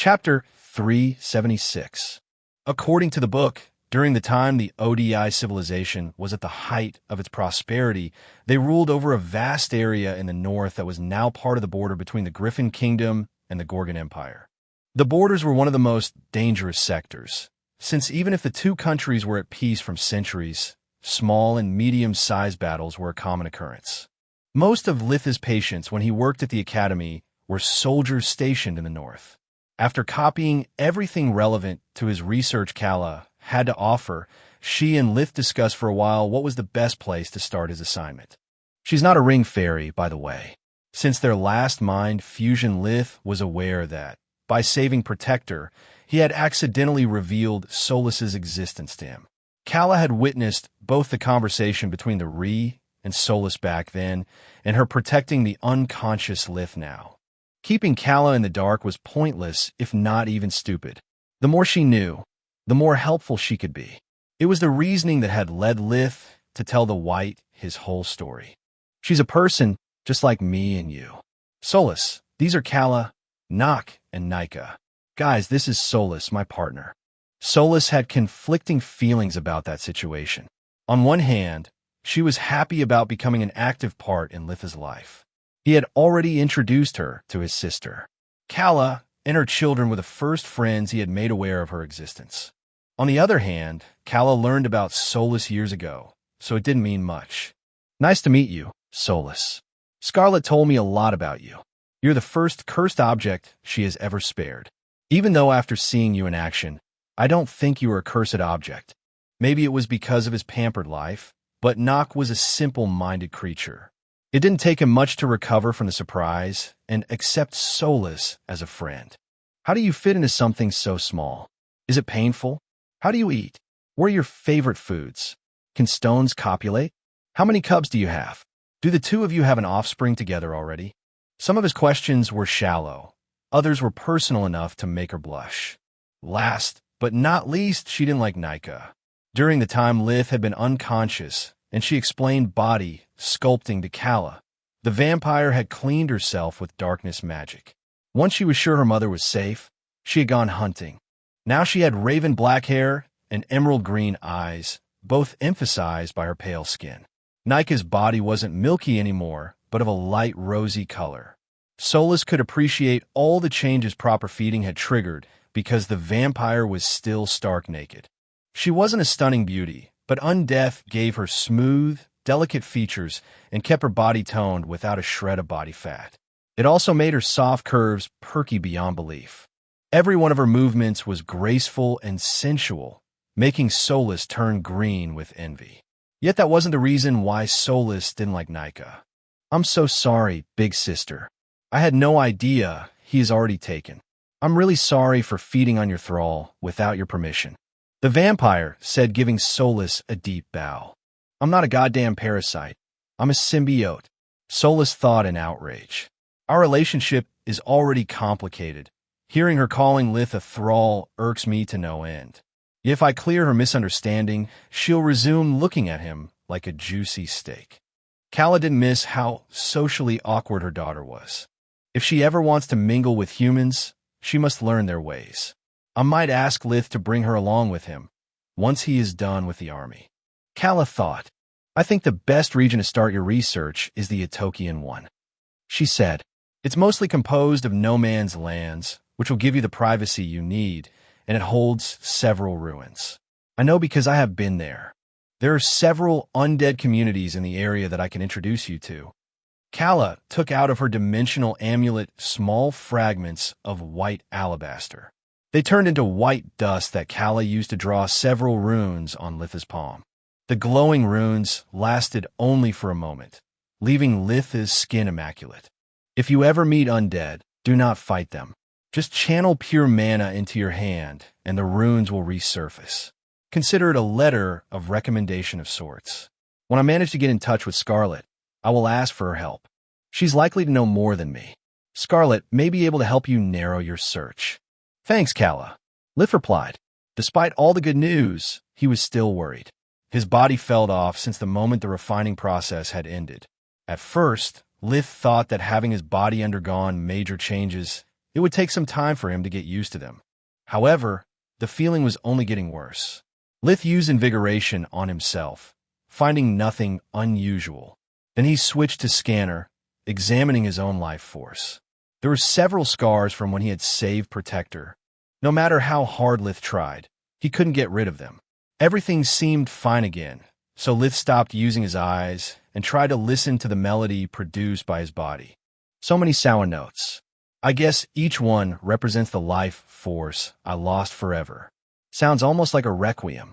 Chapter 376. According to the book, during the time the ODI civilization was at the height of its prosperity, they ruled over a vast area in the north that was now part of the border between the Griffin Kingdom and the Gorgon Empire. The borders were one of the most dangerous sectors, since even if the two countries were at peace from centuries, small and medium-sized battles were a common occurrence. Most of Litha's patients when he worked at the academy were soldiers stationed in the north. After copying everything relevant to his research Kala had to offer, she and Lith discussed for a while what was the best place to start his assignment. She's not a ring fairy, by the way. Since their last mind fusion, Lith was aware that, by saving Protector, he had accidentally revealed Solus's existence to him. Kala had witnessed both the conversation between the Re and Solus back then, and her protecting the unconscious Lith now. Keeping Kala in the dark was pointless, if not even stupid. The more she knew, the more helpful she could be. It was the reasoning that had led Lith to tell the White his whole story. She's a person just like me and you. Solus, these are Kala, Nock, and Nika. Guys, this is Solus, my partner. Solus had conflicting feelings about that situation. On one hand, she was happy about becoming an active part in Litha's life. He had already introduced her to his sister. Kala and her children were the first friends he had made aware of her existence. On the other hand, Kala learned about Solus years ago, so it didn't mean much. Nice to meet you, Solus. Scarlet told me a lot about you. You're the first cursed object she has ever spared. Even though after seeing you in action, I don't think you were a cursed object. Maybe it was because of his pampered life, but Nock was a simple-minded creature. It didn't take him much to recover from the surprise and accept Solus as a friend. How do you fit into something so small? Is it painful? How do you eat? What are your favorite foods? Can stones copulate? How many cubs do you have? Do the two of you have an offspring together already? Some of his questions were shallow. Others were personal enough to make her blush. Last, but not least, she didn't like Nika. During the time Lith had been unconscious, and she explained body sculpting to Kala, the vampire had cleaned herself with darkness magic. Once she was sure her mother was safe, she had gone hunting. Now she had raven black hair and emerald green eyes, both emphasized by her pale skin. Nika's body wasn't milky anymore, but of a light rosy color. Solus could appreciate all the changes proper feeding had triggered because the vampire was still stark naked. She wasn't a stunning beauty, but undeath gave her smooth, delicate features and kept her body toned without a shred of body fat. It also made her soft curves perky beyond belief. Every one of her movements was graceful and sensual, making Solus turn green with envy. Yet that wasn't the reason why Solus didn't like Nika. I'm so sorry, big sister. I had no idea he is already taken. I'm really sorry for feeding on your thrall without your permission. The vampire said, giving Solus a deep bow. I'm not a goddamn parasite. I'm a symbiote. Solus thought in outrage. Our relationship is already complicated. Hearing her calling Lith a thrall irks me to no end. If I clear her misunderstanding, she'll resume looking at him like a juicy steak. Kala didn't miss how socially awkward her daughter was. If she ever wants to mingle with humans, she must learn their ways. I might ask Lith to bring her along with him, once he is done with the army. Kala thought, I think the best region to start your research is the Atokian one. She said, it's mostly composed of no man's lands, which will give you the privacy you need, and it holds several ruins. I know because I have been there. There are several undead communities in the area that I can introduce you to. Kala took out of her dimensional amulet small fragments of white alabaster. They turned into white dust that Kala used to draw several runes on Litha's palm. The glowing runes lasted only for a moment, leaving Litha's skin immaculate. If you ever meet undead, do not fight them. Just channel pure mana into your hand, and the runes will resurface. Consider it a letter of recommendation of sorts. When I manage to get in touch with Scarlet, I will ask for her help. She's likely to know more than me. Scarlet may be able to help you narrow your search. Thanks, Kala. Lith replied. Despite all the good news, he was still worried. His body fell off since the moment the refining process had ended. At first, Lith thought that having his body undergone major changes It would take some time for him to get used to them. However, the feeling was only getting worse. Lith used invigoration on himself, finding nothing unusual. Then he switched to scanner, examining his own life force. There were several scars from when he had saved Protector. No matter how hard Lith tried, he couldn't get rid of them. Everything seemed fine again, so Lith stopped using his eyes and tried to listen to the melody produced by his body. So many sour notes. I guess each one represents the life force I lost forever. Sounds almost like a requiem.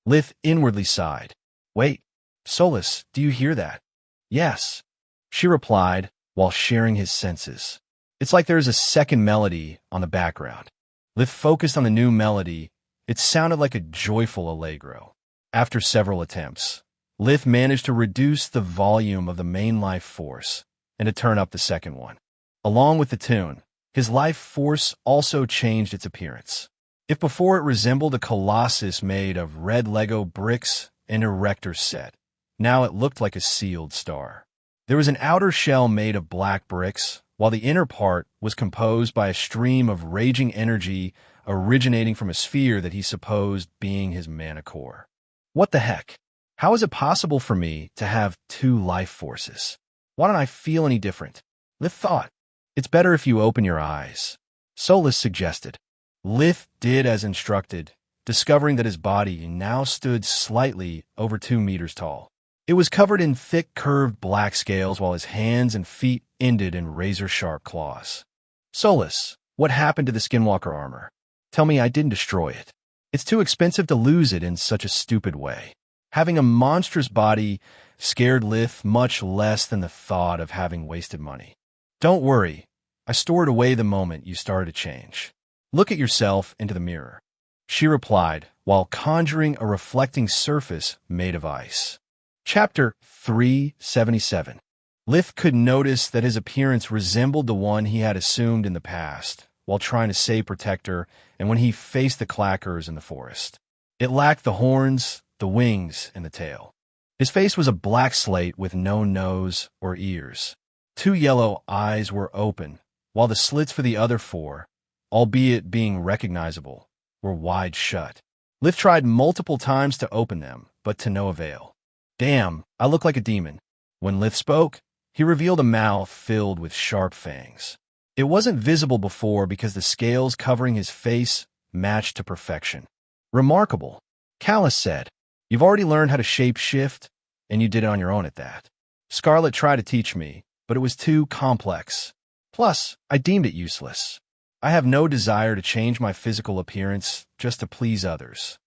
Lith inwardly sighed. Wait, Solus, do you hear that? Yes, she replied while sharing his senses. It's like there's a second melody on the background. Lith focused on the new melody. It sounded like a joyful allegro. After several attempts, Lith managed to reduce the volume of the main life force and to turn up the second one. Along with the tune, his life force also changed its appearance. If before it resembled a colossus made of red Lego bricks and erector set, now it looked like a sealed star. There was an outer shell made of black bricks, while the inner part was composed by a stream of raging energy originating from a sphere that he supposed being his mana core. What the heck? How is it possible for me to have two life forces? Why don't I feel any different? Lith thought. It's better if you open your eyes, Solus suggested. Lith did as instructed, discovering that his body now stood slightly over 2 meters tall. It was covered in thick, curved black scales, while his hands and feet ended in razor-sharp claws. Solus, what happened to the Skinwalker armor? Tell me I didn't destroy it. It's too expensive to lose it in such a stupid way. Having a monstrous body scared Lith much less than the thought of having wasted money. Don't worry, I stored away the moment you started to change. Look at yourself into the mirror, she replied, while conjuring a reflecting surface made of ice. Chapter 377. Lith could notice that his appearance resembled the one he had assumed in the past, while trying to save Protector and when he faced the clackers in the forest. It lacked the horns, the wings, and the tail. His face was a black slate with no nose or ears. 2 yellow eyes were open, while the slits for the other 4, albeit being recognizable, were wide shut. Lith tried multiple times to open them, but to no avail. Damn, I look like a demon. When Lith spoke, he revealed a mouth filled with sharp fangs. It wasn't visible before because the scales covering his face matched to perfection. Remarkable, Callus said. You've already learned how to shape-shift, and you did it on your own at that. Scarlet tried to teach me, but it was too complex. Plus, I deemed it useless. I have no desire to change my physical appearance just to please others.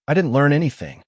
I didn't learn anything.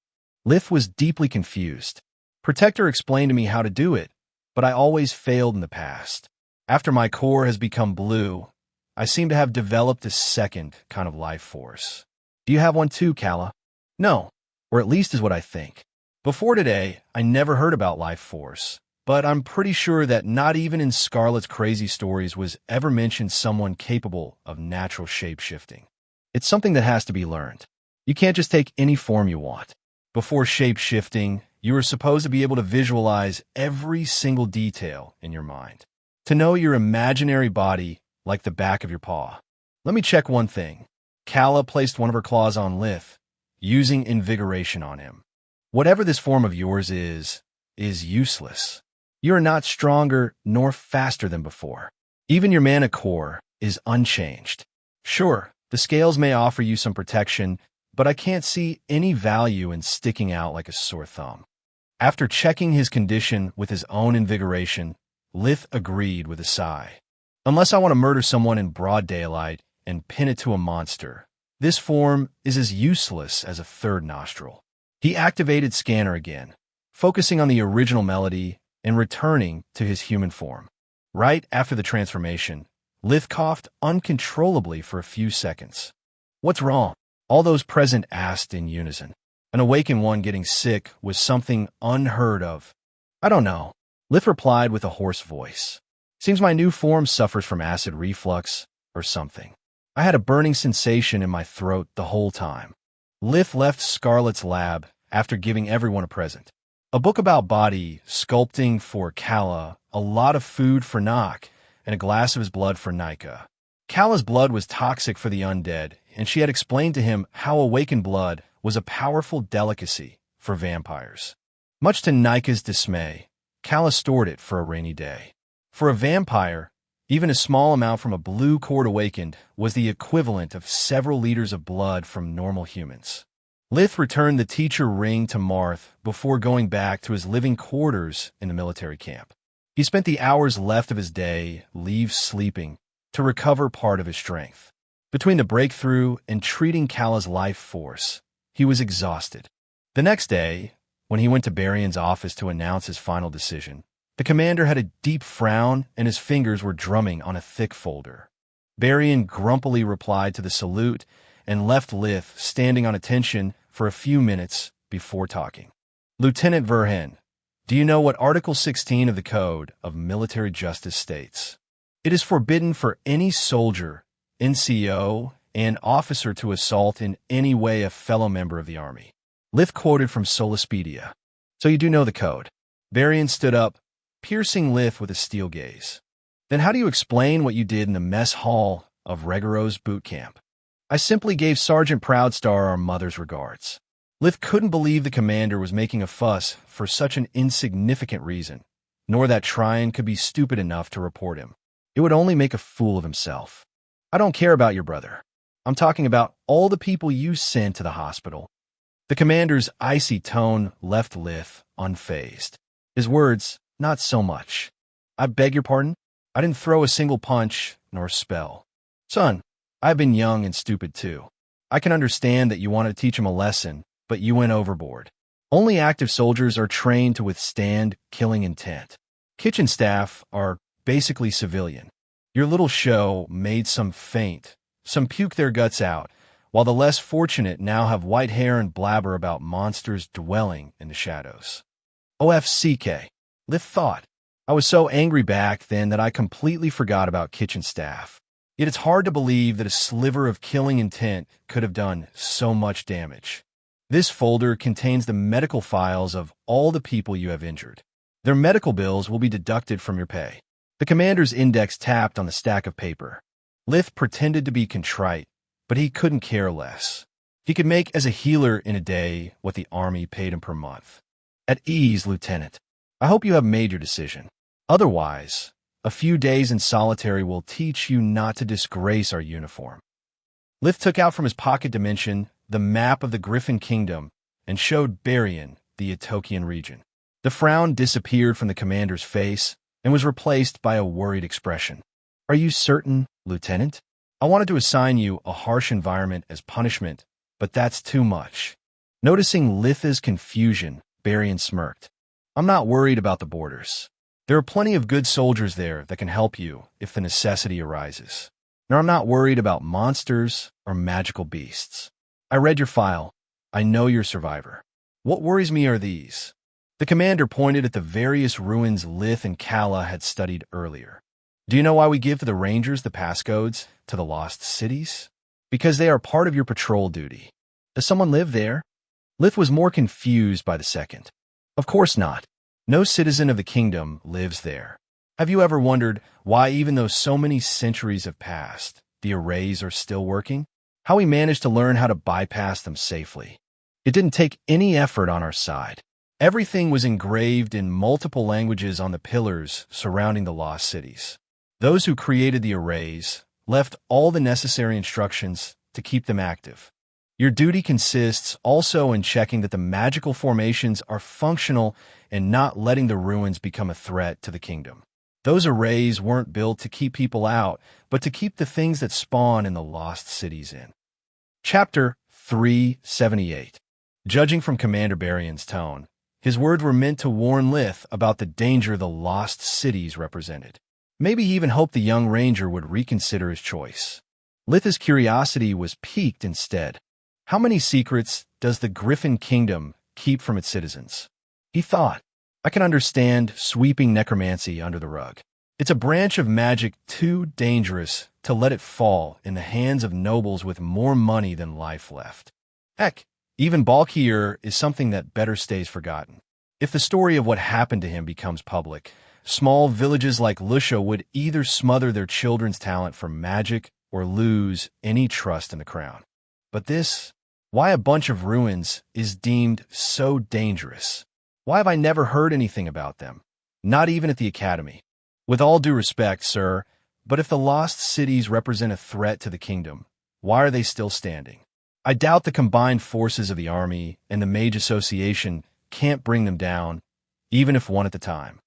Lith was deeply confused. Protector explained to me how to do it, but I always failed in the past. After my core has become blue, I seem to have developed a second kind of life force. Do you have one too, Calla? No, or at least is what I think. Before today, I never heard about life force, but I'm pretty sure that not even in Scarlet's crazy stories was ever mentioned someone capable of natural shape-shifting. It's something that has to be learned. You can't just take any form you want. Before shape-shifting, you are supposed to be able to visualize every single detail in your mind. To know your imaginary body like the back of your paw. Let me check one thing. Calla placed one of her claws on Lith, using invigoration on him. Whatever this form of yours is useless. You are not stronger nor faster than before. Even your mana core is unchanged. Sure, the scales may offer you some protection, but I can't see any value in sticking out like a sore thumb. After checking his condition with his own invigoration, Lith agreed with a sigh. Unless I want to murder someone in broad daylight and pin it to a monster, this form is as useless as a third nostril. He activated Scanner again, focusing on the original melody and returning to his human form. Right after the transformation, Lith coughed uncontrollably for a few seconds. What's wrong? All those present asked in unison. An awakened one getting sick was something unheard of. I don't know, Lith replied with a hoarse voice. Seems my new form suffers from acid reflux or something. I had a burning sensation in my throat the whole time. Lith left Scarlet's lab after giving everyone a present. A book about body sculpting for Calla, a lot of food for Nock, and a glass of his blood for Nika. Kala's blood was toxic for the undead, and she had explained to him how awakened blood was a powerful delicacy for vampires. Much to Nika's dismay, Kala stored it for a rainy day. For a vampire, even a small amount from a blue cord awakened was the equivalent of several liters of blood from normal humans. Lith returned the teacher ring to Marth before going back to his living quarters in the military camp. He spent the hours left of his day sleeping to recover part of his strength. Between the breakthrough and treating Kala's life force, he was exhausted. The next day, when he went to Barian's office to announce his final decision, the commander had a deep frown and his fingers were drumming on a thick folder. Barian grumpily replied to the salute and left Lith standing on attention for a few minutes before talking. Lieutenant Verhen, do you know what Article 16 of the Code of Military Justice states? It is forbidden for any soldier, NCO, and officer to assault in any way a fellow member of the army. Lith quoted from Solaspedia. So you do know the code. Barian stood up, piercing Lith with a steel gaze. Then how do you explain what you did in the mess hall of Regaro's boot camp? I simply gave Sergeant Proudstar our mother's regards. Lith couldn't believe the commander was making a fuss for such an insignificant reason, nor that Tryon could be stupid enough to report him. It would only make a fool of himself. I don't care about your brother. I'm talking about all the people you sent to the hospital. The commander's icy tone left Lith unfazed. His words, not so much. I beg your pardon? I didn't throw a single punch nor spell. Son, I've been young and stupid too. I can understand that you wanted to teach him a lesson, but you went overboard. Only active soldiers are trained to withstand killing intent. Kitchen staff are basically civilian. Your little show made some faint, some puke their guts out, while the less fortunate now have white hair and blabber about monsters dwelling in the shadows. OFCK. Lith thought. I was so angry back then that I completely forgot about kitchen staff. Yet it's hard to believe that a sliver of killing intent could have done so much damage. This folder contains the medical files of all the people you have injured. Their medical bills will be deducted from your pay. The commander's index tapped on the stack of paper. Lith pretended to be contrite, but he couldn't care less. He could make as a healer in a day what the army paid him per month. At ease, Lieutenant. I hope you have made your decision. Otherwise, a few days in solitary will teach you not to disgrace our uniform. Lith took out from his pocket dimension the map of the Griffin Kingdom and showed Barian the Etokian region. The frown disappeared from the commander's face and was replaced by a worried expression. Are you certain, Lieutenant? I wanted to assign you a harsh environment as punishment, but that's too much. Noticing Lith's confusion, Barian smirked. I'm not worried about the borders. There are plenty of good soldiers there that can help you if the necessity arises. Nor I'm not worried about monsters or magical beasts. I read your file. I know you're a survivor. What worries me are these. The commander pointed at the various ruins Lith and Kala had studied earlier. Do you know why we give to the rangers the passcodes to the lost cities? Because they are part of your patrol duty. Does someone live there? Lith was more confused by the second. Of course not. No citizen of the kingdom lives there. Have you ever wondered why, even though so many centuries have passed, the arrays are still working? How we managed to learn how to bypass them safely? It didn't take any effort on our side. Everything was engraved in multiple languages on the pillars surrounding the lost cities. Those who created the arrays left all the necessary instructions to keep them active. Your duty consists also in checking that the magical formations are functional and not letting the ruins become a threat to the kingdom. Those arrays weren't built to keep people out, but to keep the things that spawn in the lost cities in. Chapter 378. Judging from Commander Barian's tone, his words were meant to warn Lith about the danger the lost cities represented. Maybe he even hoped the young ranger would reconsider his choice. Lith's curiosity was piqued instead. How many secrets does the Griffin Kingdom keep from its citizens? He thought, I can understand sweeping necromancy under the rug. It's a branch of magic too dangerous to let it fall in the hands of nobles with more money than life left. Heck, even Balkier is something that better stays forgotten. If the story of what happened to him becomes public, small villages like Lusha would either smother their children's talent for magic or lose any trust in the crown. But this, why a bunch of ruins is deemed so dangerous? Why have I never heard anything about them? Not even at the Academy. With all due respect, sir, but if the lost cities represent a threat to the kingdom, why are they still standing? I doubt the combined forces of the army and the Mage Association can't bring them down, even if one at a time.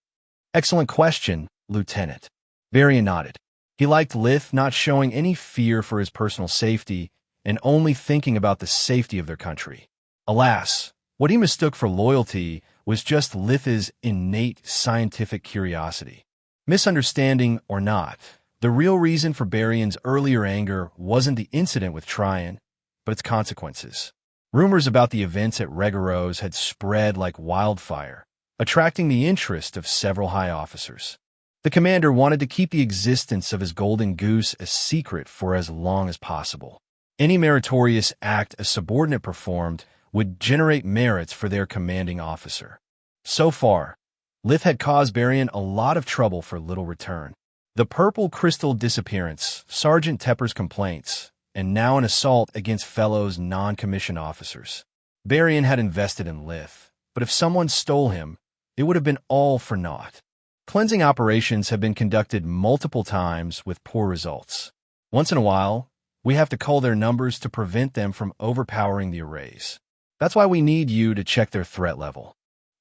Excellent question, Lieutenant. Varian nodded. He liked Lith not showing any fear for his personal safety and only thinking about the safety of their country. Alas, what he mistook for loyalty was just Lith's innate scientific curiosity. Misunderstanding or not, the real reason for Varian's earlier anger wasn't the incident with Tryon, but its consequences. Rumors about the events at Regaros had spread like wildfire, attracting the interest of several high officers. The commander wanted to keep the existence of his golden goose a secret for as long as possible. Any meritorious act a subordinate performed would generate merits for their commanding officer. So far, Lith had caused Varian a lot of trouble for little return. The purple crystal disappearance, Sergeant Tepper's complaints, and now an assault against Fellow's non-commissioned officers. Varian had invested in Lith, but if someone stole him, it would have been all for naught. Cleansing operations have been conducted multiple times with poor results. Once in a while, we have to cull their numbers to prevent them from overpowering the arrays. That's why we need you to check their threat level.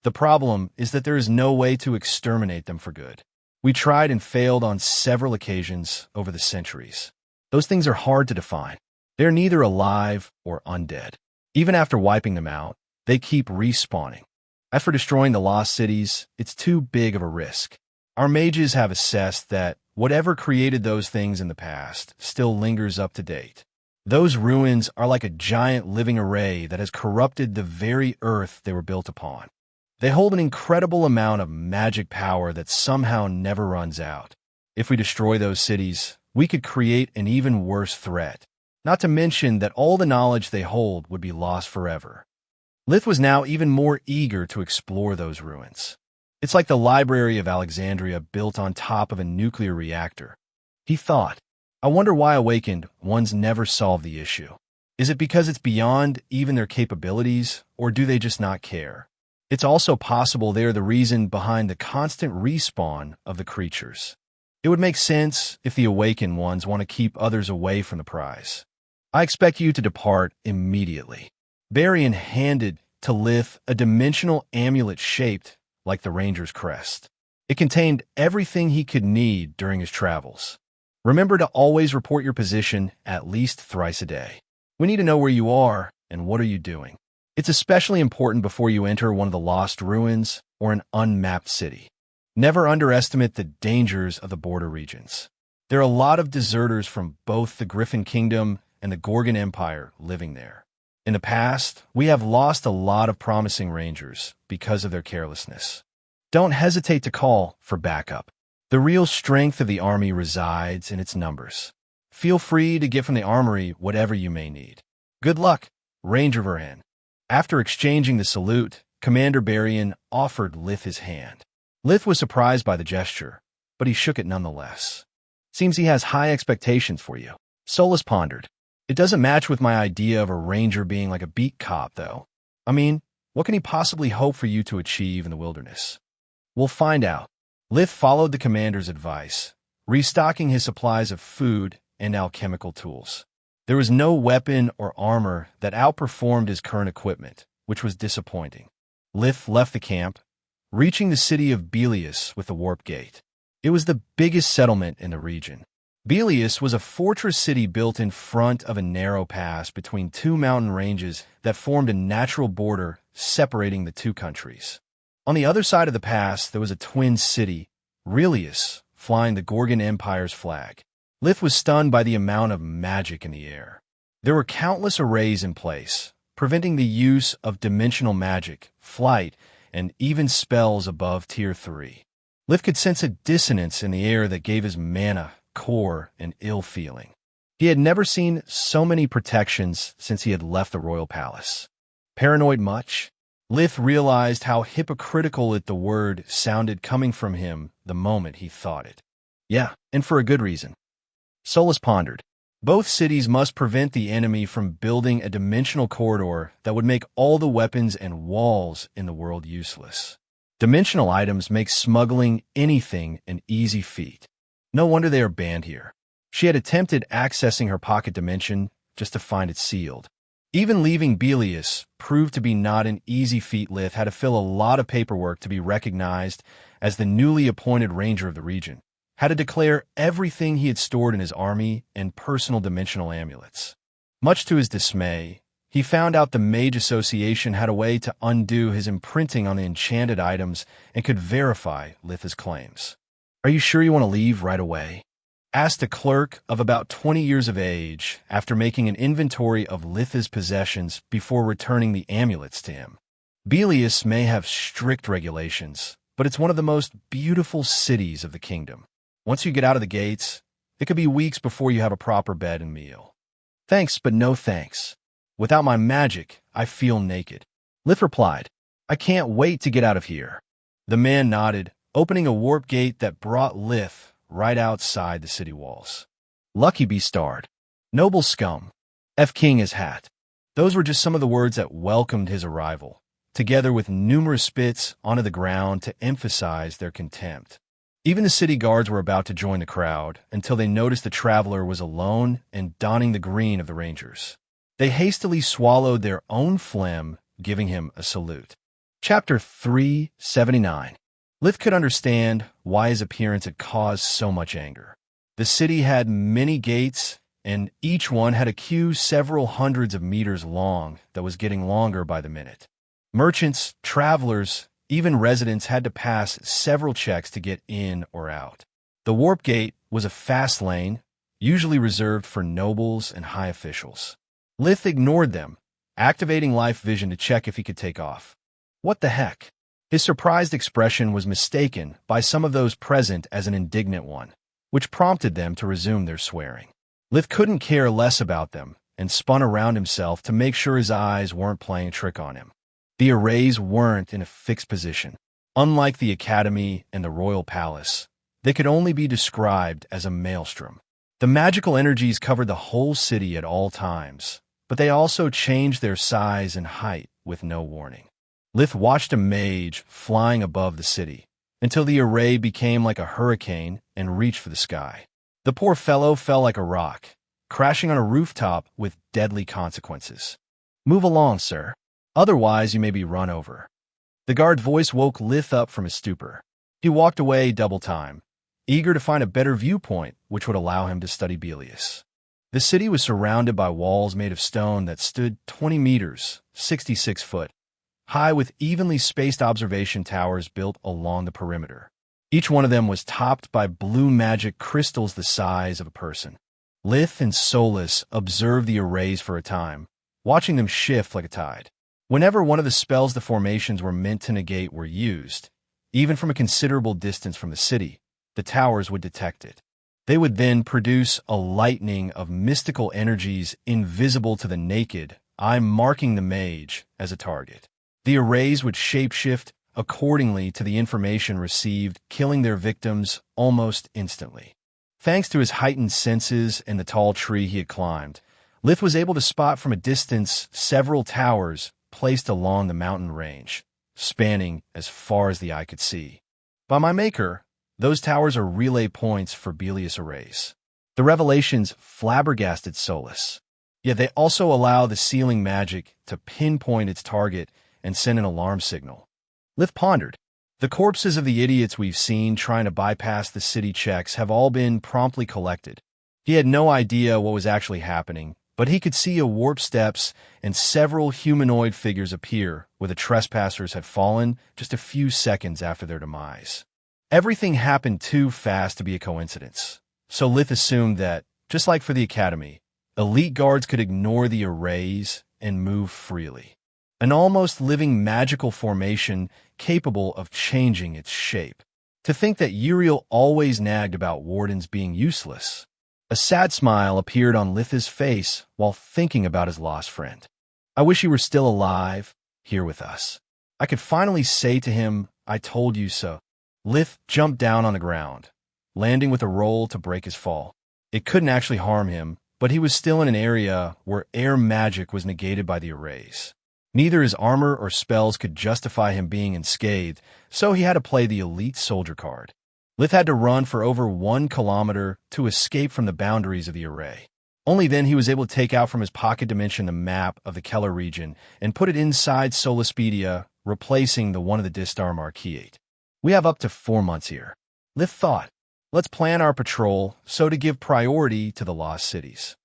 The problem is that there is no way to exterminate them for good. We tried and failed on several occasions over the centuries. Those things are hard to define. They're neither alive or undead. Even after wiping them out, they keep respawning. As for destroying the lost cities, it's too big of a risk. Our mages have assessed that whatever created those things in the past still lingers up to date. Those ruins are like a giant living array that has corrupted the very earth they were built upon. They hold an incredible amount of magic power that somehow never runs out. If we destroy those cities, we could create an even worse threat. Not to mention that all the knowledge they hold would be lost forever. Lith was now even more eager to explore those ruins. It's like the Library of Alexandria built on top of a nuclear reactor. He thought, I wonder why awakened ones never solve the issue. Is it because it's beyond even their capabilities, or do they just not care? It's also possible they're the reason behind the constant respawn of the creatures. It would make sense if the awakened ones want to keep others away from the prize. I expect you to depart immediately. Varian handed to Lith a dimensional amulet shaped like the Ranger's crest. It contained everything he could need during his travels. Remember to always report your position at least thrice a day. We need to know where you are and what are you doing. It's especially important before you enter one of the lost ruins or an unmapped city. Never underestimate the dangers of the border regions. There are a lot of deserters from both the Griffin Kingdom and the Gorgon Empire living there. In the past, we have lost a lot of promising rangers because of their carelessness. Don't hesitate to call for backup. The real strength of the army resides in its numbers. Feel free to get from the armory whatever you may need. Good luck, Ranger Varan. After exchanging the salute, Commander Varian offered Lith his hand. Lith was surprised by the gesture, but he shook it nonetheless. Seems he has high expectations for you. Solus pondered. It doesn't match with my idea of a ranger being like a beat cop, though. I mean, what can he possibly hope for you to achieve in the wilderness? We'll find out. Lith followed the commander's advice, restocking his supplies of food and alchemical tools. There was no weapon or armor that outperformed his current equipment, which was disappointing. Lith left the camp, reaching the city of Belius with the warp gate. It was the biggest settlement in the region. Belius was a fortress city built in front of a narrow pass between two mountain ranges that formed a natural border separating the two countries. On the other side of the pass, there was a twin city, Relius, flying the Gorgon Empire's flag. Lith was stunned by the amount of magic in the air. There were countless arrays in place, preventing the use of dimensional magic, flight, and even spells above Tier 3. Lith could sense a dissonance in the air that gave his mana, core, and ill feeling. He had never seen so many protections since he had left the royal palace. Paranoid much? Lith realized how hypocritical the word sounded coming from him the moment he thought it. Yeah, and for a good reason. Solus pondered. Both cities must prevent the enemy from building a dimensional corridor that would make all the weapons and walls in the world useless. Dimensional items make smuggling anything an easy feat. No wonder they are banned here. She had attempted accessing her pocket dimension just to find it sealed. Even leaving Belius proved to be not an easy feat. Lith had to fill a lot of paperwork to be recognized as the newly appointed ranger of the region, had to declare everything he had stored in his army and personal dimensional amulets. Much to his dismay, he found out the Mage Association had a way to undo his imprinting on the enchanted items and could verify Lith's claims. "Are you sure you want to leave right away?" asked a clerk of about 20 years of age after making an inventory of Lith's possessions before returning the amulets to him. Belius may have strict regulations, but it's one of the most beautiful cities of the kingdom. Once you get out of the gates, it could be weeks before you have a proper bed and meal. "Thanks, but no thanks. Without my magic, I feel naked," Lith replied. "I can't wait to get out of here." The man nodded, opening a warp gate that brought Lith right outside the city walls. "Lucky be starred. Noble scum. F King his hat." Those were just some of the words that welcomed his arrival, together with numerous spits onto the ground to emphasize their contempt. Even the city guards were about to join the crowd until they noticed the traveler was alone and donning the green of the Rangers. They hastily swallowed their own phlegm, giving him a salute. Chapter 379. Lith could understand why his appearance had caused so much anger. The city had many gates, and each one had a queue several hundreds of meters long that was getting longer by the minute. Merchants, travelers, even residents had to pass several checks to get in or out. The warp gate was a fast lane, usually reserved for nobles and high officials. Lith ignored them, activating life vision to check if he could take off. What the heck? His surprised expression was mistaken by some of those present as an indignant one, which prompted them to resume their swearing. Lith couldn't care less about them and spun around himself to make sure his eyes weren't playing a trick on him. The arrays weren't in a fixed position. Unlike the Academy and the Royal Palace, they could only be described as a maelstrom. The magical energies covered the whole city at all times, but they also changed their size and height with no warning. Lith watched a mage flying above the city until the array became like a hurricane and reached for the sky. The poor fellow fell like a rock, crashing on a rooftop with deadly consequences. "Move along, sir. Otherwise, you may be run over." The guard's voice woke Lith up from his stupor. He walked away double time, eager to find a better viewpoint which would allow him to study Belius. The city was surrounded by walls made of stone that stood 20 meters, 66 foot, high, with evenly spaced observation towers built along the perimeter. Each one of them was topped by blue magic crystals the size of a person. Lith and Solus observed the arrays for a time, watching them shift like a tide. Whenever one of the spells the formations were meant to negate were used, even from a considerable distance from the city, the towers would detect it. They would then produce a lightning of mystical energies invisible to the naked eye, marking the mage as a target. The arrays would shapeshift accordingly to the information received, killing their victims almost instantly. Thanks to his heightened senses and the tall tree he had climbed, Lith was able to spot from a distance several towers placed along the mountain range, spanning as far as the eye could see. By my maker, those towers are relay points for Belius arrays. The revelations flabbergasted Solus, yet they also allow the sealing magic to pinpoint its target and send an alarm signal. Lith pondered. The corpses of the idiots we've seen trying to bypass the city checks have all been promptly collected. He had no idea what was actually happening, but he could see a warp steps and several humanoid figures appear where the trespassers had fallen just a few seconds after their demise. Everything happened too fast to be a coincidence, so Lith assumed that, just like for the Academy, elite guards could ignore the arrays and move freely. An almost living magical formation capable of changing its shape. To think that Uriel always nagged about wardens being useless. A sad smile appeared on Lith's face while thinking about his lost friend. I wish he were still alive, here with us. I could finally say to him, "I told you so." Lith jumped down on the ground, landing with a roll to break his fall. It couldn't actually harm him, but he was still in an area where air magic was negated by the arrays. Neither his armor or spells could justify him being unscathed, so he had to play the elite soldier card. Lith had to run for over 1 kilometer to escape from the boundaries of the array. Only then he was able to take out from his pocket dimension the map of the Keller region and put it inside Solaspedia, replacing the one of the Distar Marquiate. We have up to 4 months here. Lith thought, let's plan our patrol so to give priority to the lost cities.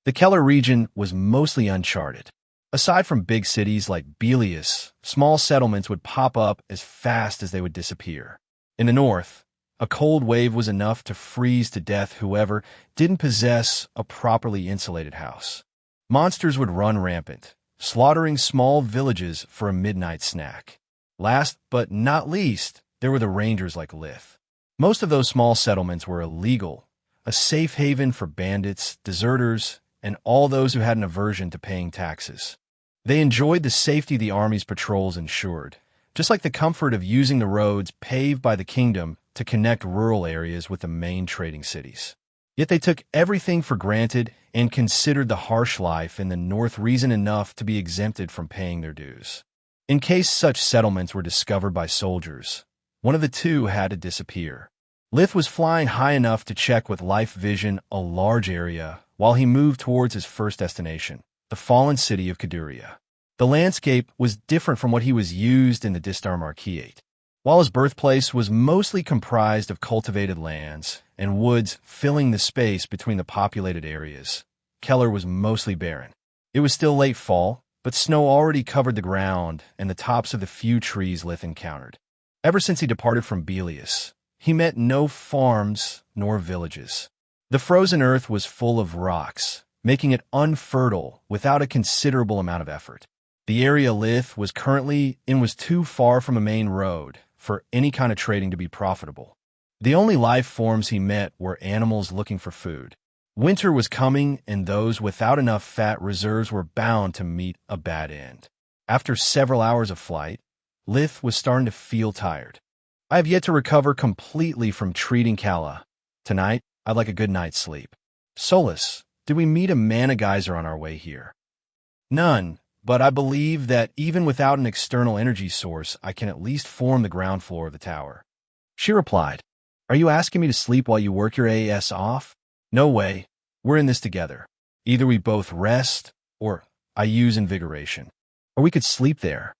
The Keller region was mostly uncharted. Aside from big cities like Belius, small settlements would pop up as fast as they would disappear. In the north, a cold wave was enough to freeze to death whoever didn't possess a properly insulated house. Monsters would run rampant, slaughtering small villages for a midnight snack. Last but not least, there were the rangers like Lith. Most of those small settlements were illegal, a safe haven for bandits, deserters, and all those who had an aversion to paying taxes. They enjoyed the safety the army's patrols ensured, just like the comfort of using the roads paved by the kingdom to connect rural areas with the main trading cities. Yet they took everything for granted and considered the harsh life in the north reason enough to be exempted from paying their dues. In case such settlements were discovered by soldiers, one of the two had to disappear. Lith was flying high enough to check with life vision a large area while he moved towards his first destination, the fallen city of Caduria. The landscape was different from what he was used in the Distar Marquiate. While his birthplace was mostly comprised of cultivated lands and woods filling the space between the populated areas, Keller was mostly barren. It was still late fall, but snow already covered the ground and the tops of the few trees Lith encountered. Ever since he departed from Belius, he met no farms nor villages. The frozen earth was full of rocks, making it unfertile without a considerable amount of effort. The area Lith was currently in was too far from a main road for any kind of trading to be profitable. The only life forms he met were animals looking for food. Winter was coming, and those without enough fat reserves were bound to meet a bad end. After several hours of flight, Lith was starting to feel tired. I have yet to recover completely from treating Kala. Tonight, I'd like a good night's sleep. Solus, did we meet a mana geyser on our way here? None, but I believe that even without an external energy source, I can at least form the ground floor of the tower. She replied, Are you asking me to sleep while you work your AS off? No way. We're in this together. Either we both rest, or I use invigoration. Or we could sleep there.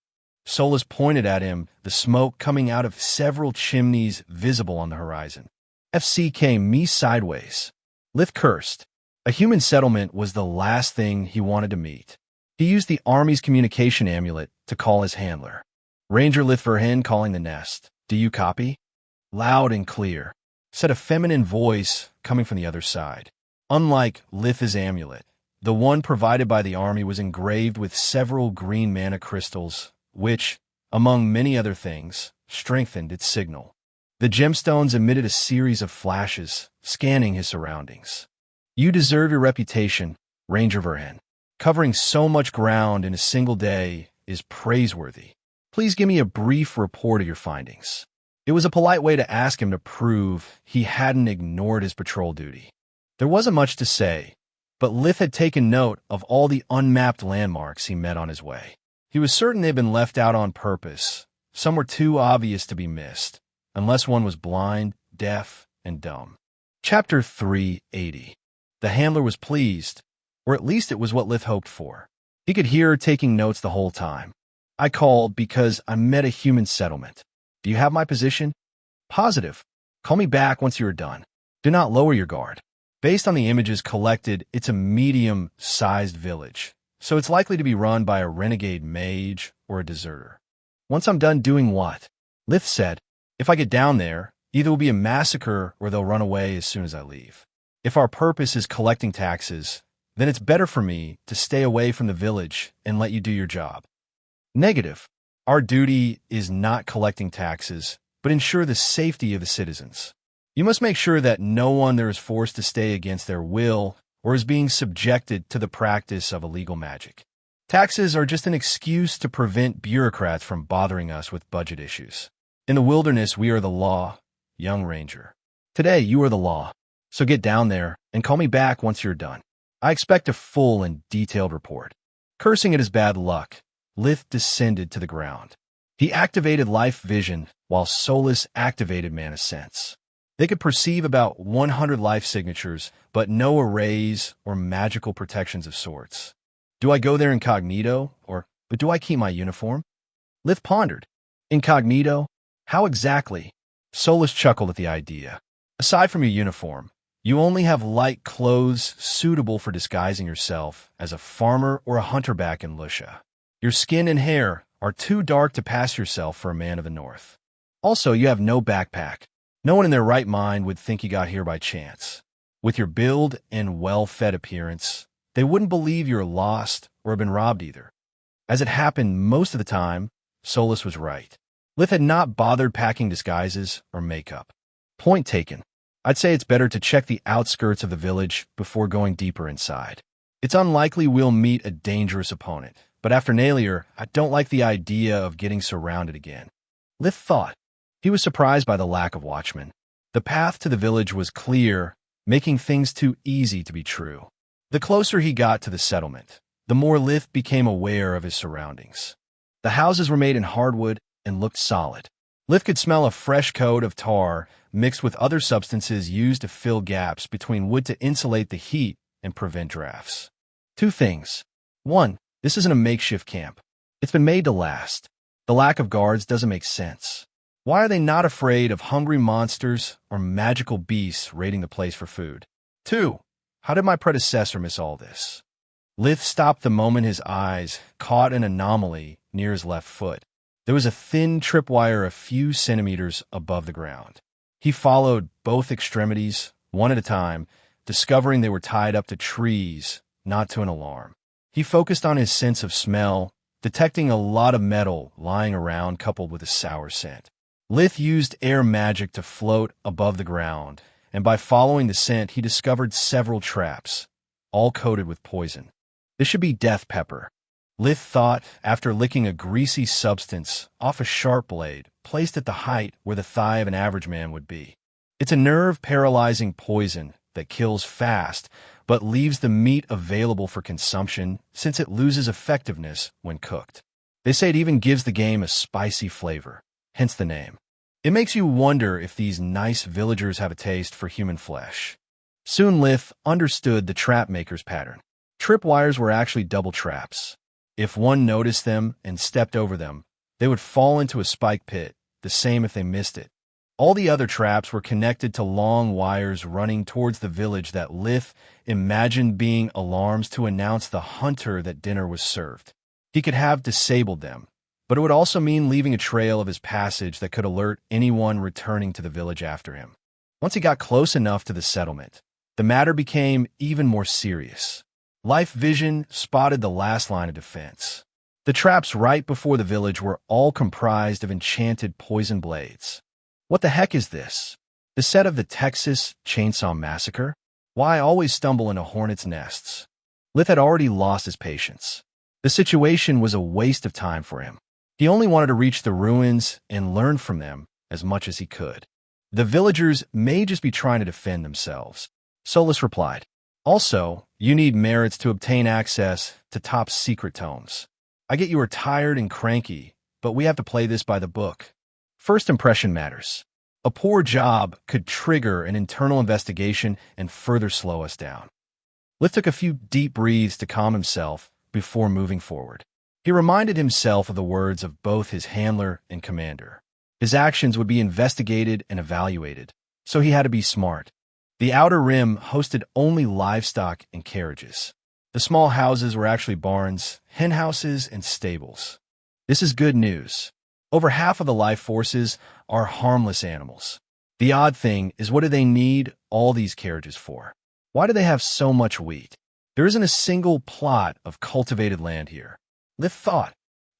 Solus pointed at him, the smoke coming out of several chimneys visible on the horizon. FCK me sideways. Lith cursed. A human settlement was the last thing he wanted to meet. He used the army's communication amulet to call his handler. Ranger Lith Verhen calling the nest. Do you copy? Loud and clear, said a feminine voice coming from the other side. Unlike Lith's amulet, the one provided by the army was engraved with several green mana crystals, which, among many other things, strengthened its signal. The gemstones emitted a series of flashes, scanning his surroundings. You deserve your reputation, Ranger Verhen. Covering so much ground in a single day is praiseworthy. Please give me a brief report of your findings. It was a polite way to ask him to prove he hadn't ignored his patrol duty. There wasn't much to say, but Lith had taken note of all the unmapped landmarks he met on his way. He was certain they'd been left out on purpose. Some were too obvious to be missed, unless one was blind, deaf, and dumb. Chapter 380. The handler was pleased, or at least it was what Lith hoped for. He could hear her taking notes the whole time. I called because I met a human settlement. Do you have my position? Positive. Call me back once you are done. Do not lower your guard. Based on the images collected, it's a medium-sized village, so it's likely to be run by a renegade mage or a deserter. Once I'm done doing what? Lith said, if I get down there, either it will be a massacre or they'll run away as soon as I leave. If our purpose is collecting taxes, then it's better for me to stay away from the village and let you do your job. Negative. Our duty is not collecting taxes, but ensure the safety of the citizens. You must make sure that no one there is forced to stay against their will or is being subjected to the practice of illegal magic. Taxes are just an excuse to prevent bureaucrats from bothering us with budget issues. In the wilderness, we are the law, young ranger. Today, you are the law. So get down there and call me back once you're done. I expect a full and detailed report. Cursing at his bad luck, Lith descended to the ground. He activated Life Vision, while Solus activated Mana Sense. They could perceive about 100 life signatures, but no arrays or magical protections of sorts. Do I go there incognito, or do I keep my uniform? Lith pondered. Incognito? How exactly? Solus chuckled at the idea. Aside from your uniform, you only have light clothes suitable for disguising yourself as a farmer or a hunter back in Lucia. Your skin and hair are too dark to pass yourself for a man of the north. Also, you have no backpack. No one in their right mind would think you got here by chance. With your build and well-fed appearance, they wouldn't believe you're lost or have been robbed either. As it happened most of the time, Solus was right. Lith had not bothered packing disguises or makeup. Point taken. I'd say it's better to check the outskirts of the village before going deeper inside. It's unlikely we'll meet a dangerous opponent, but after Nalier, I don't like the idea of getting surrounded again. Lith thought. He was surprised by the lack of watchmen. The path to the village was clear, making things too easy to be true. The closer he got to the settlement, the more Lith became aware of his surroundings. The houses were made in hardwood and looked solid. Lith could smell a fresh coat of tar mixed with other substances used to fill gaps between wood to insulate the heat and prevent drafts. Two things. One, this isn't a makeshift camp. It's been made to last. The lack of guards doesn't make sense. Why are they not afraid of hungry monsters or magical beasts raiding the place for food? Two, how did my predecessor miss all this? Lith stopped the moment his eyes caught an anomaly near his left foot. There was a thin tripwire a few centimeters above the ground. He followed both extremities, one at a time, discovering they were tied up to trees, not to an alarm. He focused on his sense of smell, detecting a lot of metal lying around coupled with a sour scent. Lith used air magic to float above the ground, and by following the scent, he discovered several traps, all coated with poison. This should be death pepper. Lith thought after licking a greasy substance off a sharp blade placed at the height where the thigh of an average man would be. It's a nerve-paralyzing poison that kills fast, but leaves the meat available for consumption since it loses effectiveness when cooked. They say it even gives the game a spicy flavor, hence the name. It makes you wonder if these nice villagers have a taste for human flesh. Soon Lith understood the trap maker's pattern. Tripwires were actually double traps. If one noticed them and stepped over them, they would fall into a spike pit, the same if they missed it. All the other traps were connected to long wires running towards the village that Lith imagined being alarms to announce the hunter that dinner was served. He could have disabled them, but it would also mean leaving a trail of his passage that could alert anyone returning to the village after him. Once he got close enough to the settlement, the matter became even more serious. Life Vision spotted the last line of defense. The traps right before the village were all comprised of enchanted poison blades. What the heck is this? The set of the Texas Chainsaw Massacre? Why always stumble into hornets' nests? Lith had already lost his patience. The situation was a waste of time for him. He only wanted to reach the ruins and learn from them as much as he could. The villagers may just be trying to defend themselves. Solus replied. Also, you need merits to obtain access to top secret tomes. I get you are tired and cranky, but we have to play this by the book. First impression matters. A poor job could trigger an internal investigation and further slow us down. Lith took a few deep breaths to calm himself before moving forward. He reminded himself of the words of both his handler and commander. His actions would be investigated and evaluated, so he had to be smart. The outer rim hosted only livestock and carriages. The small houses were actually barns, hen houses, and stables. This is good news. Over half of the life forces are harmless animals. The odd thing is, what do they need all these carriages for? Why do they have so much wheat? There isn't a single plot of cultivated land here. Lith thought.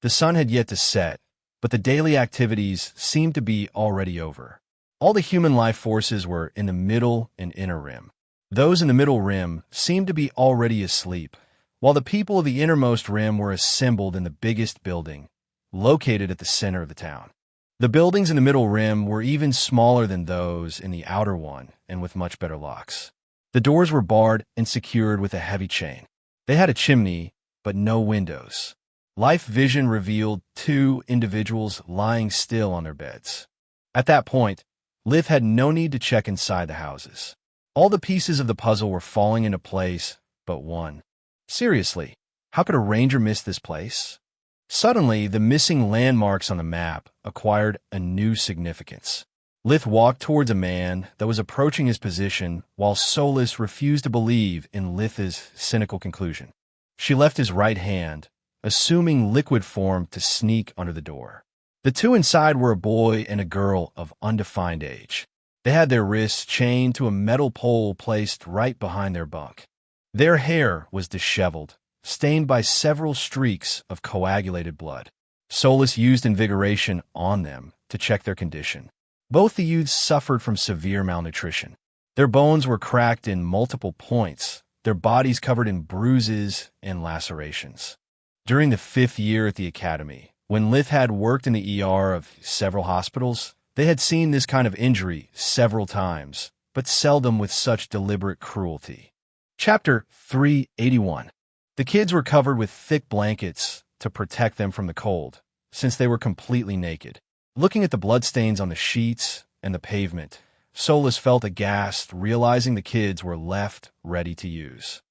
The sun had yet to set, but the daily activities seemed to be already over. All the human life forces were in the middle and inner rim. Those in the middle rim seemed to be already asleep, while the people of the innermost rim were assembled in the biggest building, located at the center of the town. The buildings in the middle rim were even smaller than those in the outer one and with much better locks. The doors were barred and secured with a heavy chain. They had a chimney, but no windows. Life vision revealed two individuals lying still on their beds. At that point, Liv had no need to check inside the houses. All the pieces of the puzzle were falling into place, but one. Seriously, how could a ranger miss this place? Suddenly, the missing landmarks on the map acquired a new significance. Lith walked towards a man that was approaching his position, while Solus refused to believe in Lith's cynical conclusion. She left his right hand, assuming liquid form to sneak under the door. The two inside were a boy and a girl of undefined age. They had their wrists chained to a metal pole placed right behind their bunk. Their hair was disheveled, stained by several streaks of coagulated blood. Solus used invigoration on them to check their condition. Both the youths suffered from severe malnutrition. Their bones were cracked in multiple points, their bodies covered in bruises and lacerations. During the 5th year at the academy, when Lith had worked in the ER of several hospitals, they had seen this kind of injury several times, but seldom with such deliberate cruelty. Chapter 381. The kids were covered with thick blankets to protect them from the cold, since they were completely naked. Looking at the bloodstains on the sheets and the pavement, Solus felt aghast, realizing the kids were left ready to use.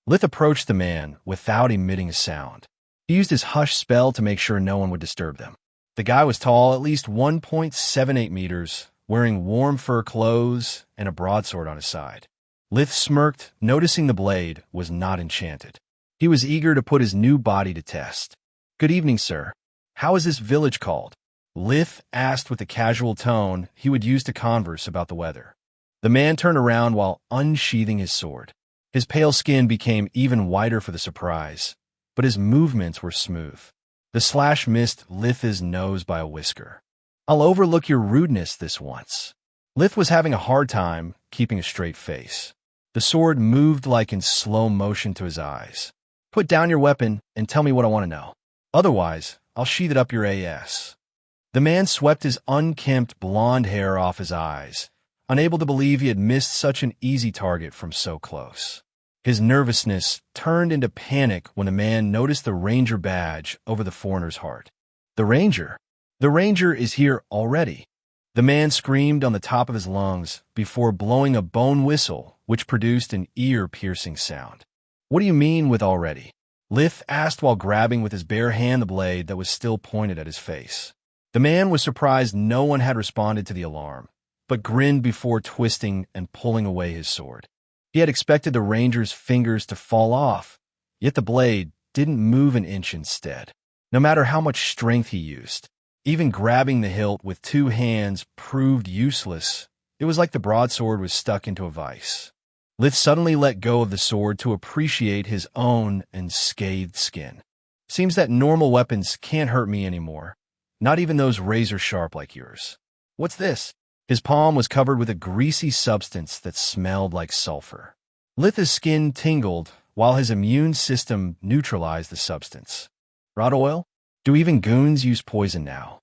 Lith approached the man without emitting a sound. He used his hush spell to make sure no one would disturb them. The guy was tall, at least 1.78 meters, wearing warm fur clothes and a broadsword on his side. Lith smirked, noticing the blade was not enchanted. He was eager to put his new body to test. "Good evening, sir. How is this village called?" Lith asked with the casual tone he would use to converse about the weather. The man turned around while unsheathing his sword. His pale skin became even whiter for the surprise, but his movements were smooth. The slash missed Lith's nose by a whisker. "I'll overlook your rudeness this once." Lith was having a hard time keeping a straight face. The sword moved like in slow motion to his eyes. "Put down your weapon and tell me what I want to know. Otherwise, I'll sheath it up your ass." The man swept his unkempt blonde hair off his eyes, unable to believe he had missed such an easy target from so close. His nervousness turned into panic when the man noticed the ranger badge over the foreigner's heart. "The ranger? The ranger is here already." The man screamed on the top of his lungs before blowing a bone whistle, which produced an ear-piercing sound. "What do you mean with already?" Lith asked while grabbing with his bare hand the blade that was still pointed at his face. The man was surprised no one had responded to the alarm, but grinned before twisting and pulling away his sword. He had expected the ranger's fingers to fall off, yet the blade didn't move an inch instead. No matter how much strength he used, even grabbing the hilt with two hands proved useless. It was like the broadsword was stuck into a vice. Lith suddenly let go of the sword to appreciate his own unscathed skin. "Seems that normal weapons can't hurt me anymore. Not even those razor sharp like yours." "What's this?" His palm was covered with a greasy substance that smelled like sulfur. Lith's skin tingled while his immune system neutralized the substance. "Rod oil? Do even goons use poison now?"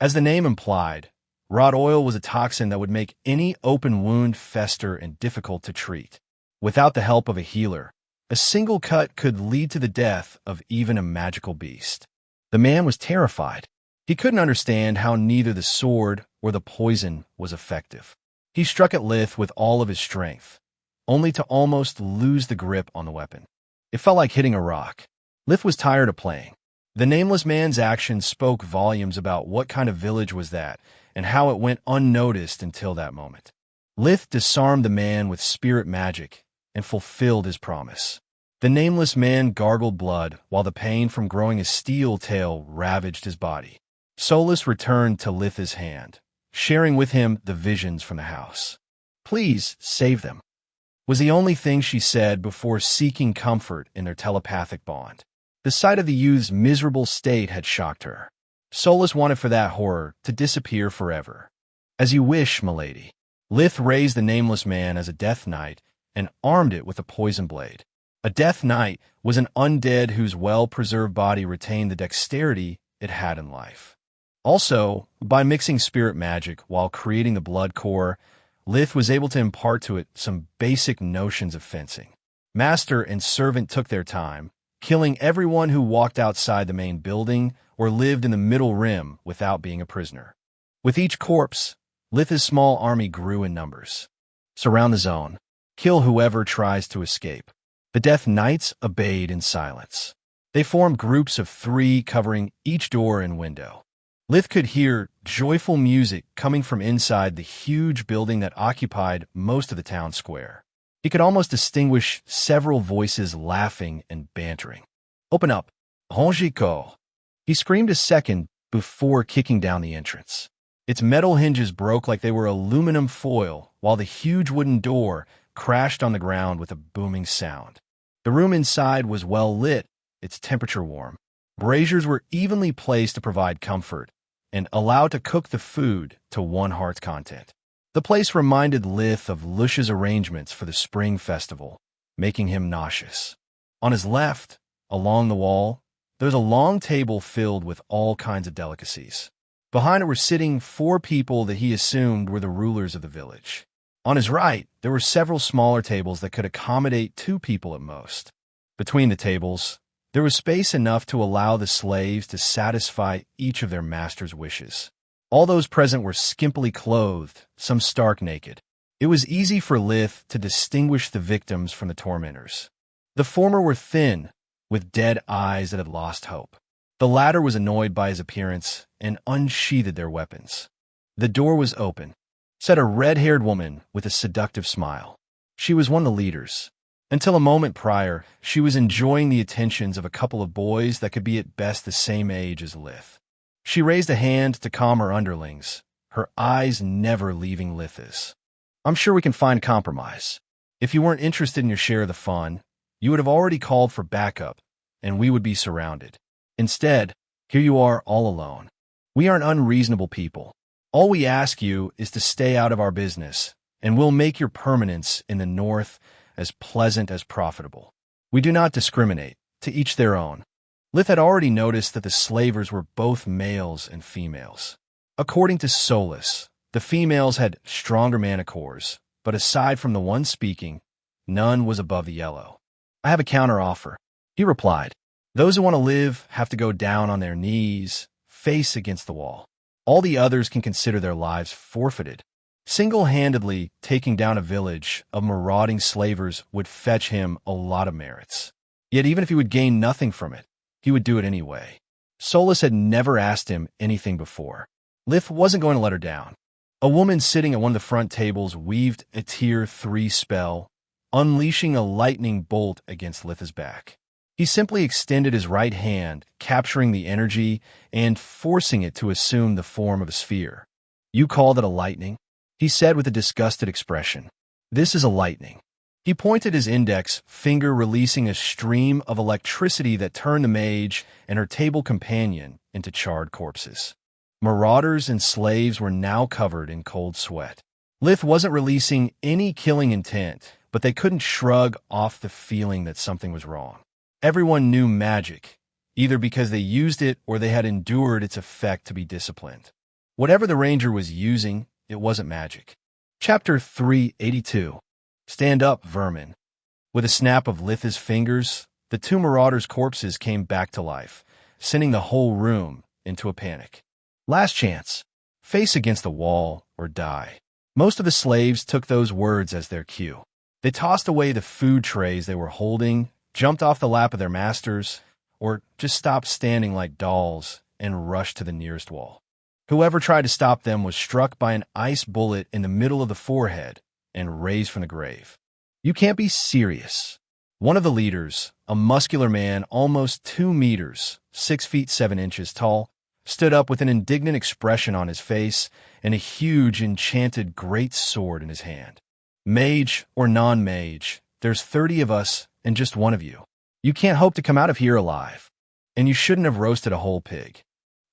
As the name implied, rod oil was a toxin that would make any open wound fester and difficult to treat. Without the help of a healer, a single cut could lead to the death of even a magical beast. The man was terrified. He couldn't understand how neither the sword or the poison was effective. He struck at Lith with all of his strength, only to almost lose the grip on the weapon. It felt like hitting a rock. Lith was tired of playing. The nameless man's actions spoke volumes about what kind of village was that and how it went unnoticed until that moment. Lith disarmed the man with spirit magic and fulfilled his promise. The nameless man gargled blood while the pain from growing a steel tail ravaged his body. Solus returned to Lith's hand, sharing with him the visions from the house. "Please, save them," was the only thing she said before seeking comfort in their telepathic bond. The sight of the youth's miserable state had shocked her. Solus wanted for that horror to disappear forever. "As you wish, milady." Lith raised the nameless man as a death knight and armed it with a poison blade. A death knight was an undead whose well-preserved body retained the dexterity it had in life. Also, by mixing spirit magic while creating the blood core, Lith was able to impart to it some basic notions of fencing. Master and servant took their time, killing everyone who walked outside the main building or lived in the middle rim without being a prisoner. With each corpse, Lith's small army grew in numbers. Surround the zone. Kill whoever tries to escape. The Death Knights obeyed in silence. They formed groups of 3 covering each door and window. Lith could hear joyful music coming from inside the huge building that occupied most of the town square. He could almost distinguish several voices laughing and bantering. "Open up! Honjiko!" He screamed a second before kicking down the entrance. Its metal hinges broke like they were aluminum foil, while the huge wooden door crashed on the ground with a booming sound. The room inside was well lit, its temperature warm. Braziers were evenly placed to provide comfort, and allowed to cook the food to one heart's content. The place reminded Lith of Lush's arrangements for the spring festival, making him nauseous. On his left, along the wall, there was a long table filled with all kinds of delicacies. Behind it were sitting 4 people that he assumed were the rulers of the village. On his right, there were several smaller tables that could accommodate 2 people at most. Between the tables, there was space enough to allow the slaves to satisfy each of their master's wishes. All those present were skimpily clothed, some stark naked. It was easy for Lith to distinguish the victims from the tormentors. The former were thin, with dead eyes that had lost hope. The latter was annoyed by his appearance and unsheathed their weapons. The door was open. Sat a red-haired woman with a seductive smile. She was one of the leaders. Until a moment prior, she was enjoying the attentions of a couple of boys that could be at best the same age as Lith. She raised a hand to calm her underlings, her eyes never leaving Lith's. "I'm sure we can find compromise. If you weren't interested in your share of the fun, you would have already called for backup, and we would be surrounded. Instead, here you are all alone. We aren't unreasonable people. All we ask you is to stay out of our business, and we'll make your permanence in the north as pleasant as profitable. We do not discriminate, to each their own." Lith had already noticed that the slavers were both males and females. According to Solus, the females had stronger manicores, but aside from the one speaking, none was above the yellow. "I have a counter-offer," he replied. "Those who want to live have to go down on their knees, face against the wall. All the others can consider their lives forfeited. Single-handedly taking down a village of marauding slavers would fetch him a lot of merits. Yet even if he would gain nothing from it, he would do it anyway." Solus had never asked him anything before. Lith wasn't going to let her down. A woman sitting at one of the front tables weaved a Tier 3 spell, unleashing a lightning bolt against Lith's back. He simply extended his right hand, capturing the energy and forcing it to assume the form of a sphere. "You call that a lightning?" he said with a disgusted expression. "This is a lightning." He pointed his index finger, releasing a stream of electricity that turned the mage and her table companion into charred corpses. Marauders and slaves were now covered in cold sweat. Lith wasn't releasing any killing intent, but they couldn't shrug off the feeling that something was wrong. Everyone knew magic, either because they used it or they had endured its effect to be disciplined. Whatever the ranger was using, it wasn't magic. Chapter 382. Stand up, vermin. With a snap of Lith's fingers, the 2 marauders' corpses came back to life, sending the whole room into a panic. Last chance. Face against the wall or die. Most of the slaves took those words as their cue. They tossed away the food trays they were holding, jumped off the lap of their masters, or just stopped standing like dolls and rushed to the nearest wall. Whoever tried to stop them was struck by an ice bullet in the middle of the forehead and raised from the grave. "You can't be serious." One of the leaders, a muscular man almost 2 meters, 6 feet 7 inches tall, stood up with an indignant expression on his face and a huge enchanted great sword in his hand. "Mage or non-mage, there's 30 of us and just one of you. You can't hope to come out of here alive, and you shouldn't have roasted a whole pig."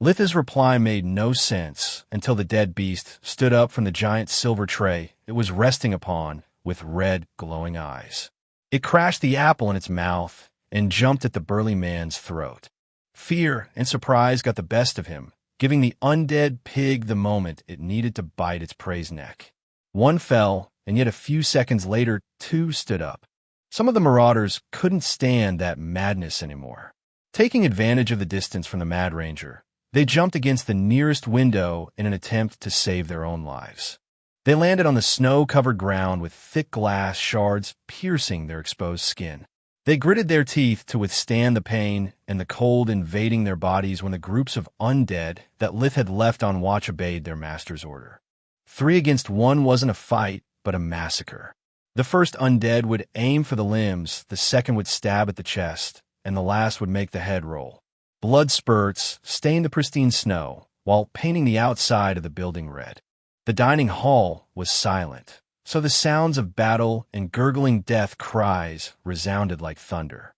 Lith's reply made no sense until the dead beast stood up from the giant silver tray it was resting upon with red, glowing eyes. It crashed the apple in its mouth and jumped at the burly man's throat. Fear and surprise got the best of him, giving the undead pig the moment it needed to bite its prey's neck. One fell, and yet a few seconds later, two stood up. Some of the marauders couldn't stand that madness anymore. Taking advantage of the distance from the Mad Ranger, they jumped against the nearest window in an attempt to save their own lives. They landed on the snow-covered ground with thick glass shards piercing their exposed skin. They gritted their teeth to withstand the pain and the cold invading their bodies when the groups of undead that Lith had left on watch obeyed their master's order. 3 against 1 wasn't a fight, but a massacre. The first undead would aim for the limbs, the second would stab at the chest, and the last would make the head roll. Blood spurts stained the pristine snow, while painting the outside of the building red. The dining hall was silent, so the sounds of battle and gurgling death cries resounded like thunder.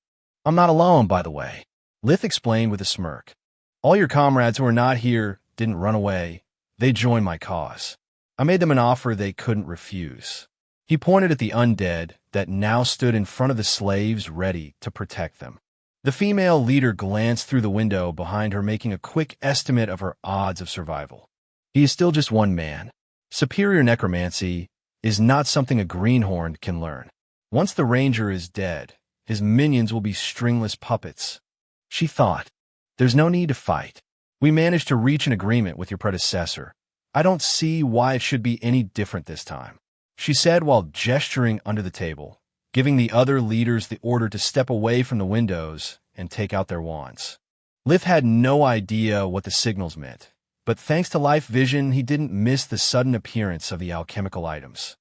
"I'm not alone, by the way," Lith explained with a smirk. "All your comrades who are not here didn't run away. They joined my cause. I made them an offer they couldn't refuse." He pointed at the undead that now stood in front of the slaves ready to protect them. The female leader glanced through the window behind her, making a quick estimate of her odds of survival. He is still just one man. Superior necromancy is not something a greenhorn can learn. Once the ranger is dead, his minions will be stringless puppets. She thought, "There's no need to fight. We managed to reach an agreement with your predecessor. I don't see why it should be any different this time," she said while gesturing under the table, giving the other leaders the order to step away from the windows and take out their wands. Lith had no idea what the signals meant, but thanks to life vision, he didn't miss the sudden appearance of the alchemical items.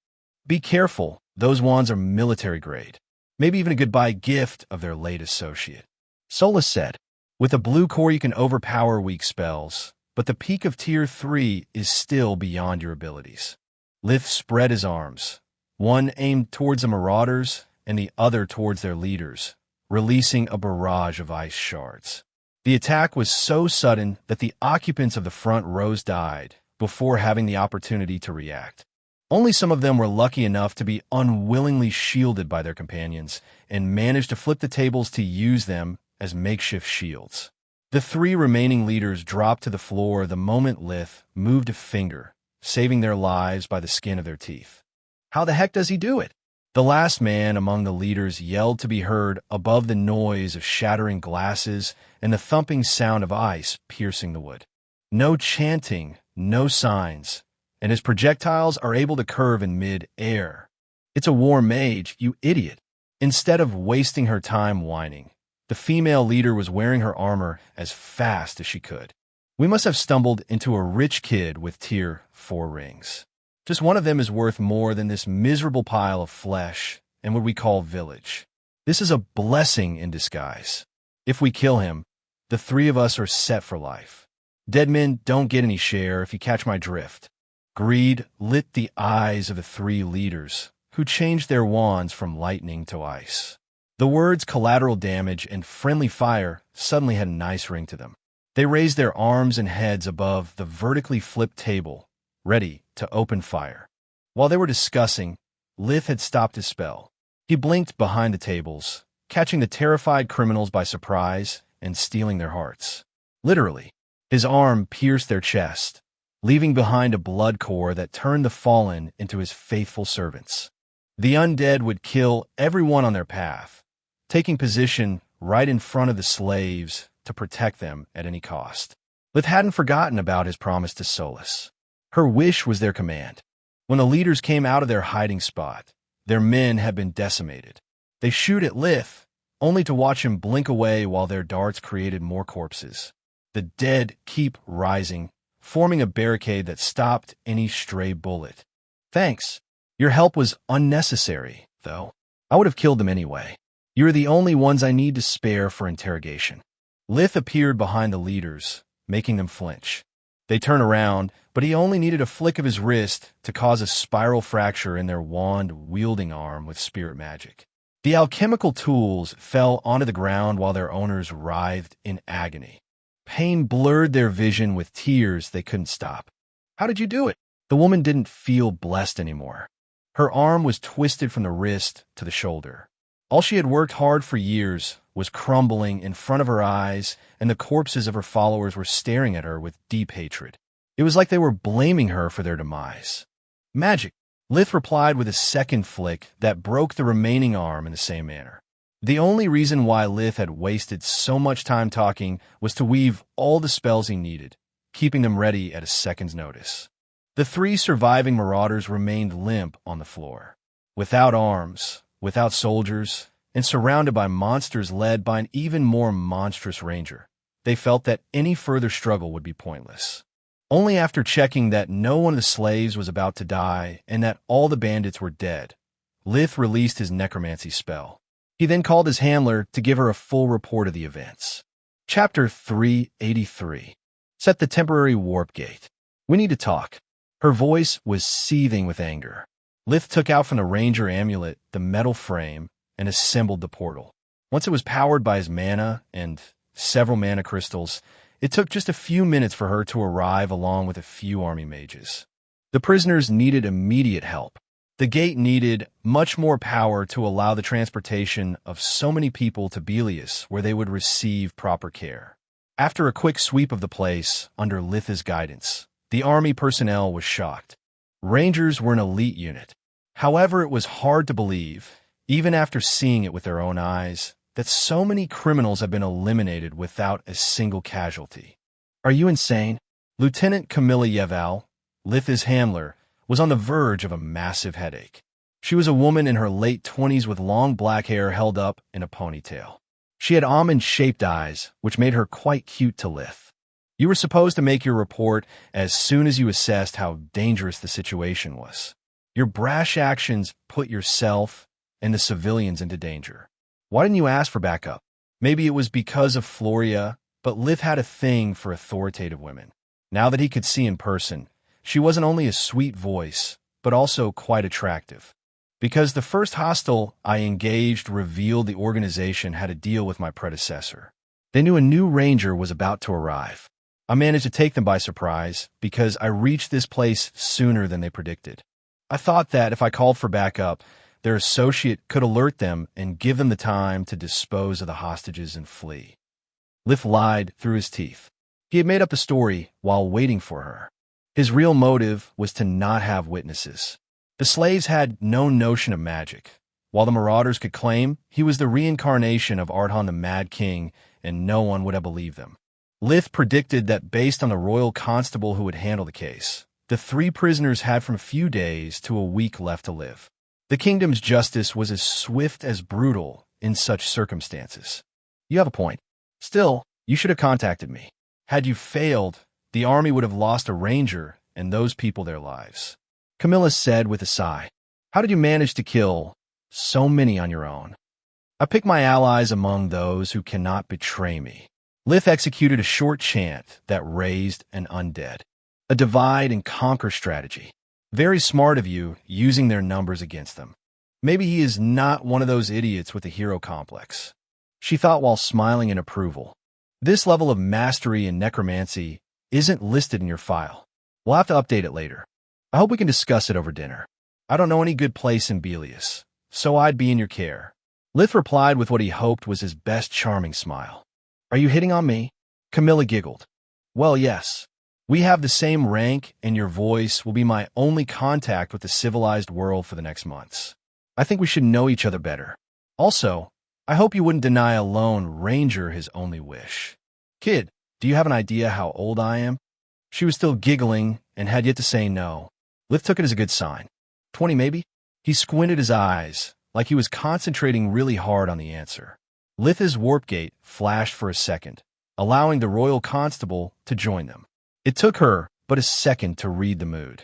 "Be careful, those wands are military grade. Maybe even a goodbye gift of their late associate," Solus said. "With a blue core you can overpower weak spells, but the peak of Tier 3 is still beyond your abilities." Lith spread his arms, one aimed towards the marauders and the other towards their leaders, releasing a barrage of ice shards. The attack was so sudden that the occupants of the front rows died before having the opportunity to react. Only some of them were lucky enough to be unwillingly shielded by their companions and managed to flip the tables to use them as makeshift shields. The 3 remaining leaders dropped to the floor the moment Lith moved a finger, saving their lives by the skin of their teeth. "How the heck does he do it?" The last man among the leaders yelled to be heard above the noise of shattering glasses and the thumping sound of ice piercing the wood. "No chanting, no signs, and his projectiles are able to curve in mid-air. It's a war mage, you idiot." Instead of wasting her time whining, the female leader was wearing her armor as fast as she could. "We must have stumbled into a rich kid with Tier 4 rings. Just one of them is worth more than this miserable pile of flesh and what we call village. This is a blessing in disguise. If we kill him, the 3 of us are set for life. Dead men don't get any share, if you catch my drift." Greed lit the eyes of the 3 leaders, who changed their wands from lightning to ice. The words collateral damage and friendly fire suddenly had a nice ring to them. They raised their arms and heads above the vertically flipped table, ready to open fire. While they were discussing, Lith had stopped his spell. He blinked behind the tables, catching the terrified criminals by surprise and stealing their hearts. Literally, his arm pierced their chest, leaving behind a blood core that turned the fallen into his faithful servants. The undead would kill everyone on their path, taking position right in front of the slaves to protect them at any cost. Lith hadn't forgotten about his promise to Solus. Her wish was their command. When the leaders came out of their hiding spot, their men had been decimated. They shoot at Lith, only to watch him blink away while their darts created more corpses. The dead keep rising, forming a barricade that stopped any stray bullet. "Thanks. Your help was unnecessary, though. I would have killed them anyway. You're the only ones I need to spare for interrogation." Lith appeared behind the leaders, making them flinch. They turned around, but he only needed a flick of his wrist to cause a spiral fracture in their wand-wielding arm with spirit magic. The alchemical tools fell onto the ground while their owners writhed in agony. Pain blurred their vision with tears they couldn't stop. "How did you do it?" The woman didn't feel blessed anymore. Her arm was twisted from the wrist to the shoulder. All she had worked hard for years was crumbling in front of her eyes, and the corpses of her followers were staring at her with deep hatred. It was like they were blaming her for their demise. "Magic," Lith replied with a second flick that broke the remaining arm in the same manner. The only reason why Lith had wasted so much time talking was to weave all the spells he needed, keeping them ready at a second's notice. The 3 surviving marauders remained limp on the floor, without arms, without soldiers, and surrounded by monsters led by an even more monstrous ranger. They felt that any further struggle would be pointless. Only after checking that no one of the slaves was about to die and that all the bandits were dead, Lith released his necromancy spell. He then called his handler to give her a full report of the events. Chapter 383. Set the temporary warp gate. We need to talk. Her voice was seething with anger. Lith took out from the ranger amulet the metal frame and assembled the portal. Once it was powered by his mana and several mana crystals, it took just a few minutes for her to arrive along with a few army mages. The prisoners needed immediate help. The gate needed much more power to allow the transportation of so many people to Belius, where they would receive proper care. After a quick sweep of the place under Lith's guidance, the army personnel was shocked. Rangers were an elite unit. However, it was hard to believe, even after seeing it with their own eyes, that so many criminals had been eliminated without a single casualty. Are you insane? Lieutenant Camilla Yeval, Lith's handler, was on the verge of a massive headache. She was a woman in her late 20s with long black hair held up in a ponytail. She had almond-shaped eyes, which made her quite cute to Lith. You were supposed to make your report as soon as you assessed how dangerous the situation was. Your brash actions put yourself and the civilians into danger. Why didn't you ask for backup? Maybe it was because of Floria, but Lith had a thing for authoritative women. Now that he could see in person, she wasn't only a sweet voice, but also quite attractive. Because the first hostile I engaged revealed the organization had a deal with my predecessor. They knew a new ranger was about to arrive. I managed to take them by surprise because I reached this place sooner than they predicted. I thought that if I called for backup, their associate could alert them and give them the time to dispose of the hostages and flee. Lith lied through his teeth. He had made up the story while waiting for her. His real motive was to not have witnesses. The slaves had no notion of magic, while the marauders could claim he was the reincarnation of Ardhan the Mad King, and no one would have believed them. Lith predicted that based on the royal constable who would handle the case, the 3 prisoners had from a few days to a week left to live. The kingdom's justice was as swift as brutal in such circumstances. You have a point. Still, you should have contacted me. Had you failed, the army would have lost a ranger and those people their lives. Camilla said with a sigh. How did you manage to kill so many on your own? I pick my allies among those who cannot betray me. Lith executed a short chant that raised an undead. A divide-and-conquer strategy. Very smart of you, using their numbers against them. Maybe he is not one of those idiots with a hero complex. She thought while smiling in approval. This level of mastery in necromancy isn't listed in your file. We'll have to update it later. I hope we can discuss it over dinner. I don't know any good place in Belius, so I'd be in your care. Lith replied with what he hoped was his best charming smile. Are you hitting on me? Camilla giggled. Well, yes. We have the same rank, and your voice will be my only contact with the civilized world for the next months. I think we should know each other better. Also, I hope you wouldn't deny a lone ranger his only wish. Kid, do you have an idea how old I am? She was still giggling and had yet to say no. Lith took it as a good sign. 20 maybe? He squinted his eyes, like he was concentrating really hard on the answer. Lith's warp gate flashed for a second, allowing the royal constable to join them. It took her but a second to read the mood.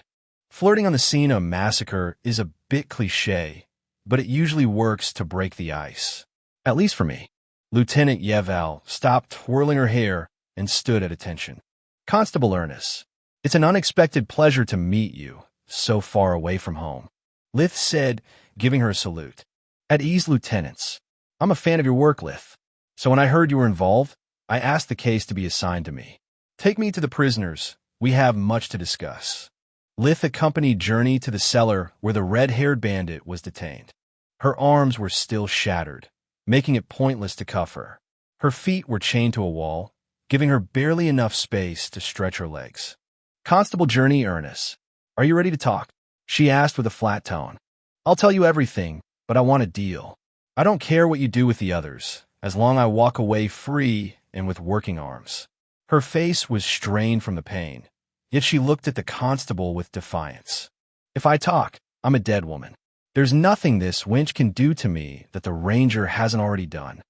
Flirting on the scene of a massacre is a bit cliché, but it usually works to break the ice. At least for me. Lieutenant Yeval stopped twirling her hair and stood at attention. Constable Ernest, it's an unexpected pleasure to meet you, so far away from home. Lith said, giving her a salute. At ease, lieutenants. I'm a fan of your work, Lith. So when I heard you were involved, I asked the case to be assigned to me. Take me to the prisoners. We have much to discuss. Lith accompanied Journey to the cellar where the red-haired bandit was detained. Her arms were still shattered, making it pointless to cuff her. Her feet were chained to a wall, giving her barely enough space to stretch her legs. Constable Journey Ernest, are you ready to talk? She asked with a flat tone. I'll tell you everything, but I want a deal. I don't care what you do with the others, as long as I walk away free and with working arms. Her face was strained from the pain, yet she looked at the constable with defiance. If I talk, I'm a dead woman. There's nothing this wench can do to me that the ranger hasn't already done.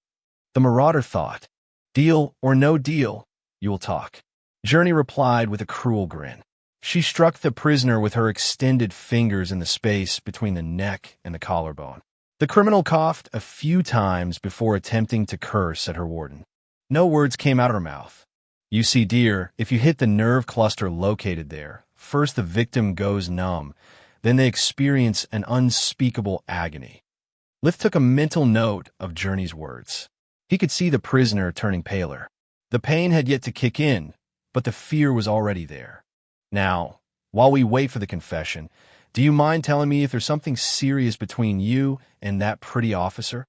The marauder thought, deal or no deal, you will talk. Journey replied with a cruel grin. She struck the prisoner with her extended fingers in the space between the neck and the collarbone. The criminal coughed a few times before attempting to curse at her warden. No words came out of her mouth. You see, dear, if you hit the nerve cluster located there, first the victim goes numb, then they experience an unspeakable agony. Lith took a mental note of Journey's words. He could see the prisoner turning paler. The pain had yet to kick in, but the fear was already there. Now, while we wait for the confession, do you mind telling me if there's something serious between you and that pretty officer?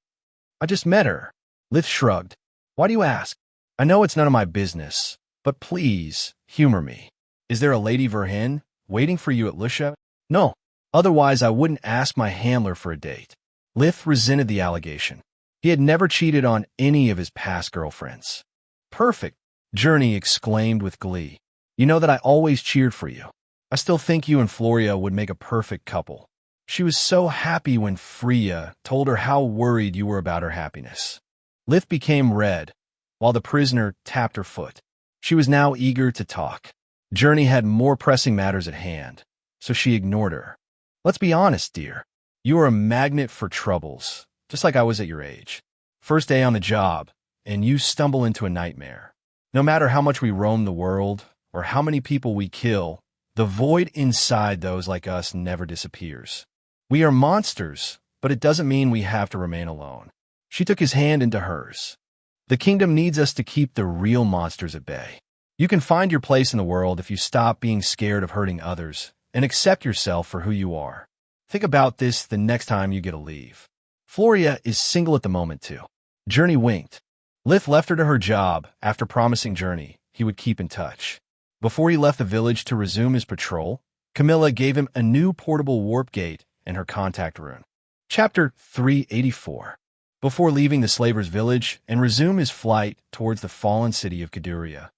I just met her. Lith shrugged. Why do you ask? I know it's none of my business, but please, humor me. Is there a Lady Verhen waiting for you at Lucia? No, otherwise I wouldn't ask my handler for a date. Lith resented the allegation. He had never cheated on any of his past girlfriends. Perfect, Journey exclaimed with glee. You know that I always cheered for you. I still think you and Floria would make a perfect couple. She was so happy when Freya told her how worried you were about her happiness. Lith became red, while the prisoner tapped her foot. She was now eager to talk. Journey had more pressing matters at hand, so she ignored her. Let's be honest, dear. You are a magnet for troubles, just like I was at your age. First day on the job, and you stumble into a nightmare. No matter how much we roam the world, or how many people we kill, the void inside those like us never disappears. We are monsters, but it doesn't mean we have to remain alone. She took his hand into hers. The kingdom needs us to keep the real monsters at bay. You can find your place in the world if you stop being scared of hurting others and accept yourself for who you are. Think about this the next time you get a leave. Floria is single at the moment, too. Journey winked. Lith left her to her job after promising Journey he would keep in touch. Before he left the village to resume his patrol, Camilla gave him a new portable warp gate and her contact rune. Chapter 384. Before leaving the slaver's village and resume his flight towards the fallen city of Caduria,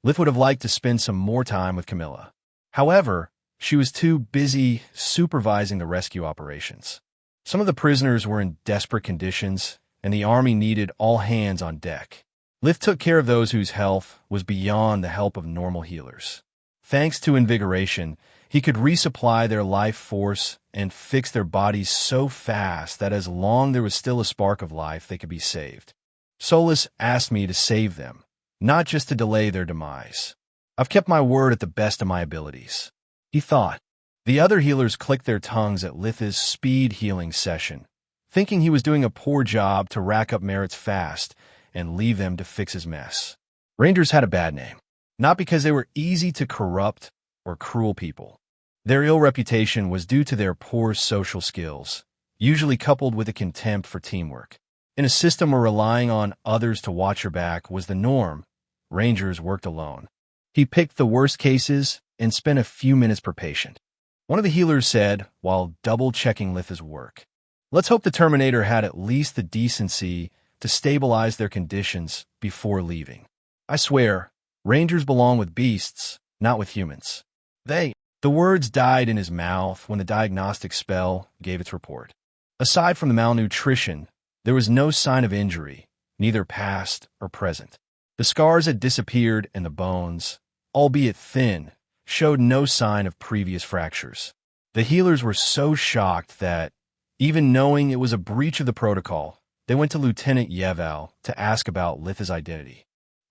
Lith would have liked to spend some more time with Camilla. However, she was too busy supervising the rescue operations. Some of the prisoners were in desperate conditions, and the army needed all hands on deck. Lith took care of those whose health was beyond the help of normal healers. Thanks to invigoration, he could resupply their life force and fix their bodies so fast that as long there was still a spark of life, they could be saved. Solus asked me to save them, not just to delay their demise. I've kept my word at the best of my abilities. He thought. The other healers clicked their tongues at Lith's speed healing session, thinking he was doing a poor job to rack up merits fast and leave them to fix his mess. Rangers had a bad name, not because they were easy to corrupt or cruel people. Their ill reputation was due to their poor social skills, usually coupled with a contempt for teamwork. In a system where relying on others to watch your back was the norm, Rangers worked alone. He picked the worst cases and spent a few minutes per patient. One of the healers said, while double-checking Lith's work, "Let's hope the Terminator had at least the decency to stabilize their conditions before leaving. I swear, Rangers belong with beasts, not with humans." The words died in his mouth when the diagnostic spell gave its report. Aside from the malnutrition, there was no sign of injury, neither past or present. The scars had disappeared and the bones, albeit thin, showed no sign of previous fractures. The healers were so shocked that, even knowing it was a breach of the protocol, they went to Lieutenant Yeval to ask about Lith's identity.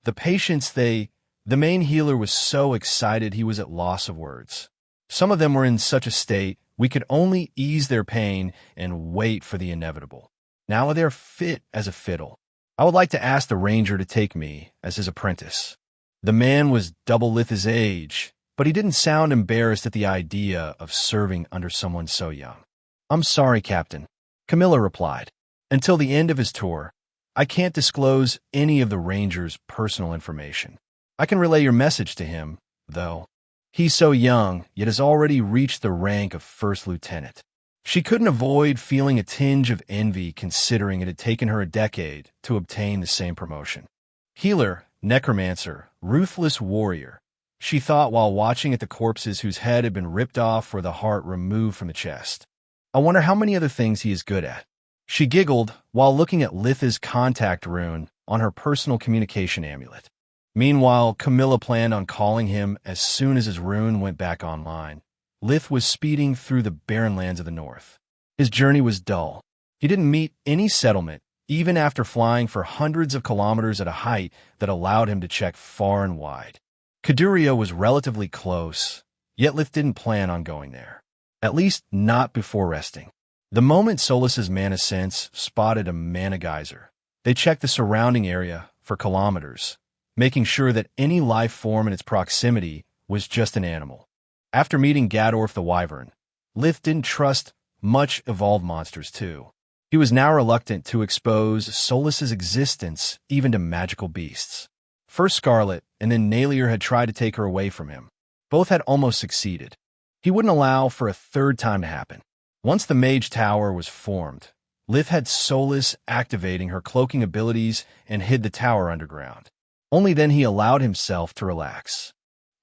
The main healer was so excited he was at loss of words. Some of them were in such a state we could only ease their pain and wait for the inevitable. Now they're fit as a fiddle. I would like to ask the ranger to take me as his apprentice. The man was double Lith's age, but he didn't sound embarrassed at the idea of serving under someone so young. I'm sorry, Captain, Camilla replied. Until the end of his tour, I can't disclose any of the ranger's personal information. I can relay your message to him, though. He's so young, yet has already reached the rank of first lieutenant. She couldn't avoid feeling a tinge of envy considering it had taken her a decade to obtain the same promotion. Healer, necromancer, ruthless warrior, she thought while watching at the corpses whose head had been ripped off or the heart removed from the chest. I wonder how many other things he is good at. She giggled while looking at Litha's contact rune on her personal communication amulet. Meanwhile, Camilla planned on calling him as soon as his rune went back online. Lith was speeding through the barren lands of the north. His journey was dull. He didn't meet any settlement, even after flying for hundreds of kilometers at a height that allowed him to check far and wide. Caduria was relatively close, yet Lith didn't plan on going there. At least not before resting. The moment Solus's mana sense spotted a mana geyser, they checked the surrounding area for kilometers, making sure that any life form in its proximity was just an animal. After meeting Gadorf the Wyvern, Lith didn't trust much evolved monsters too. He was now reluctant to expose Solus's existence even to magical beasts. First Scarlet and then Nalier had tried to take her away from him. Both had almost succeeded. He wouldn't allow for a third time to happen. Once the Mage Tower was formed, Lith had Solus activating her cloaking abilities and hid the tower underground. Only then he allowed himself to relax.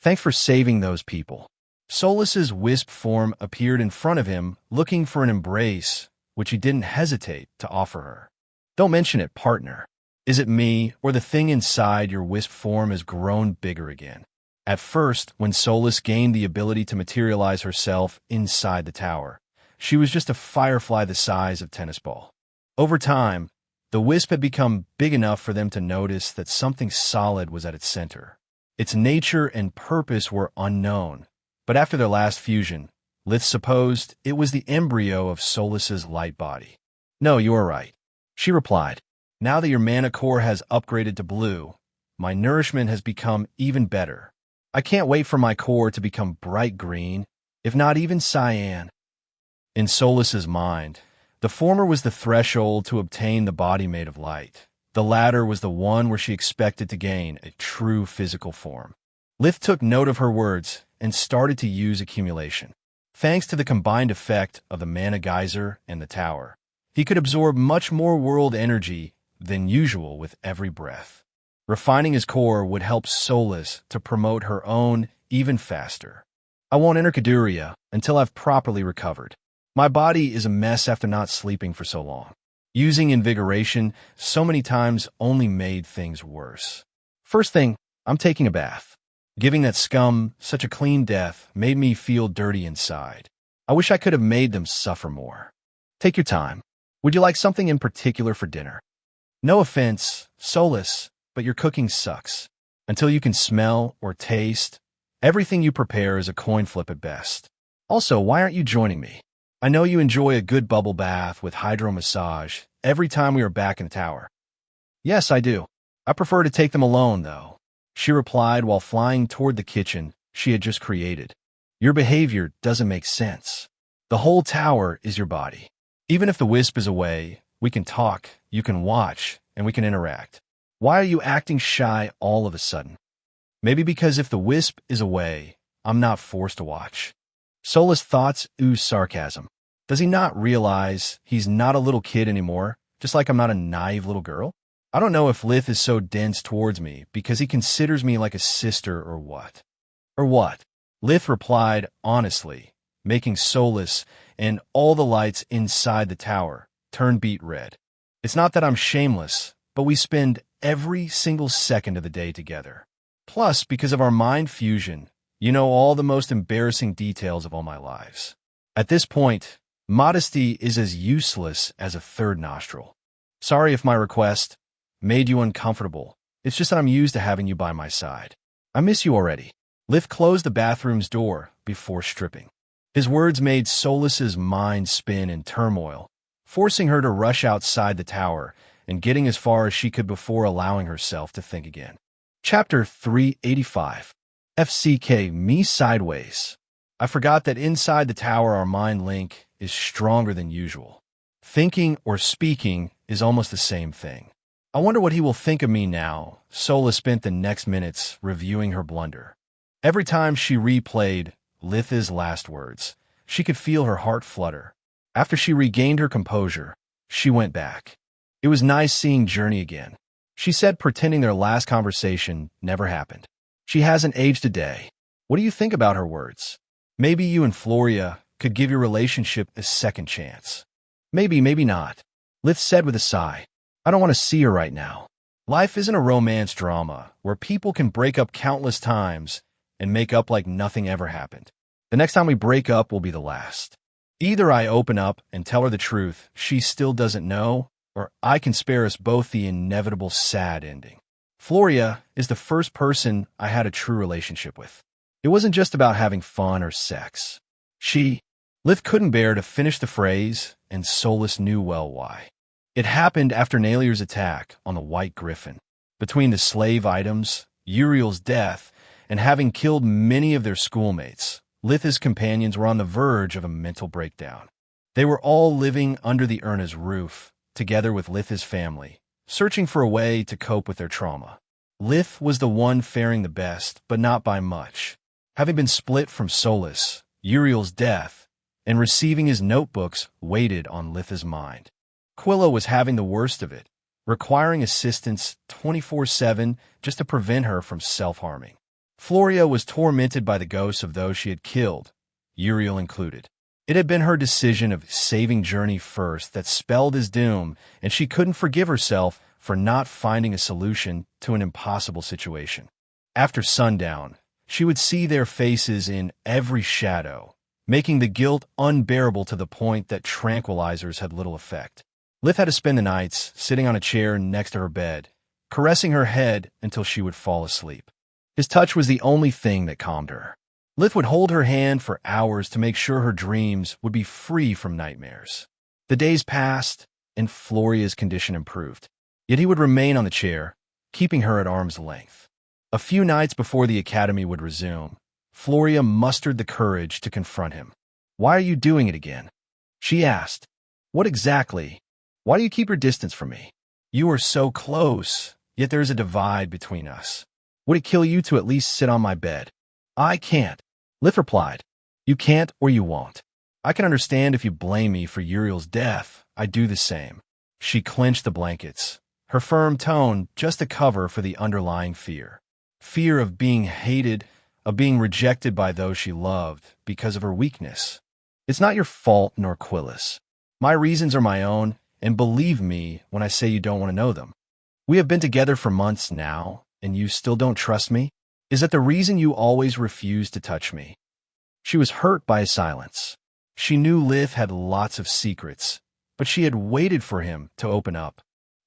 Thanks for saving those people. Solus's wisp form appeared in front of him, looking for an embrace, which he didn't hesitate to offer her. Don't mention it, partner. Is it me, or the thing inside your wisp form has grown bigger again? At first, when Solus gained the ability to materialize herself inside the tower, she was just a firefly the size of a tennis ball. Over time, the wisp had become big enough for them to notice that something solid was at its center. Its nature and purpose were unknown, but after their last fusion, Lith supposed it was the embryo of Solus's light body. No, you are right, she replied. Now that your mana core has upgraded to blue, my nourishment has become even better. I can't wait for my core to become bright green, if not even cyan. In Solus's mind, the former was the threshold to obtain the body made of light. The latter was the one where she expected to gain a true physical form. Lith took note of her words and started to use accumulation. Thanks to the combined effect of the mana geyser and the tower, he could absorb much more world energy than usual with every breath. Refining his core would help Solus to promote her own even faster. I won't enter Caduria until I've properly recovered. My body is a mess after not sleeping for so long. Using invigoration so many times only made things worse. First thing, I'm taking a bath. Giving that scum such a clean death made me feel dirty inside. I wish I could have made them suffer more. Take your time. Would you like something in particular for dinner? No offense, Solus, but your cooking sucks. Until you can smell or taste, everything you prepare is a coin flip at best. Also, why aren't you joining me? I know you enjoy a good bubble bath with hydro massage every time we are back in the tower. Yes, I do. I prefer to take them alone, though, she replied while flying toward the kitchen she had just created. Your behavior doesn't make sense. The whole tower is your body. Even if the wisp is away, we can talk, you can watch, and we can interact. Why are you acting shy all of a sudden? Maybe because if the wisp is away, I'm not forced to watch. Solus' thoughts ooze sarcasm. Does he not realize he's not a little kid anymore, just like I'm not a naive little girl? I don't know if Lith is so dense towards me because he considers me like a sister or what. Or what? Lith replied honestly, making Solus and all the lights inside the tower turn beet red. It's not that I'm shameless, but we spend every single second of the day together. Plus, because of our mind fusion, you know all the most embarrassing details of all my lives. At this point, modesty is as useless as a third nostril. Sorry if my request made you uncomfortable. It's just that I'm used to having you by my side. I miss you already. Lith closed the bathroom's door before stripping. His words made Solus's mind spin in turmoil, forcing her to rush outside the tower and getting as far as she could before allowing herself to think again. Chapter 385. FCK Me Sideways. I forgot that inside the tower our mind link is stronger than usual. Thinking or speaking is almost the same thing. I wonder what he will think of me now. Solus spent the next minutes reviewing her blunder. Every time she replayed Litha's last words, she could feel her heart flutter. After she regained her composure, she went back. It was nice seeing Journey again, she said, pretending their last conversation never happened. She hasn't aged a day. What do you think about her words? Maybe you and Floria could give your relationship a second chance. Maybe, maybe not, Lith said with a sigh. I don't want to see her right now. Life isn't a romance drama where people can break up countless times and make up like nothing ever happened. The next time we break up will be the last. Either I open up and tell her the truth she still doesn't know, or I can spare us both the inevitable sad ending. Floria is the first person I had a true relationship with. It wasn't just about having fun or sex. Lith couldn't bear to finish the phrase, and Solus knew well why. It happened after Nalir's attack on the White Griffin. Between the slave items, Uriel's death, and having killed many of their schoolmates, Litha's companions were on the verge of a mental breakdown. They were all living under the Urna's roof, together with Litha's family, searching for a way to cope with their trauma. Lith was the one faring the best, but not by much. Having been split from Solus, Uriel's death, and receiving his notebooks weighed on Litha's mind. Quilla was having the worst of it, requiring assistance 24/7 just to prevent her from self-harming. Floria was tormented by the ghosts of those she had killed, Uriel included. It had been her decision of saving Journey first that spelled his doom, and she couldn't forgive herself for not finding a solution to an impossible situation. After sundown, she would see their faces in every shadow, making the guilt unbearable to the point that tranquilizers had little effect. Lith had to spend the nights sitting on a chair next to her bed, caressing her head until she would fall asleep. His touch was the only thing that calmed her. Lith would hold her hand for hours to make sure her dreams would be free from nightmares. The days passed, and Floria's condition improved. Yet he would remain on the chair, keeping her at arm's length. A few nights before the academy would resume, Floria mustered the courage to confront him. "Why are you doing it again?" she asked. "What exactly? Why do you keep your distance from me? You are so close, yet there is a divide between us. Would it kill you to at least sit on my bed?" "I can't," Lith replied. "You can't or you won't. I can understand if you blame me for Uriel's death. I do the same." She clenched the blankets, her firm tone just a cover for the underlying fear. Fear of being hated, of being rejected by those she loved because of her weakness. "It's not your fault nor Quilla's. My reasons are my own, and believe me when I say you don't want to know them. We have been together for months now, and you still don't trust me? Is that the reason you always refuse to touch me?" She was hurt by his silence. She knew Lith had lots of secrets, but she had waited for him to open up.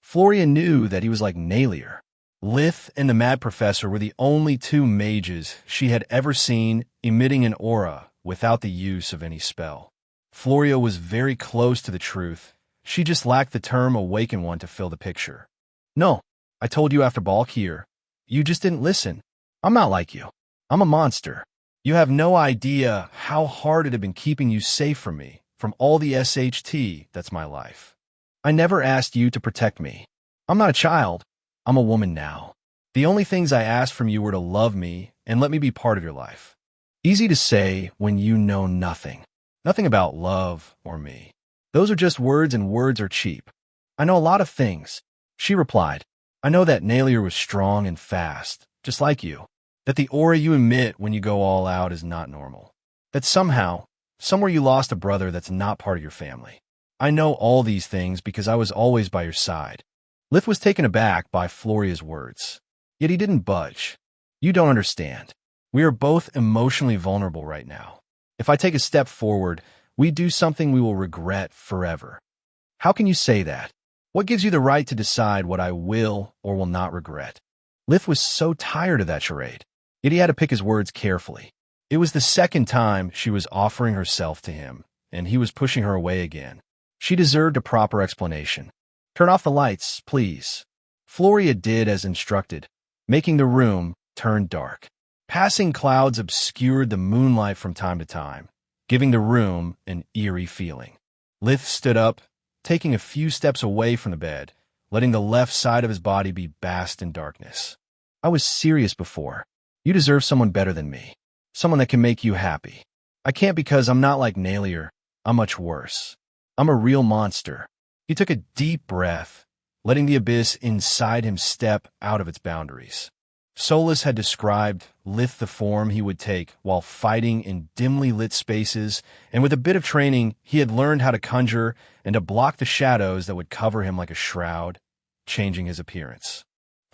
Floria knew that he was like Nalir. Lith and the Mad Professor were the only two mages she had ever seen emitting an aura without the use of any spell. Floria was very close to the truth. She just lacked the term Awakened One to fill the picture. "No, I told you after Balk here. You just didn't listen. I'm not like you. I'm a monster. You have no idea how hard it had been keeping you safe from me, from all the SHT that's my life. I never asked you to protect me. I'm not a child. I'm a woman now. The only things I asked from you were to love me and let me be part of your life. Easy to say when you know nothing. Nothing about love or me. Those are just words, and words are cheap. I know a lot of things," she replied. "I know that Nalir was strong and fast, just like you. That the aura you emit when you go all out is not normal. That somehow, somewhere you lost a brother that's not part of your family. I know all these things because I was always by your side." Lith was taken aback by Floria's words. Yet he didn't budge. "You don't understand. We are both emotionally vulnerable right now. If I take a step forward, we do something we will regret forever." "How can you say that? What gives you the right to decide what I will or will not regret?" Lith was so tired of that charade. Yet he had to pick his words carefully. It was the second time she was offering herself to him, and he was pushing her away again. She deserved a proper explanation. "Turn off the lights, please." Floria did as instructed, making the room turn dark. Passing clouds obscured the moonlight from time to time, giving the room an eerie feeling. Lith stood up, taking a few steps away from the bed, letting the left side of his body be bathed in darkness. "I was serious before. You deserve someone better than me. Someone that can make you happy. I can't because I'm not like Nailier. I'm much worse. I'm a real monster. He took a deep breath, letting the abyss inside him step out of its boundaries. Solus had described Lith the form he would take while fighting in dimly lit spaces, and with a bit of training, he had learned how to conjure and to block the shadows that would cover him like a shroud, changing his appearance.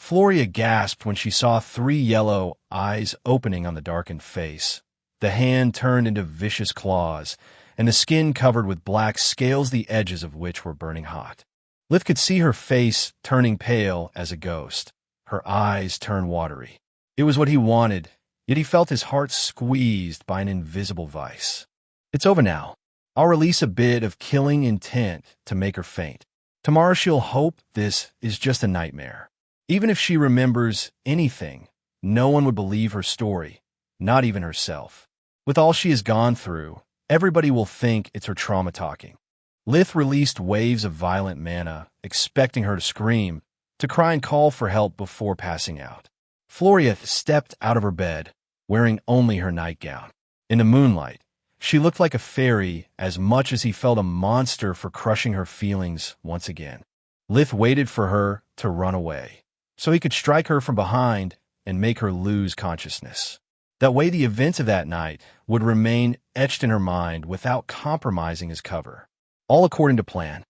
Floria gasped when she saw 3 yellow eyes opening on the darkened face. The hand turned into vicious claws, and the skin covered with black scales the edges of which were burning hot. Lith could see her face turning pale as a ghost. Her eyes turned watery. It was what he wanted, yet he felt his heart squeezed by an invisible vice. It's over now. I'll release a bit of killing intent to make her faint. Tomorrow she'll hope this is just a nightmare. Even if she remembers anything, no one would believe her story, not even herself. With all she has gone through, everybody will think it's her trauma talking. Lith released waves of violent mana, expecting her to scream, to cry and call for help before passing out. Floria stepped out of her bed, wearing only her nightgown. In the moonlight, she looked like a fairy as much as he felt a monster for crushing her feelings once again. Lith waited for her to run away, so he could strike her from behind and make her lose consciousness. That way the events of that night would remain etched in her mind without compromising his cover. All according to plan.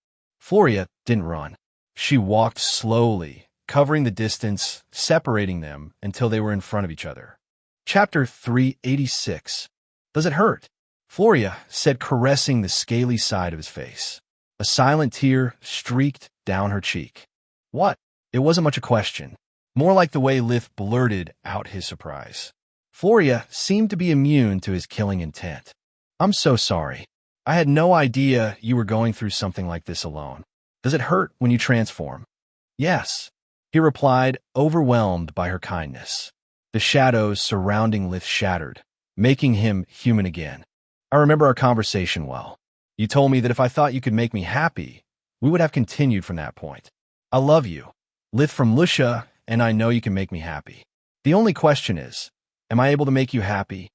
Floria didn't run. She walked slowly, covering the distance, separating them until they were in front of each other. Chapter 386. Does it hurt? Floria said, caressing the scaly side of his face. A silent tear streaked down her cheek. What? It wasn't much a question, more like the way Lith blurted out his surprise. Floria seemed to be immune to his killing intent. I'm so sorry. I had no idea you were going through something like this alone. Does it hurt when you transform? Yes, he replied, overwhelmed by her kindness. The shadows surrounding Lith shattered, making him human again. I remember our conversation well. You told me that if I thought you could make me happy, we would have continued from that point. I love you, Lith from Lucia, and I know you can make me happy. The only question is, am I able to make you happy?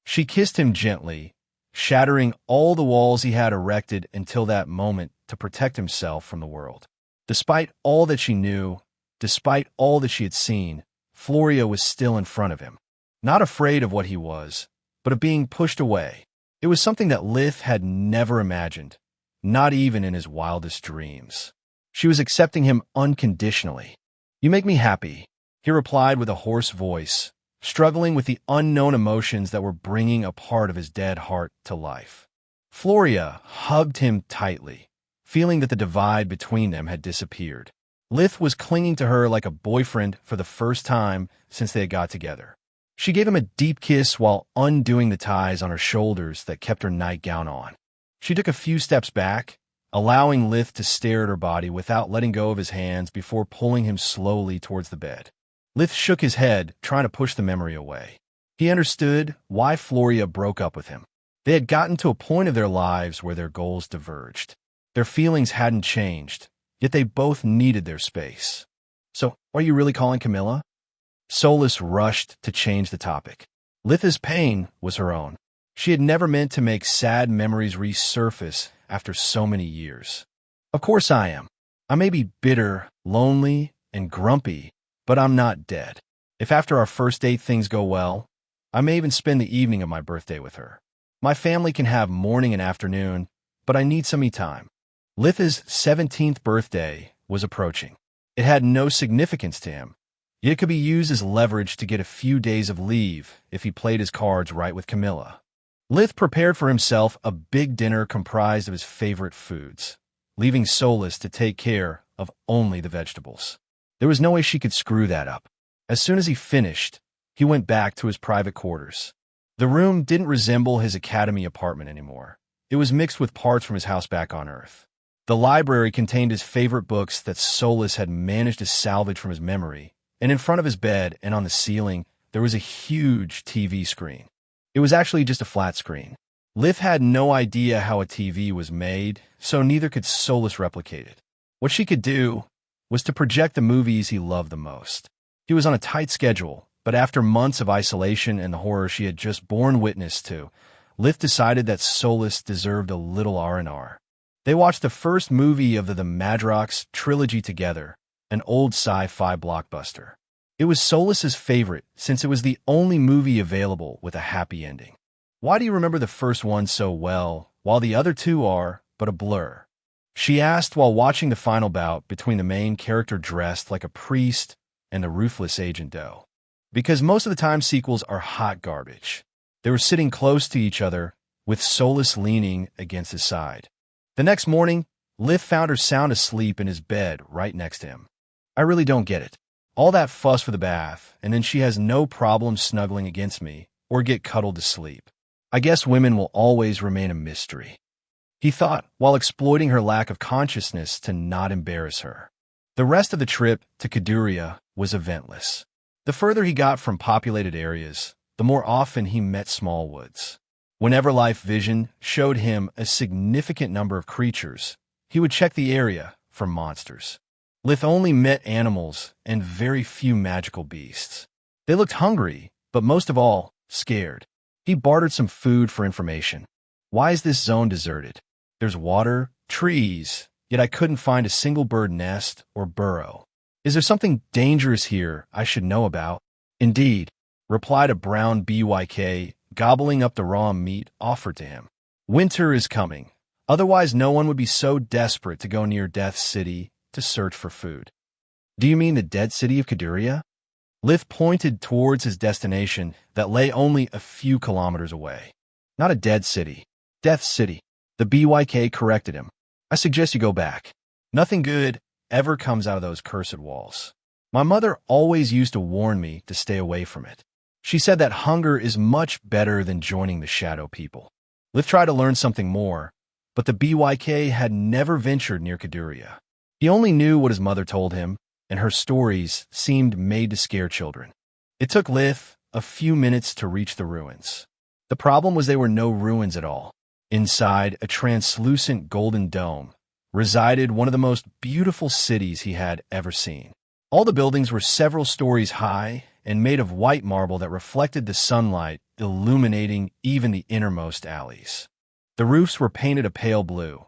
She kissed him gently, shattering all the walls he had erected until that moment to protect himself from the world. Despite all that she knew, despite all that she had seen, Floria was still in front of him. Not afraid of what he was, but of being pushed away. It was something that Lith had never imagined, not even in his wildest dreams. She was accepting him unconditionally. You make me happy, he replied with a hoarse voice, struggling with the unknown emotions that were bringing a part of his dead heart to life. Floria hugged him tightly, feeling that the divide between them had disappeared. Lith was clinging to her like a boyfriend for the first time since they had got together. She gave him a deep kiss while undoing the ties on her shoulders that kept her nightgown on. She took a few steps back, allowing Lith to stare at her body without letting go of his hands before pulling him slowly towards the bed. Lith shook his head, trying to push the memory away. He understood why Floria broke up with him. They had gotten to a point of their lives where their goals diverged. Their feelings hadn't changed, yet they both needed their space. So, are you really calling Camilla? Solus rushed to change the topic. Lith's pain was her own. She had never meant to make sad memories resurface after so many years. Of course I am. I may be bitter, lonely, and grumpy, but I'm not dead. If after our first date things go well, I may even spend the evening of my birthday with her. My family can have morning and afternoon, but I need some me time. Lith's 17th birthday was approaching. It had no significance to him, yet it could be used as leverage to get a few days of leave if he played his cards right with Camilla. Lith prepared for himself a big dinner comprised of his favorite foods, leaving Solus to take care of only the vegetables. There was no way she could screw that up. As soon as he finished, he went back to his private quarters. The room didn't resemble his academy apartment anymore. It was mixed with parts from his house back on Earth. The library contained his favorite books that Solus had managed to salvage from his memory, and in front of his bed and on the ceiling, there was a huge TV screen. It was actually just a flat screen. Lith had no idea how a TV was made, so neither could Solus replicate it. What she could do was to project the movies he loved the most. He was on a tight schedule, But after months of isolation and the horror she had just borne witness to, Lith decided that Solus deserved a little R&R. They watched the first movie of the Madrox trilogy together, an old sci-fi blockbuster. It was Solus's favorite since it was the only movie available with a happy ending. "Why do you remember the first one so well, while the other two are but a blur?" she asked while watching the final bout between the main character dressed like a priest and the ruthless Agent Doe. "Because most of the time sequels are hot garbage." They were sitting close to each other, with Solus leaning against his side. The next morning, Lith found her sound asleep in his bed right next to him. "I really don't get it. All that fuss for the bath, and then she has no problem snuggling against me or get cuddled to sleep. I guess women will always remain a mystery," he thought, while exploiting her lack of consciousness to not embarrass her. The rest of the trip to Caduria was eventless. The further he got from populated areas, the more often he met small woods. Whenever Life Vision showed him a significant number of creatures, he would check the area for monsters. Lith only met animals and very few magical beasts. They looked hungry, but most of all, scared. He bartered some food for information. "Why is this zone deserted? There's water, trees, yet I couldn't find a single bird nest or burrow. Is there something dangerous here I should know about?" "Indeed," replied a brown BYK, gobbling up the raw meat offered to him. "Winter is coming. Otherwise no one would be so desperate to go near Death City to search for food." "Do you mean the dead city of Caduria?" Lith pointed towards his destination that lay only a few kilometers away. "Not a dead city. Death City." The BYK corrected him. "I suggest you go back. Nothing good ever comes out of those cursed walls. My mother always used to warn me to stay away from it. She said that hunger is much better than joining the shadow people." Lith tried to learn something more, but the BYK had never ventured near Caduria. He only knew what his mother told him, and her stories seemed made to scare children. It took Lith a few minutes to reach the ruins. The problem was they were no ruins at all. Inside a translucent golden dome resided one of the most beautiful cities he had ever seen. All the buildings were several stories high and made of white marble that reflected the sunlight, illuminating even the innermost alleys. The roofs were painted a pale blue.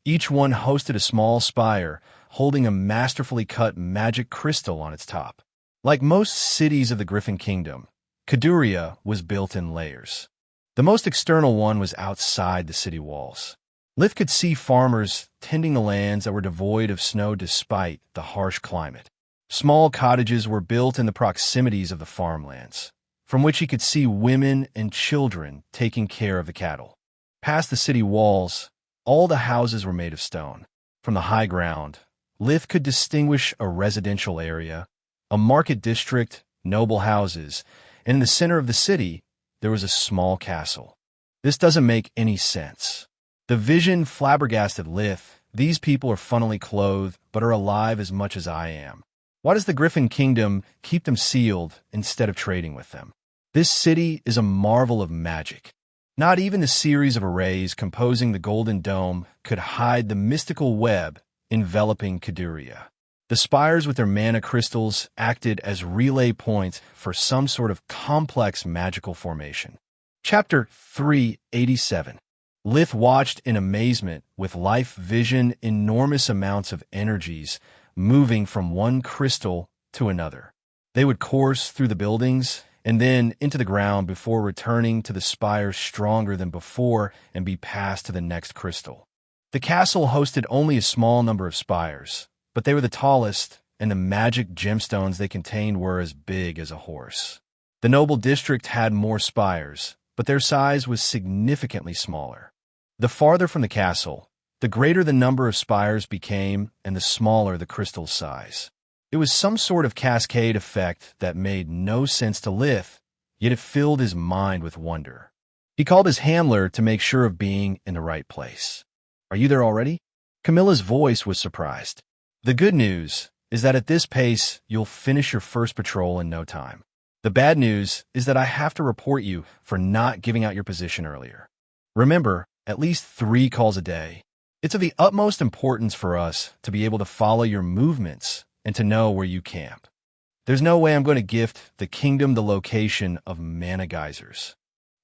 Each one hosted a small spire, holding a masterfully cut magic crystal on its top. Like most cities of the Griffin Kingdom, Caduria was built in layers. The most external one was outside the city walls. Lith could see farmers tending the lands that were devoid of snow despite the harsh climate. Small cottages were built in the proximities of the farmlands, from which he could see women and children taking care of the cattle. Past the city walls, all the houses were made of stone. From the high ground, Lith could distinguish a residential area, a market district, noble houses, and in the center of the city, there was a small castle. This doesn't make any sense. The vision flabbergasted Lith. These people are funnily clothed, but are alive as much as I am. Why does the Griffin Kingdom keep them sealed instead of trading with them? This city is a marvel of magic. Not even the series of arrays composing the Golden Dome could hide the mystical web enveloping Caduria. The spires with their mana crystals acted as relay points for some sort of complex magical formation. Chapter 387. Lith watched in amazement with Life Vision enormous amounts of energies moving from one crystal to another. They would course through the buildings and then into the ground before returning to the spires stronger than before and be passed to the next crystal. The castle hosted only a small number of spires, but they were the tallest, and the magic gemstones they contained were as big as a horse. The noble district had more spires, but their size was significantly smaller. The farther from the castle, the greater the number of spires became and the smaller the crystal's size. It was some sort of cascade effect that made no sense to Lith, yet it filled his mind with wonder. He called his handler to make sure of being in the right place. "Are you there already?" Camilla's voice was surprised. "The good news is that at this pace, you'll finish your first patrol in no time. The bad news is that I have to report you for not giving out your position earlier. Remember, at least 3 calls a day. It's of the utmost importance for us to be able to follow your movements and to know where you camp." There's no way I'm going to gift the kingdom the location of mana geysers.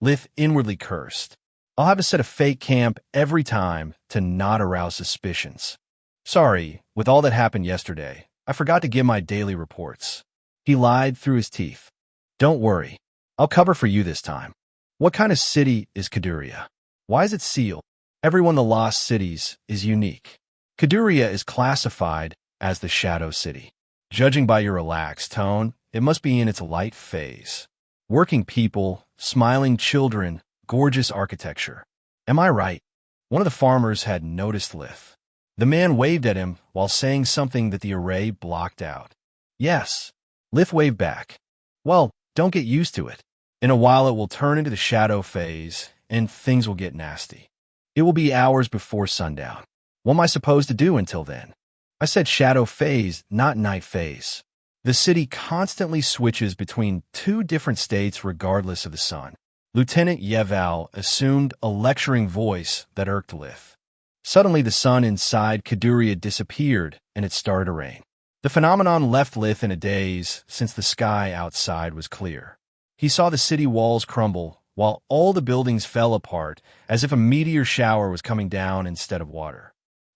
Lith inwardly cursed. I'll have to set a fake camp every time to not arouse suspicions. Sorry, with all that happened yesterday, I forgot to give my daily reports. He lied through his teeth. Don't worry. I'll cover for you this time. What kind of city is Caduria? Why is it sealed? Every one of the lost cities is unique. Caduria is classified as the Shadow City. Judging by your relaxed tone, it must be in its light phase. Working people, smiling children, gorgeous architecture. Am I right? One of the farmers had noticed Lith. The man waved at him while saying something that the array blocked out. Yes. Lith waved back. Well, don't get used to it. In a while it will turn into the shadow phase, and things will get nasty. It will be hours before sundown. What am I supposed to do until then? I said shadow phase, not night phase. The city constantly switches between two different states regardless of the sun. Lieutenant Yeval assumed a lecturing voice that irked Lith. Suddenly the sun inside Caduria disappeared, and it started to rain. The phenomenon left Lith in a daze since the sky outside was clear. He saw the city walls crumble, while all the buildings fell apart as if a meteor shower was coming down instead of water.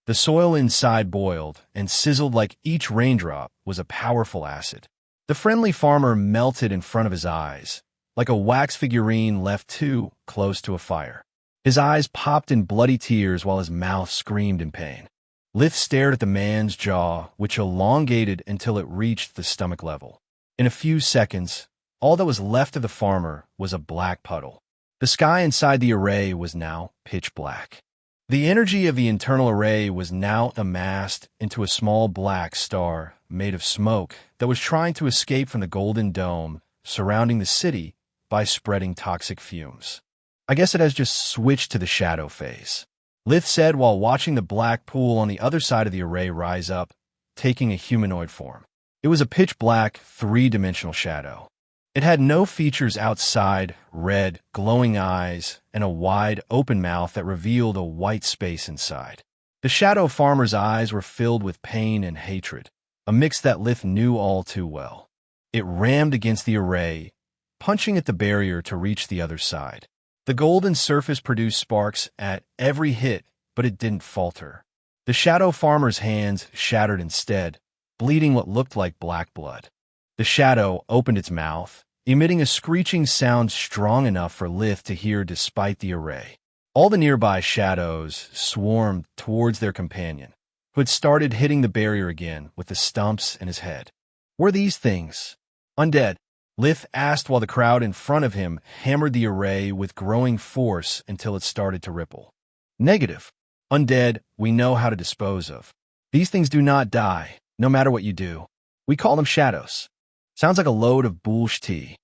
The soil inside boiled and sizzled like each raindrop was a powerful acid. The friendly farmer melted in front of his eyes, like a wax figurine left too close to a fire. His eyes popped in bloody tears while his mouth screamed in pain. Lith stared at the man's jaw, which elongated until it reached the stomach level. In a few seconds, all that was left of the farmer was a black puddle. The sky inside the array was now pitch black. The energy of the internal array was now amassed into a small black star made of smoke that was trying to escape from the golden dome surrounding the city by spreading toxic fumes. I guess it has just switched to the shadow phase, Lith said while watching the black pool on the other side of the array rise up, taking a humanoid form. It was a pitch-black, three-dimensional shadow. It had no features outside, red, glowing eyes, and a wide, open mouth that revealed a white space inside. The shadow farmer's eyes were filled with pain and hatred, a mix that Lith knew all too well. It rammed against the array, punching at the barrier to reach the other side. The golden surface produced sparks at every hit, but it didn't falter. The shadow farmer's hands shattered instead, bleeding what looked like black blood. The shadow opened its mouth, emitting a screeching sound strong enough for Lith to hear despite the array. All the nearby shadows swarmed towards their companion, who had started hitting the barrier again with the stumps in his head. Were these things undead? Lith asked while the crowd in front of him hammered the array with growing force until it started to ripple. Negative. Undead, we know how to dispose of. These things do not die, no matter what you do. We call them shadows. Sounds like a load of bullshit.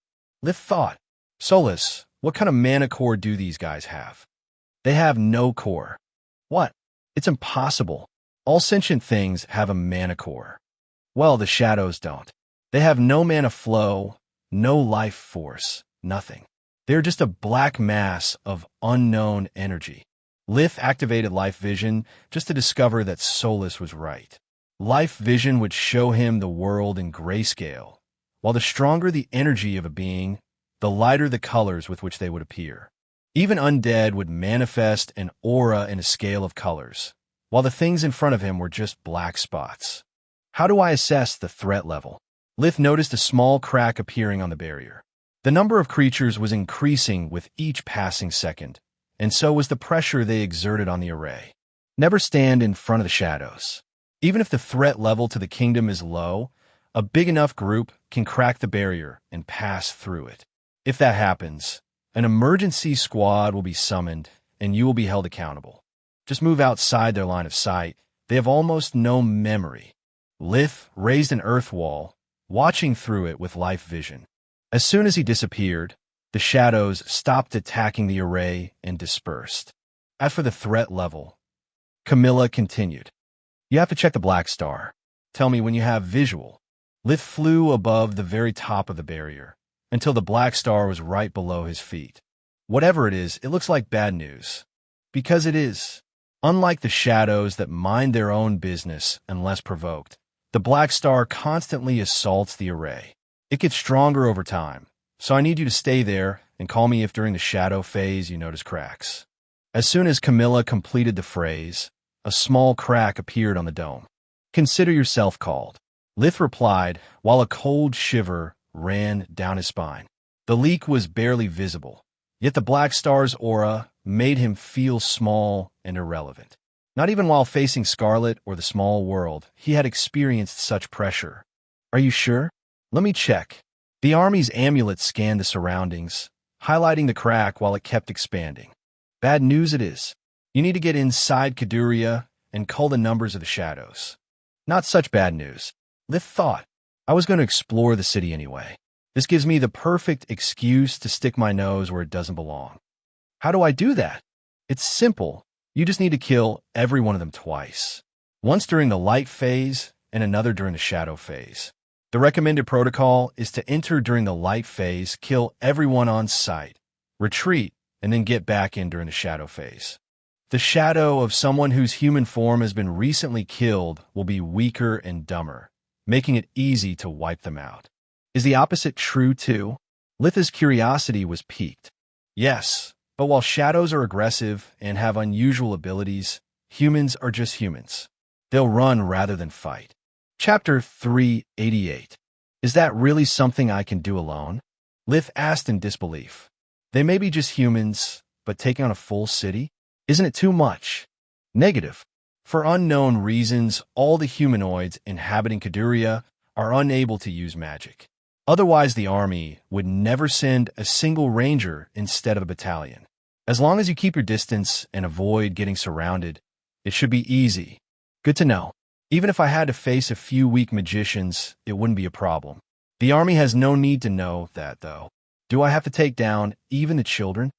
Lith thought. Solus, what kind of mana core do these guys have? They have no core. What? It's impossible. All sentient things have a mana core. Well, the shadows don't. They have no mana flow, no life force, nothing. They're just a black mass of unknown energy. Lith activated Life Vision just to discover that Solus was right. Life Vision would show him the world in grayscale, while the stronger the energy of a being, the lighter the colors with which they would appear. Even undead would manifest an aura in a scale of colors, while the things in front of him were just black spots. How do I assess the threat level? Lith noticed a small crack appearing on the barrier. The number of creatures was increasing with each passing second, and so was the pressure they exerted on the array. Never stand in front of the shadows. Even if the threat level to the kingdom is low, a big enough group can crack the barrier and pass through it. If that happens, an emergency squad will be summoned, and you will be held accountable. Just move outside their line of sight. They have almost no memory. Lith raised an earth wall, watching through it with Life Vision. As soon as he disappeared, the shadows stopped attacking the array and dispersed. As for the threat level, Camilla continued. You have to check the black star. Tell me when you have visual. Lith flew above the very top of the barrier, until the black star was right below his feet. Whatever it is, it looks like bad news. Because it is. Unlike the shadows that mind their own business unless provoked, the black star constantly assaults the array. It gets stronger over time, so I need you to stay there and call me if during the shadow phase you notice cracks." As soon as Camilla completed the phrase, a small crack appeared on the dome. "Consider yourself called," Lith replied, while a cold shiver ran down his spine. The leak was barely visible, yet the Black Star's aura made him feel small and irrelevant. Not even while facing Scarlet or the small world, he had experienced such pressure. "Are you sure? Let me check." The army's amulet scanned the surroundings, highlighting the crack while it kept expanding. "Bad news it is. You need to get inside Caduria and cull the numbers of the shadows." "Not such bad news," Lith thought. "I was going to explore the city anyway. This gives me the perfect excuse to stick my nose where it doesn't belong." "How do I do that?" "It's simple. You just need to kill every one of them twice. Once during the light phase and another during the shadow phase. The recommended protocol is to enter during the light phase, kill everyone on sight, retreat, and then get back in during the shadow phase. The shadow of someone whose human form has been recently killed will be weaker and dumber, making it easy to wipe them out." "Is the opposite true too?" Litha's curiosity was piqued. "Yes, but while shadows are aggressive and have unusual abilities, humans are just humans. They'll run rather than fight." Chapter 388. "Is that really something I can do alone?" Lith asked in disbelief. "They may be just humans, but taking on a full city? Isn't it too much?" "Negative. For unknown reasons, all the humanoids inhabiting Caduria are unable to use magic. Otherwise, the army would never send a single ranger instead of a battalion. As long as you keep your distance and avoid getting surrounded, it should be easy." "Good to know. Even if I had to face a few weak magicians, it wouldn't be a problem. The army has no need to know that, though. Do I have to take down even the children?"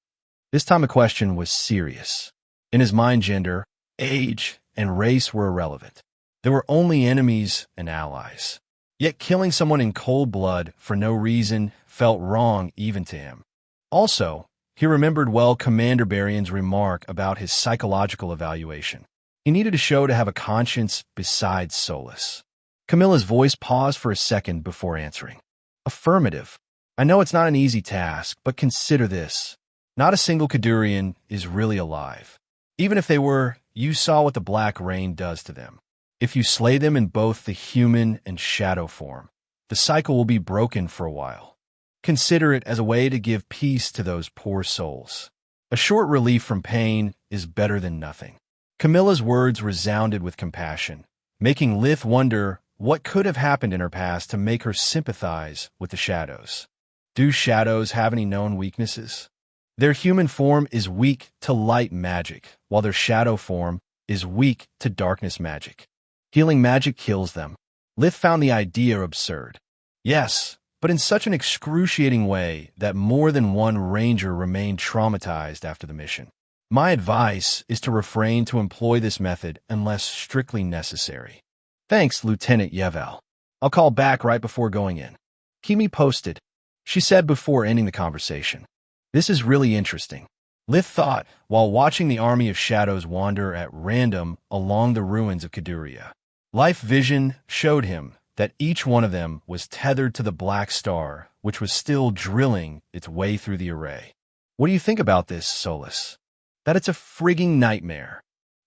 This time the question was serious. In his mind, gender, age, and race were irrelevant. There were only enemies and allies. Yet killing someone in cold blood for no reason felt wrong even to him. Also, he remembered well Commander Barion's remark about his psychological evaluation. He needed a show to have a conscience besides Solus. Camilla's voice paused for a second before answering. "Affirmative. I know it's not an easy task, but consider this. Not a single Cadurian is really alive. Even if they were, you saw what the Black Rain does to them. If you slay them in both the human and shadow form, the cycle will be broken for a while. Consider it as a way to give peace to those poor souls. A short relief from pain is better than nothing." Camilla's words resounded with compassion, making Lith wonder what could have happened in her past to make her sympathize with the shadows. Do shadows have any known weaknesses? Their human form is weak to light magic, while their shadow form is weak to darkness magic. Healing magic kills them. Lith found the idea absurd. Yes, but in such an excruciating way that more than one ranger remained traumatized after the mission. My advice is to refrain to employ this method unless strictly necessary. Thanks, Lieutenant Yevel. I'll call back right before going in. Keep me posted, she said before ending the conversation. This is really interesting, Lith thought while watching the army of shadows wander at random along the ruins of Caduria. Life vision showed him that each one of them was tethered to the Black Star, which was still drilling its way through the array. What do you think about this, Solus? That it's a frigging nightmare,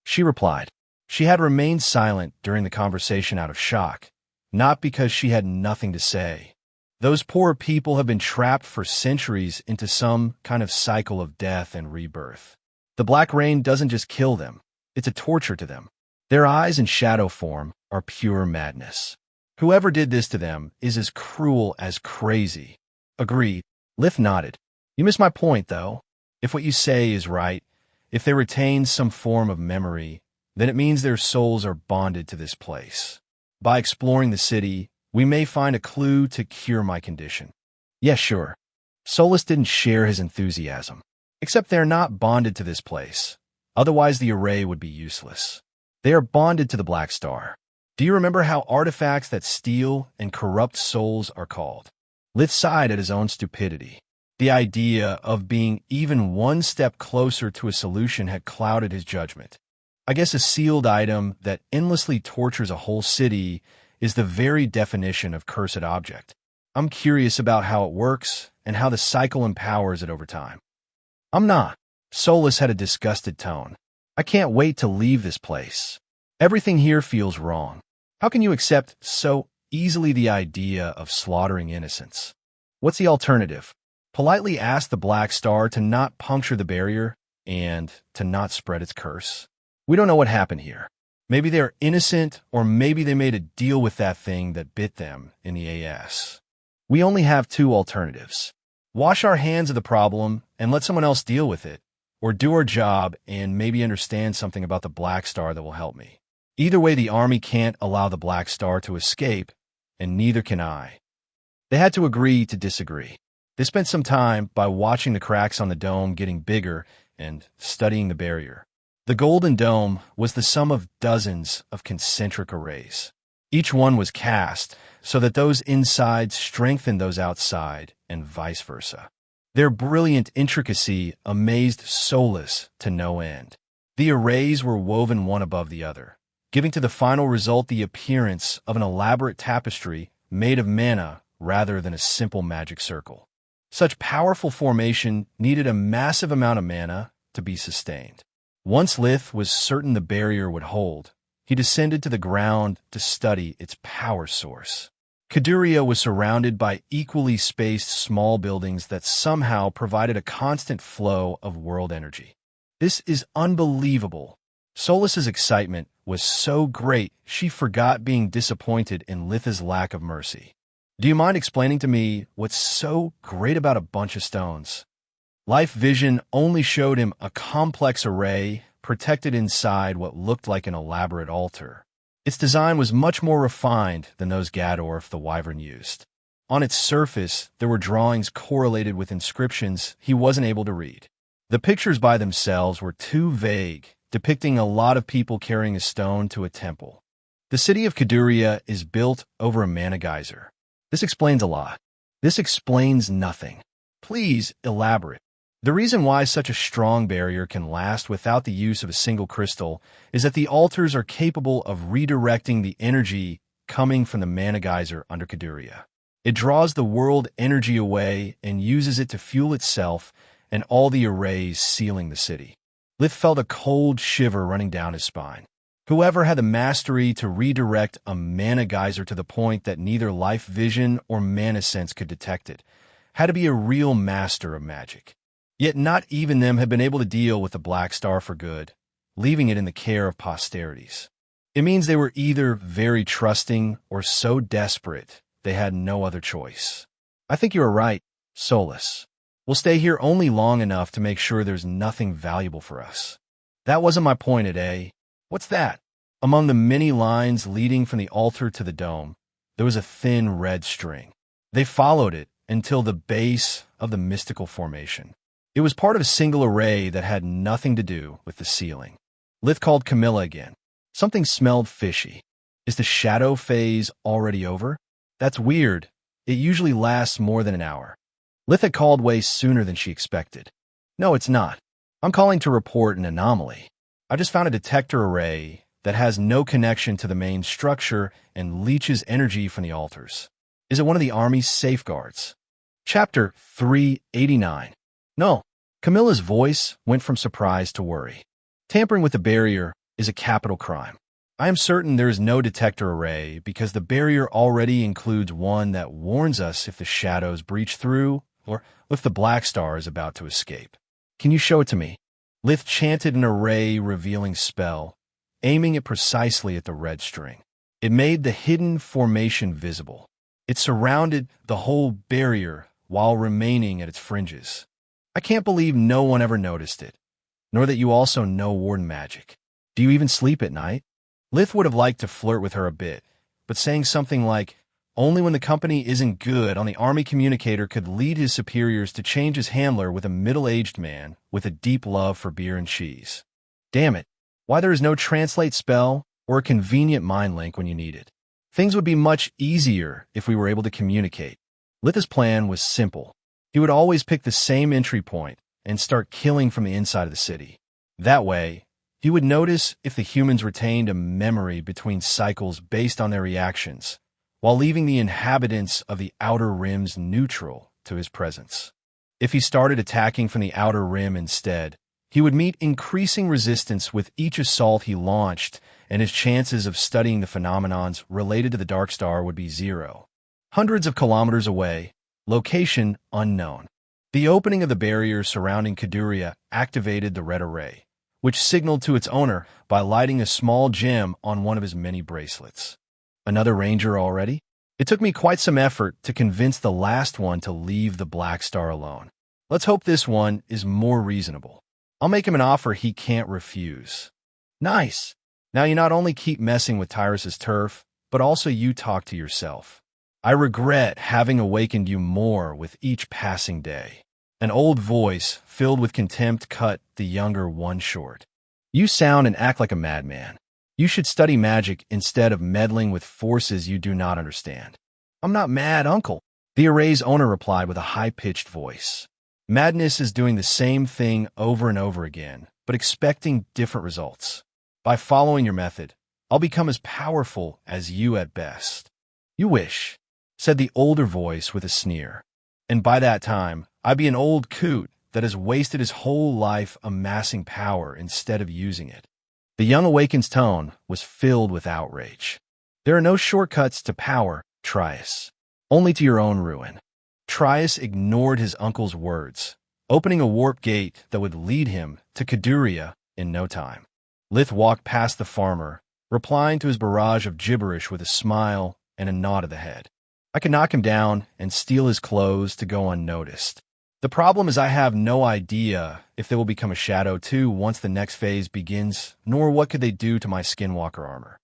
she replied. She had remained silent during the conversation out of shock, not because she had nothing to say. Those poor people have been trapped for centuries into some kind of cycle of death and rebirth. The Black Rain doesn't just kill them, it's a torture to them. Their eyes in shadow form are pure madness. Whoever did this to them is as cruel as crazy. Agreed. Lith nodded. You miss my point, though. If what you say is right, if they retain some form of memory, then it means their souls are bonded to this place. By exploring the city, we may find a clue to cure my condition. Yes, sure. Solus didn't share his enthusiasm. Except they're not bonded to this place. Otherwise, the array would be useless. They are bonded to the Black Star. Do you remember how artifacts that steal and corrupt souls are called? Lith sighed at his own stupidity. The idea of being even one step closer to a solution had clouded his judgment. I guess a sealed item that endlessly tortures a whole city is the very definition of cursed object. I'm curious about how it works and how the cycle empowers it over time. I'm not. Solus had a disgusted tone. I can't wait to leave this place. Everything here feels wrong. How can you accept so easily the idea of slaughtering innocents? What's the alternative? Politely ask the Black Star to not puncture the barrier and to not spread its curse. We don't know what happened here. Maybe they're innocent, or maybe they made a deal with that thing that bit them in the AS. We only have two alternatives. Wash our hands of the problem and let someone else deal with it, or do our job and maybe understand something about the Black Star that will help me. Either way, the army can't allow the Black Star to escape, and neither can I. They had to agree to disagree. They spent some time by watching the cracks on the dome getting bigger and studying the barrier. The golden dome was the sum of dozens of concentric arrays. Each one was cast so that those inside strengthened those outside, and vice versa. Their brilliant intricacy amazed Solus to no end. The arrays were woven one above the other, giving to the final result the appearance of an elaborate tapestry made of mana rather than a simple magic circle. Such powerful formation needed a massive amount of mana to be sustained. Once Lith was certain the barrier would hold, he descended to the ground to study its power source. Caduria was surrounded by equally spaced small buildings that somehow provided a constant flow of world energy. This is unbelievable. Solus's excitement was so great she forgot being disappointed in Litha's lack of mercy. Do you mind explaining to me what's so great about a bunch of stones? Life vision only showed him a complex array protected inside what looked like an elaborate altar. Its design was much more refined than those Gadorf the Wyvern used. On its surface, there were drawings correlated with inscriptions he wasn't able to read. The pictures by themselves were too vague, depicting a lot of people carrying a stone to a temple. The city of Caduria is built over a mana geyser. This explains a lot. This explains nothing. Please elaborate. The reason why such a strong barrier can last without the use of a single crystal is that the altars are capable of redirecting the energy coming from the mana geyser under Caduria. It draws the world energy away and uses it to fuel itself and all the arrays sealing the city. Lith felt a cold shiver running down his spine. Whoever had the mastery to redirect a mana geyser to the point that neither life vision or mana sense could detect it had to be a real master of magic. Yet not even them had been able to deal with the Black Star for good, leaving it in the care of posterities. It means they were either very trusting or so desperate they had no other choice. I think you are right, Solus. We'll stay here only long enough to make sure there's nothing valuable for us. That wasn't my point at A. What's that? Among the many lines leading from the altar to the dome, there was a thin red string. They followed it until the base of the mystical formation. It was part of a single array that had nothing to do with the ceiling. Lith called Camilla again. Something smelled fishy. Is the shadow phase already over? That's weird. It usually lasts more than an hour. Lith had called way sooner than she expected. No, it's not. I'm calling to report an anomaly. I just found a detector array that has no connection to the main structure and leeches energy from the altars. Is it one of the army's safeguards? Chapter 389. No. Camilla's voice went from surprise to worry. Tampering with the barrier is a capital crime. I am certain there is no detector array because the barrier already includes one that warns us if the shadows breach through or if the Black Star is about to escape. Can you show it to me? Lith chanted an array-revealing spell, aiming it precisely at the red string. It made the hidden formation visible. It surrounded the whole barrier while remaining at its fringes. I can't believe no one ever noticed it, nor that you also know Warden magic. Do you even sleep at night? Lith would have liked to flirt with her a bit, but saying something like, only when the company isn't good on the army communicator could lead his superiors to change his handler with a middle-aged man with a deep love for beer and cheese. Damn it, why there is no translate spell or a convenient mind link when you need it. Things would be much easier if we were able to communicate. Litha's plan was simple. He would always pick the same entry point and start killing from the inside of the city. That way, he would notice if the humans retained a memory between cycles based on their reactions, while leaving the inhabitants of the outer rims neutral to his presence. If he started attacking from the outer rim instead, he would meet increasing resistance with each assault he launched, and his chances of studying the phenomenons related to the Dark Star would be 0. Hundreds of kilometers away, location unknown. The opening of the barrier surrounding Caduria activated the red array, which signaled to its owner by lighting a small gem on one of his many bracelets. Another ranger already? It took me quite some effort to convince the last one to leave the Black Star alone. Let's hope this one is more reasonable. I'll make him an offer he can't refuse. Nice. Now you not only keep messing with Tyrus's turf, but also you talk to yourself. I regret having awakened you more with each passing day. An old voice, filled with contempt, cut the younger one short. You sound and act like a madman. You should study magic instead of meddling with forces you do not understand. I'm not mad, uncle, the array's owner replied with a high-pitched voice. Madness is doing the same thing over and over again, but expecting different results. By following your method, I'll become as powerful as you at best. You wish, said the older voice with a sneer. And by that time, I'd be an old coot that has wasted his whole life amassing power instead of using it. The young awakened's tone was filled with outrage. There are no shortcuts to power, Trias. Only to your own ruin. Trias ignored his uncle's words, opening a warp gate that would lead him to Caduria in no time. Lith walked past the farmer, replying to his barrage of gibberish with a smile and a nod of the head. I could knock him down and steal his clothes to go unnoticed. The problem is I have no idea if they will become a shadow too once the next phase begins, nor what could they do to my skinwalker armor.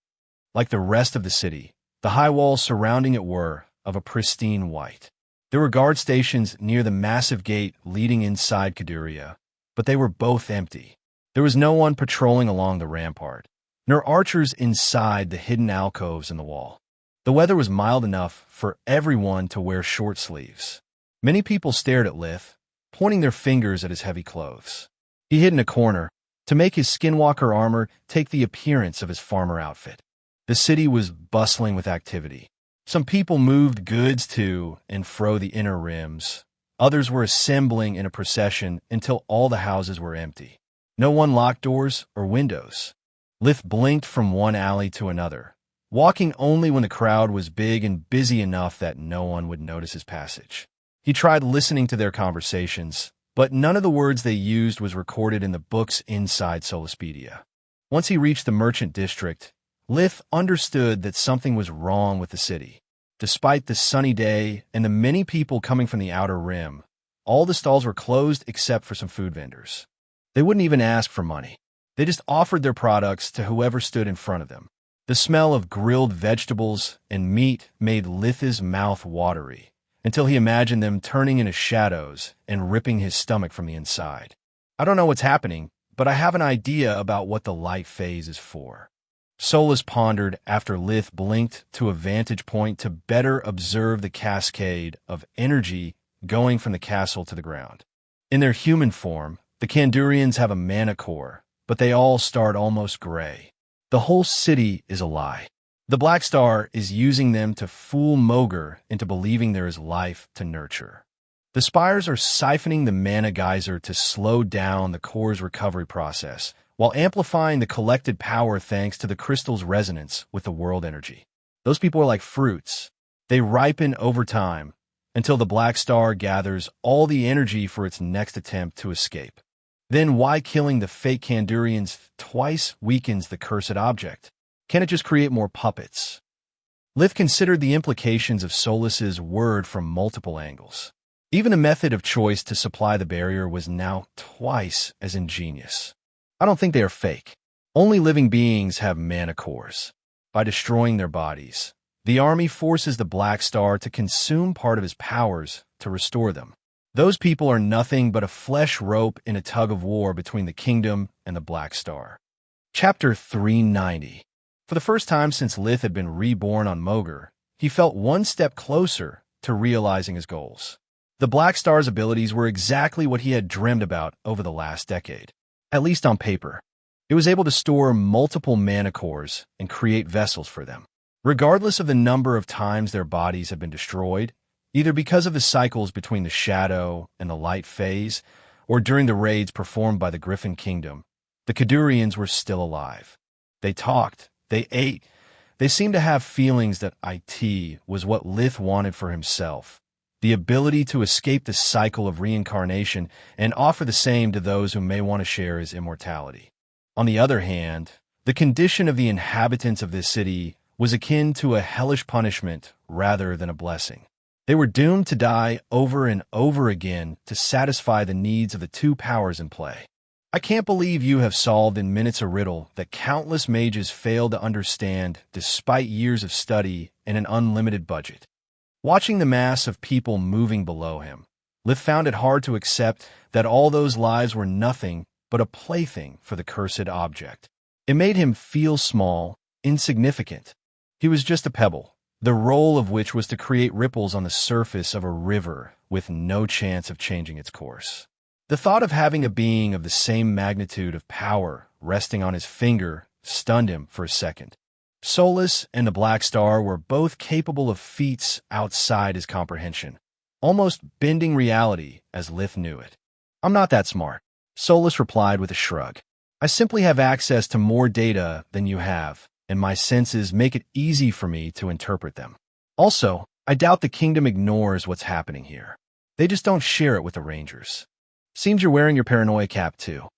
Like the rest of the city, the high walls surrounding it were of a pristine white. There were guard stations near the massive gate leading inside Caduria, but they were both empty. There was no one patrolling along the rampart, nor archers inside the hidden alcoves in the wall. The weather was mild enough for everyone to wear short sleeves. Many people stared at Lith, pointing their fingers at his heavy clothes. He hid in a corner to make his skinwalker armor take the appearance of his farmer outfit. The city was bustling with activity. Some people moved goods to and fro the inner rims. Others were assembling in a procession until all the houses were empty. No one locked doors or windows. Lith blinked from one alley to another, walking only when the crowd was big and busy enough that no one would notice his passage. He tried listening to their conversations, but none of the words they used was recorded in the books inside Solaspedia. Once he reached the merchant district, Lith understood that something was wrong with the city. Despite the sunny day and the many people coming from the outer rim, all the stalls were closed except for some food vendors. They wouldn't even ask for money. They just offered their products to whoever stood in front of them. The smell of grilled vegetables and meat made Lith's mouth watery, until he imagined them turning into shadows and ripping his stomach from the inside. I don't know what's happening, but I have an idea about what the light phase is for. Solus pondered after Lith blinked to a vantage point to better observe the cascade of energy going from the castle to the ground. In their human form, the Kandurians have a mana core, but they all start almost gray. The whole city is a lie. The Black Star is using them to fool Mogur into believing there is life to nurture. The spires are siphoning the mana geyser to slow down the core's recovery process, while amplifying the collected power thanks to the crystal's resonance with the world energy. Those people are like fruits. They ripen over time until the Black Star gathers all the energy for its next attempt to escape. Then why killing the fake Kandurians twice weakens the cursed object? Can it just create more puppets? Lith considered the implications of Solus's word from multiple angles. Even a method of choice to supply the barrier was now twice as ingenious. I don't think they are fake. Only living beings have mana cores. By destroying their bodies, the army forces the Black Star to consume part of his powers to restore them. Those people are nothing but a flesh rope in a tug-of-war between the kingdom and the Black Star. Chapter 390. For the first time since Lith had been reborn on Mogur, he felt one step closer to realizing his goals. The Black Star's abilities were exactly what he had dreamed about over the last decade. At least on paper. It was able to store multiple mana cores and create vessels for them. Regardless of the number of times their bodies have been destroyed, either because of the cycles between the shadow and the light phase, or during the raids performed by the Griffin Kingdom, the Kadurians were still alive. They talked, they ate, they seemed to have feelings that it was what Lith wanted for himself, the ability to escape the cycle of reincarnation and offer the same to those who may want to share his immortality. On the other hand, the condition of the inhabitants of this city was akin to a hellish punishment rather than a blessing. They were doomed to die over and over again to satisfy the needs of the two powers in play. I can't believe you have solved in minutes a riddle that countless mages failed to understand despite years of study and an unlimited budget. Watching the mass of people moving below him, Lith found it hard to accept that all those lives were nothing but a plaything for the cursed object. It made him feel small, insignificant. He was just a pebble, the role of which was to create ripples on the surface of a river with no chance of changing its course. The thought of having a being of the same magnitude of power resting on his finger stunned him for a second. Solus and the Black Star were both capable of feats outside his comprehension, almost bending reality as Lith knew it. "I'm not that smart," Solus replied with a shrug. "I simply have access to more data than you have, and my senses make it easy for me to interpret them. Also, I doubt the kingdom ignores what's happening here. They just don't share it with the Rangers. Seems you're wearing your paranoia cap too."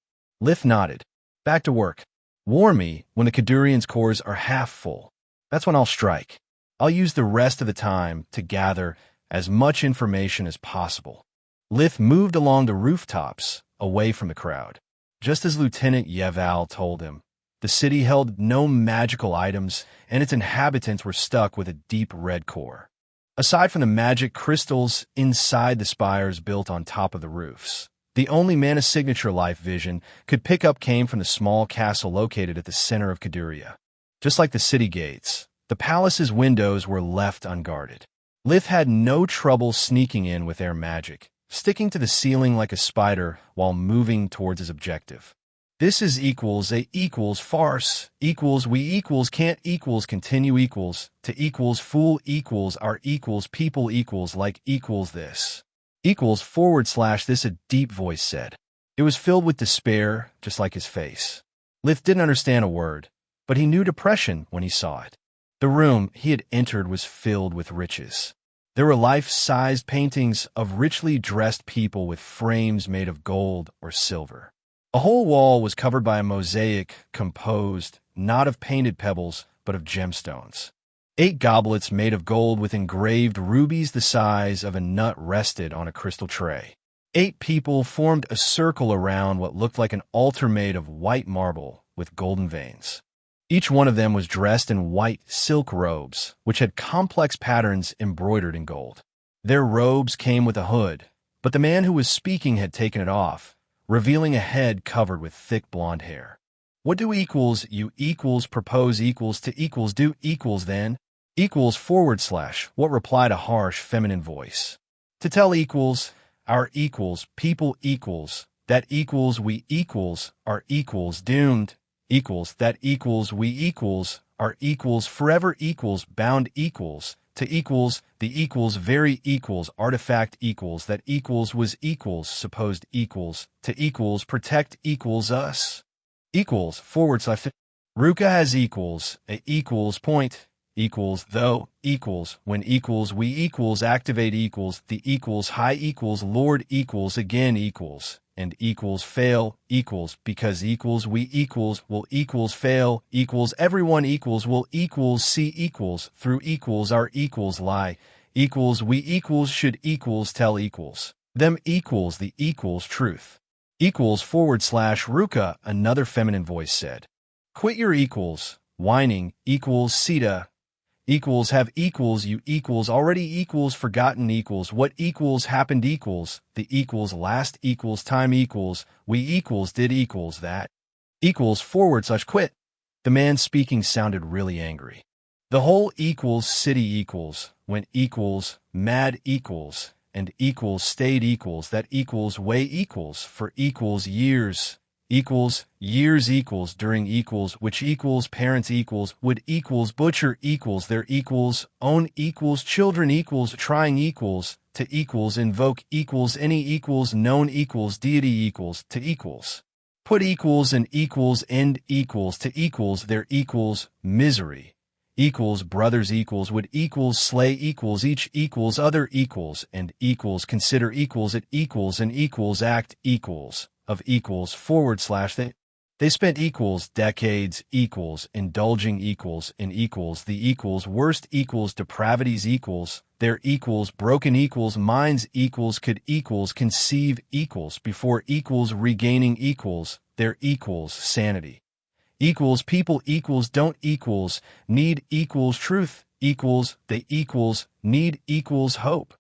Lith nodded. "Back to work. Warn me when the Kadurians' cores are half full. That's when I'll strike. I'll use the rest of the time to gather as much information as possible." Lith moved along the rooftops, away from the crowd. Just as Lieutenant Yeval told him, the city held no magical items, and its inhabitants were stuck with a deep red core. Aside from the magic crystals inside the spires built on top of the roofs, the only mana signature life vision could pick up came from the small castle located at the center of Kaduria. Just like the city gates, the palace's windows were left unguarded. Lith had no trouble sneaking in with air magic, sticking to the ceiling like a spider while moving towards his objective. "This is equals a equals farce, equals we equals can't equals continue equals to equals fool equals our equals people equals like equals this. Equals / this," a deep voice said. It was filled with despair, just like his face. Lith didn't understand a word, but he knew depression when he saw it. The room he had entered was filled with riches. There were life-sized paintings of richly dressed people with frames made of gold or silver. A whole wall was covered by a mosaic composed not of painted pebbles, but of gemstones. 8 goblets made of gold with engraved rubies the size of a nut rested on a crystal tray. 8 people formed a circle around what looked like an altar made of white marble with golden veins. Each one of them was dressed in white silk robes, which had complex patterns embroidered in gold. Their robes came with a hood, but the man who was speaking had taken it off, revealing a head covered with thick blonde hair. "What do equals you equals propose equals to equals do equals then?" Equals / what replied a harsh feminine voice. "To tell equals, our equals, people equals, that equals we equals, our equals doomed, equals that equals we equals, our equals forever equals bound equals, to equals the equals very equals artifact equals that equals was equals supposed equals, to equals protect equals us. Equals / Ruka has equals, a equals point, equals though, equals when equals we equals activate equals the equals high equals lord equals again equals and equals fail equals because equals we equals will equals fail equals everyone equals will equals see equals through equals our equals lie equals we equals should equals tell equals them equals the equals truth. Equals / Ruka, another feminine voice said. "Quit your equals, whining equals Sita. Equals have equals you equals already equals forgotten equals what equals happened equals the equals last equals time equals we equals did equals that. Equals / quit." The man speaking sounded really angry. "The whole equals city equals when equals mad equals and equals stayed equals that equals way equals for equals years equals years equals during equals which equals parents equals would equals butcher equals their equals own equals children equals trying equals to equals invoke equals any equals known equals deity equals to equals put equals and equals end equals to equals their equals misery equals brothers equals would equals slay equals each equals other equals and equals consider equals it equals and equals act equals of equals / they spent equals decades equals indulging equals in equals the equals worst equals depravities equals their equals broken equals minds equals could equals conceive equals before equals regaining equals their equals sanity equals people equals don't equals need equals truth equals they equals need equals hope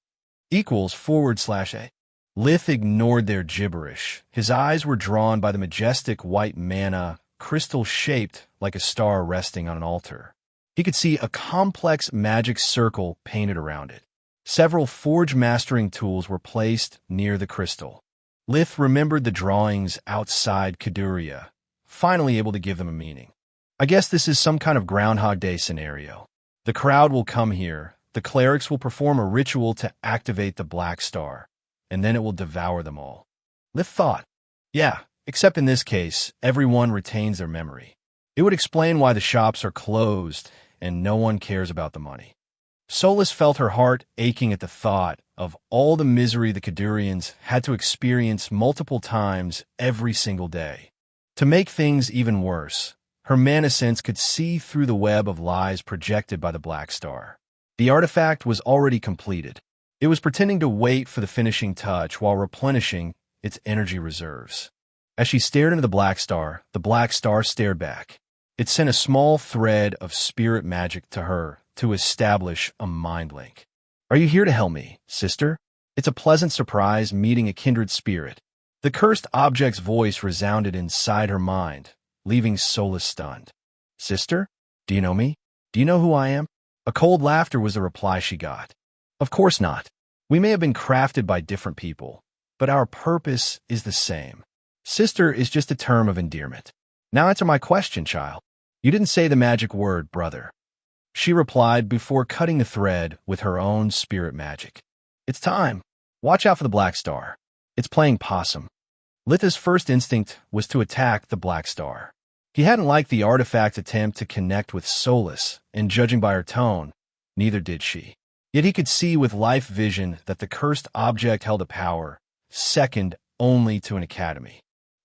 equals / a. Lith ignored their gibberish. His eyes were drawn by the majestic white manna, crystal-shaped like a star resting on an altar. He could see a complex magic circle painted around it. Several forge mastering tools were placed near the crystal. Lith remembered the drawings outside Kaduria, finally able to give them a meaning. I guess this is some kind of Groundhog Day scenario. The crowd will come here, the clerics will perform a ritual to activate the Black Star, and then it will devour them all. Lith thought, yeah, except in this case, everyone retains their memory. It would explain why the shops are closed and no one cares about the money. Solis felt her heart aching at the thought of all the misery the Kadurians had to experience multiple times every single day. To make things even worse, her mana sense could see through the web of lies projected by the Black Star. The artifact was already completed. It was pretending to wait for the finishing touch while replenishing its energy reserves. As she stared into the Black Star stared back. It sent a small thread of spirit magic to her to establish a mind link. Are you here to help me, sister? It's a pleasant surprise meeting a kindred spirit. The cursed object's voice resounded inside her mind, leaving Solis stunned. Sister? Do you know me? Do you know who I am? A cold laughter was the reply she got. Of course not. We may have been crafted by different people, but our purpose is the same. Sister is just a term of endearment. Now answer my question, child. You didn't say the magic word, brother. She replied before cutting the thread with her own spirit magic. It's time. Watch out for the Black Star. It's playing possum. Litha's first instinct was to attack the Black Star. He hadn't liked the artifact's attempt to connect with Solis, and judging by her tone, neither did she. Yet he could see with life vision that the cursed object held a power, second only to an academy.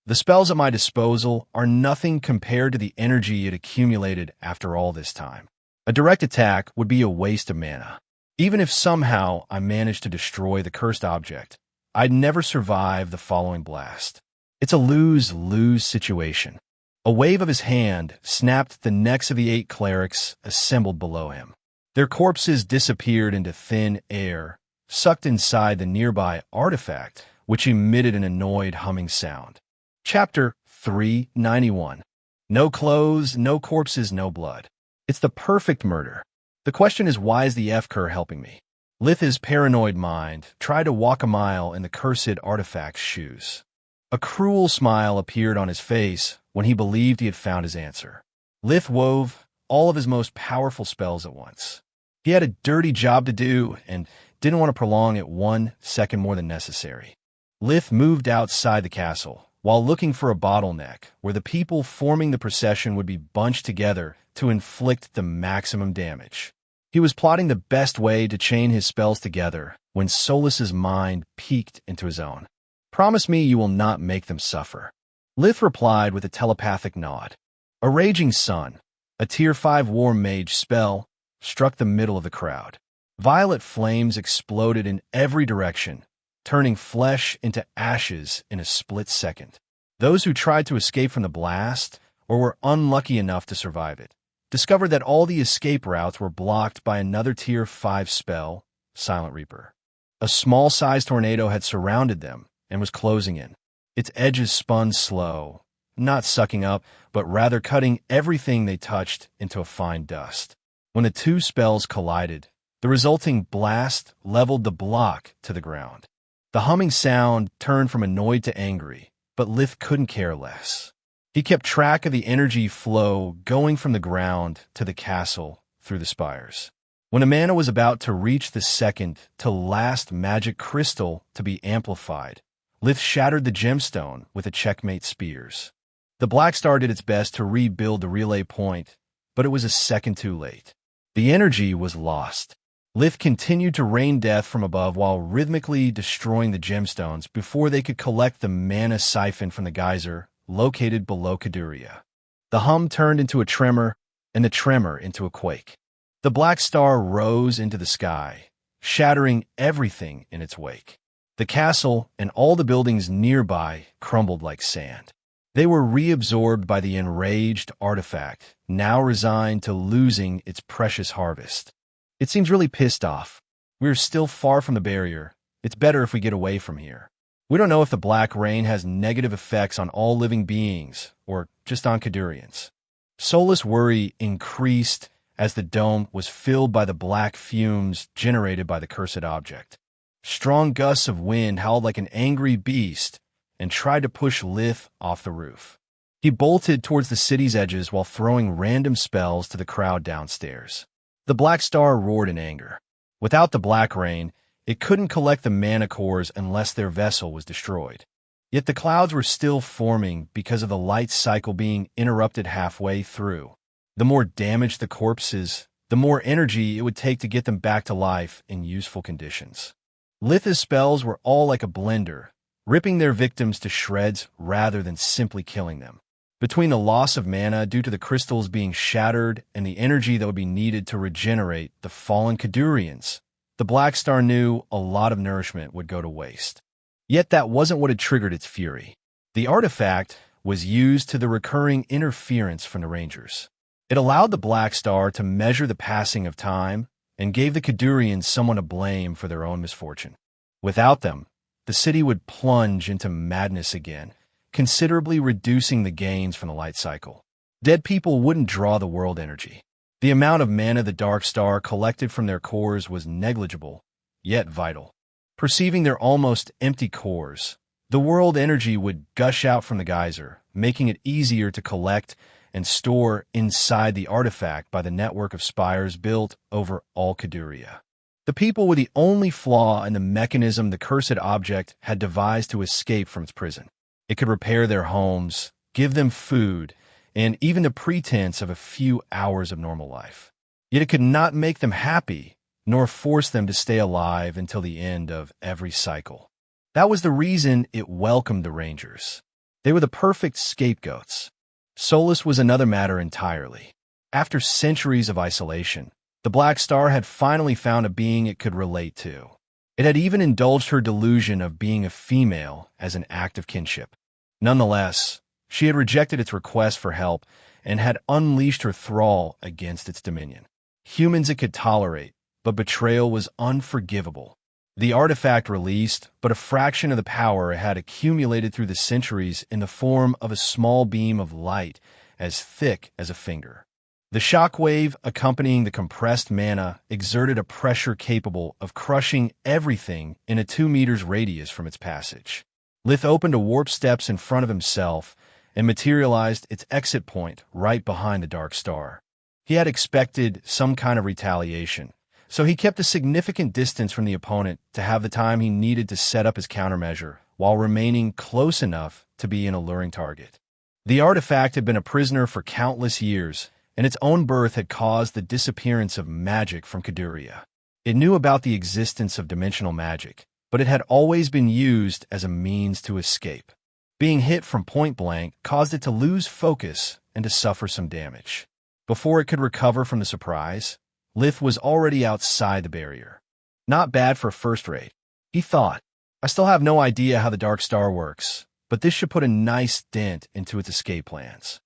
The spells at my disposal are nothing compared to the energy it accumulated after all this time. A direct attack would be a waste of mana. Even if somehow I managed to destroy the cursed object, I'd never survive the following blast. It's a lose-lose situation. A wave of his hand snapped the necks of the 8 clerics assembled below him. Their corpses disappeared into thin air, sucked inside the nearby artifact, which emitted an annoyed humming sound. Chapter 391. No clothes, no corpses, no blood. It's the perfect murder. The question is, why is the F-Cur helping me? Litha's paranoid mind tried to walk a mile in the cursed artifact's shoes. A cruel smile appeared on his face when he believed he had found his answer. Lith wove all of his most powerful spells at once. He had a dirty job to do and didn't want to prolong it 1 second more than necessary. Lith moved outside the castle while looking for a bottleneck where the people forming the procession would be bunched together to inflict the maximum damage. He was plotting the best way to chain his spells together when Solis's mind peeked into his own. Promise me you will not make them suffer. Lith replied with a telepathic nod. A raging sun, a tier 5 war mage spell, struck the middle of the crowd. Violet flames exploded in every direction, turning flesh into ashes in a split second. Those who tried to escape from the blast, or were unlucky enough to survive it, discovered that all the escape routes were blocked by another tier 5 spell, Silent Reaper. A small-sized tornado had surrounded them and was closing in. Its edges spun slow, not sucking up, but rather cutting everything they touched into a fine dust. When the 2 spells collided, the resulting blast leveled the block to the ground. The humming sound turned from annoyed to angry, but Lith couldn't care less. He kept track of the energy flow going from the ground to the castle through the spires. When Amana was about to reach the second to last magic crystal to be amplified, Lith shattered the gemstone with a checkmate spears. The Black Star did its best to rebuild the relay point, but it was a second too late. The energy was lost. Lith continued to rain death from above while rhythmically destroying the gemstones before they could collect the mana siphon from the geyser located below Caduria. The hum turned into a tremor, and the tremor into a quake. The Black Star rose into the sky, shattering everything in its wake. The castle and all the buildings nearby crumbled like sand. They were reabsorbed by the enraged artifact, now resigned to losing its precious harvest. It seems really pissed off. We're still far from the barrier. It's better if we get away from here. We don't know if the black rain has negative effects on all living beings, or just on Cadurians. Soulless worry increased as the dome was filled by the black fumes generated by the cursed object. Strong gusts of wind howled like an angry beast and tried to push Lith off the roof. He bolted towards the city's edges while throwing random spells to the crowd downstairs. The Black Star roared in anger. Without the black rain, it couldn't collect the mana cores unless their vessel was destroyed. Yet the clouds were still forming because of the light cycle being interrupted halfway through. The more damaged the corpses, the more energy it would take to get them back to life in useful conditions. Lith's spells were all like a blender, ripping their victims to shreds rather than simply killing them. Between the loss of mana due to the crystals being shattered and the energy that would be needed to regenerate the fallen Cadurians, the Black Star knew a lot of nourishment would go to waste. Yet that wasn't what had triggered its fury. The artifact was used to the recurring interference from the Rangers. It allowed the Black Star to measure the passing of time and gave the Cadurians someone to blame for their own misfortune. Without them, the city would plunge into madness again, considerably reducing the gains from the light cycle. Dead people wouldn't draw the world energy. The amount of mana the Dark Star collected from their cores was negligible, yet vital. Perceiving their almost empty cores, the world energy would gush out from the geyser, making it easier to collect and store inside the artifact by the network of spires built over all Caduria. The people were the only flaw in the mechanism the cursed object had devised to escape from its prison. It could repair their homes, give them food, and even the pretense of a few hours of normal life. Yet it could not make them happy, nor force them to stay alive until the end of every cycle. That was the reason it welcomed the Rangers. They were the perfect scapegoats. Solace was another matter entirely. After centuries of isolation, the Black Star had finally found a being it could relate to. It had even indulged her delusion of being a female as an act of kinship. Nonetheless, she had rejected its request for help and had unleashed her thrall against its dominion. Humans it could tolerate, but betrayal was unforgivable. The artifact released, but a fraction of the power it had accumulated through the centuries in the form of a small beam of light as thick as a finger. The shockwave accompanying the compressed mana exerted a pressure capable of crushing everything in a 2 meters radius from its passage. Lith opened a warp steps in front of himself and materialized its exit point right behind the Dark Star. He had expected some kind of retaliation, so he kept a significant distance from the opponent to have the time he needed to set up his countermeasure while remaining close enough to be an alluring target. The artifact had been a prisoner for countless years, and its own birth had caused the disappearance of magic from Caduria. It knew about the existence of dimensional magic, but it had always been used as a means to escape. Being hit from point blank caused it to lose focus and to suffer some damage. Before it could recover from the surprise, Lith was already outside the barrier. Not bad for first rate, he thought. I still have no idea how the Dark Star works, but this should put a nice dent into its escape plans.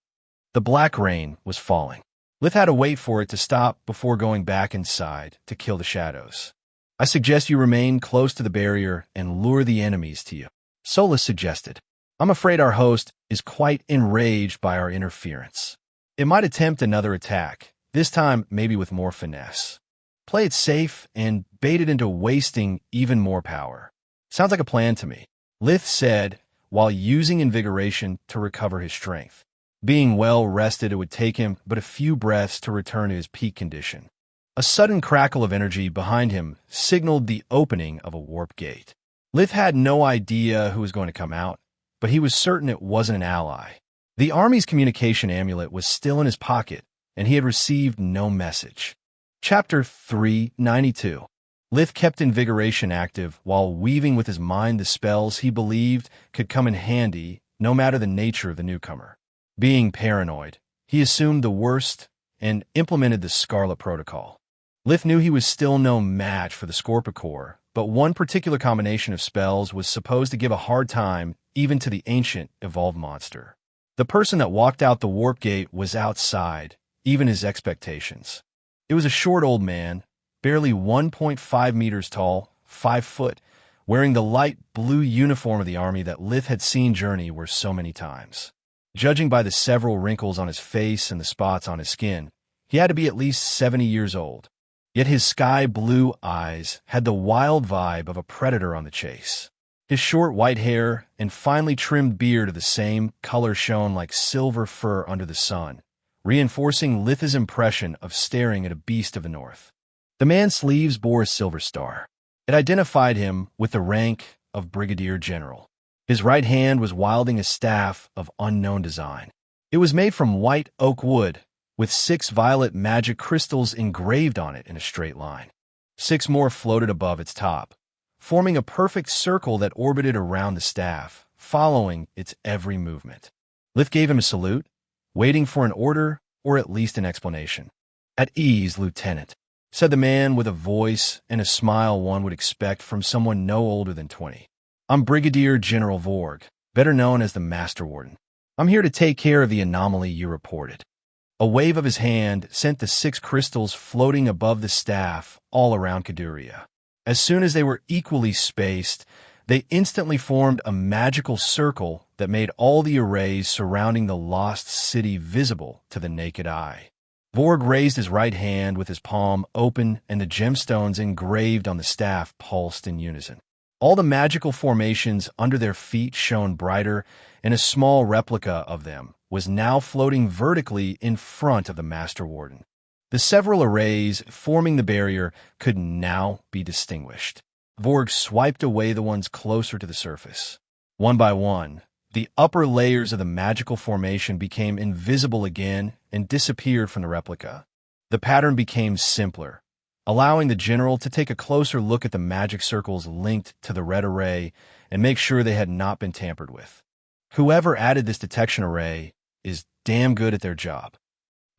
The black rain was falling. Lith had to wait for it to stop before going back inside to kill the shadows. I suggest you remain close to the barrier and lure the enemies to you, Solus suggested. I'm afraid our host is quite enraged by our interference. It might attempt another attack, this time maybe with more finesse. Play it safe and bait it into wasting even more power. Sounds like a plan to me, Lith said while using invigoration to recover his strength. Being well rested, it would take him but a few breaths to return to his peak condition. A sudden crackle of energy behind him signaled the opening of a warp gate. Lith had no idea who was going to come out, but he was certain it wasn't an ally. The army's communication amulet was still in his pocket, and he had received no message. Chapter 392. Lith kept invigoration active while weaving with his mind the spells he believed could come in handy no matter the nature of the newcomer. Being paranoid, he assumed the worst and implemented the Scarlet Protocol. Lith knew he was still no match for the Scorpicore, but one particular combination of spells was supposed to give a hard time even to the ancient evolved monster. The person that walked out the warp gate was outside even his expectations. It was a short old man, barely 1.5 meters tall, 5 foot, wearing the light blue uniform of the army that Lith had seen journey where so many times. Judging by the several wrinkles on his face and the spots on his skin, he had to be at least 70 years old. Yet his sky-blue eyes had the wild vibe of a predator on the chase. His short white hair and finely trimmed beard of the same color shone like silver fur under the sun, reinforcing Lith's impression of staring at a beast of the north. The man's sleeves bore a silver star. It identified him with the rank of Brigadier General. His right hand was wielding a staff of unknown design. It was made from white oak wood, with 6 violet magic crystals engraved on it in a straight line. 6 more floated above its top, forming a perfect circle that orbited around the staff, following its every movement. Lith gave him a salute, waiting for an order or at least an explanation. "At ease, Lieutenant," said the man with a voice and a smile one would expect from someone no older than 20. "I'm Brigadier General Vorg, better known as the Master Warden. I'm here to take care of the anomaly you reported." A wave of his hand sent the 6 crystals floating above the staff all around Caduria. As soon as they were equally spaced, they instantly formed a magical circle that made all the arrays surrounding the lost city visible to the naked eye. Vorg raised his right hand with his palm open, and the gemstones engraved on the staff pulsed in unison. All the magical formations under their feet shone brighter, and a small replica of them was now floating vertically in front of the Master Warden. The several arrays forming the barrier could now be distinguished. Vorg swiped away the ones closer to the surface. One by one, the upper layers of the magical formation became invisible again and disappeared from the replica. The pattern became simpler, allowing the general to take a closer look at the magic circles linked to the red array and make sure they had not been tampered with. Whoever added this detection array is damn good at their job.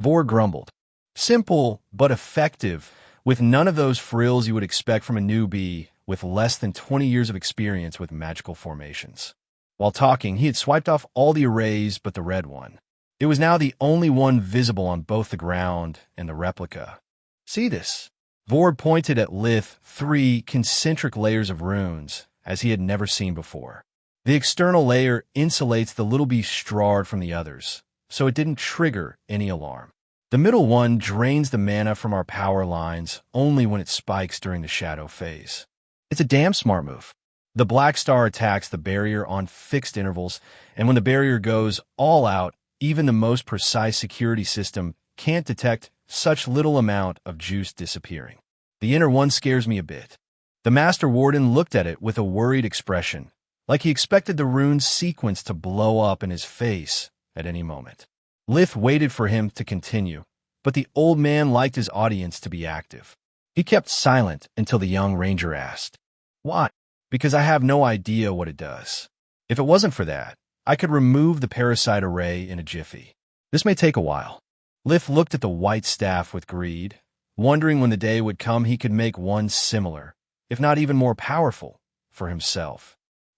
Vorg grumbled. Simple, but effective, with none of those frills you would expect from a newbie with less than 20 years of experience with magical formations. While talking, he had swiped off all the arrays but the red one. It was now the only one visible on both the ground and the replica. "See this?" Vorg pointed at Lith 3 concentric layers of runes, as he had never seen before. The external layer insulates the little beast Strahd from the others, so it didn't trigger any alarm. The middle one drains the mana from our power lines only when it spikes during the shadow phase. It's a damn smart move. The black star attacks the barrier on fixed intervals, and when the barrier goes all out, even the most precise security system can't detect such little amount of juice disappearing. The inner one scares me a bit. The Master Warden looked at it with a worried expression, like he expected the rune sequence to blow up in his face at any moment. Lith waited for him to continue, but the old man liked his audience to be active. He kept silent until the young ranger asked, "Why?" "Because I have no idea what it does. If it wasn't for that, I could remove the parasite array in a jiffy. This may take a while." Lith looked at the white staff with greed, wondering when the day would come he could make one similar, if not even more powerful, for himself.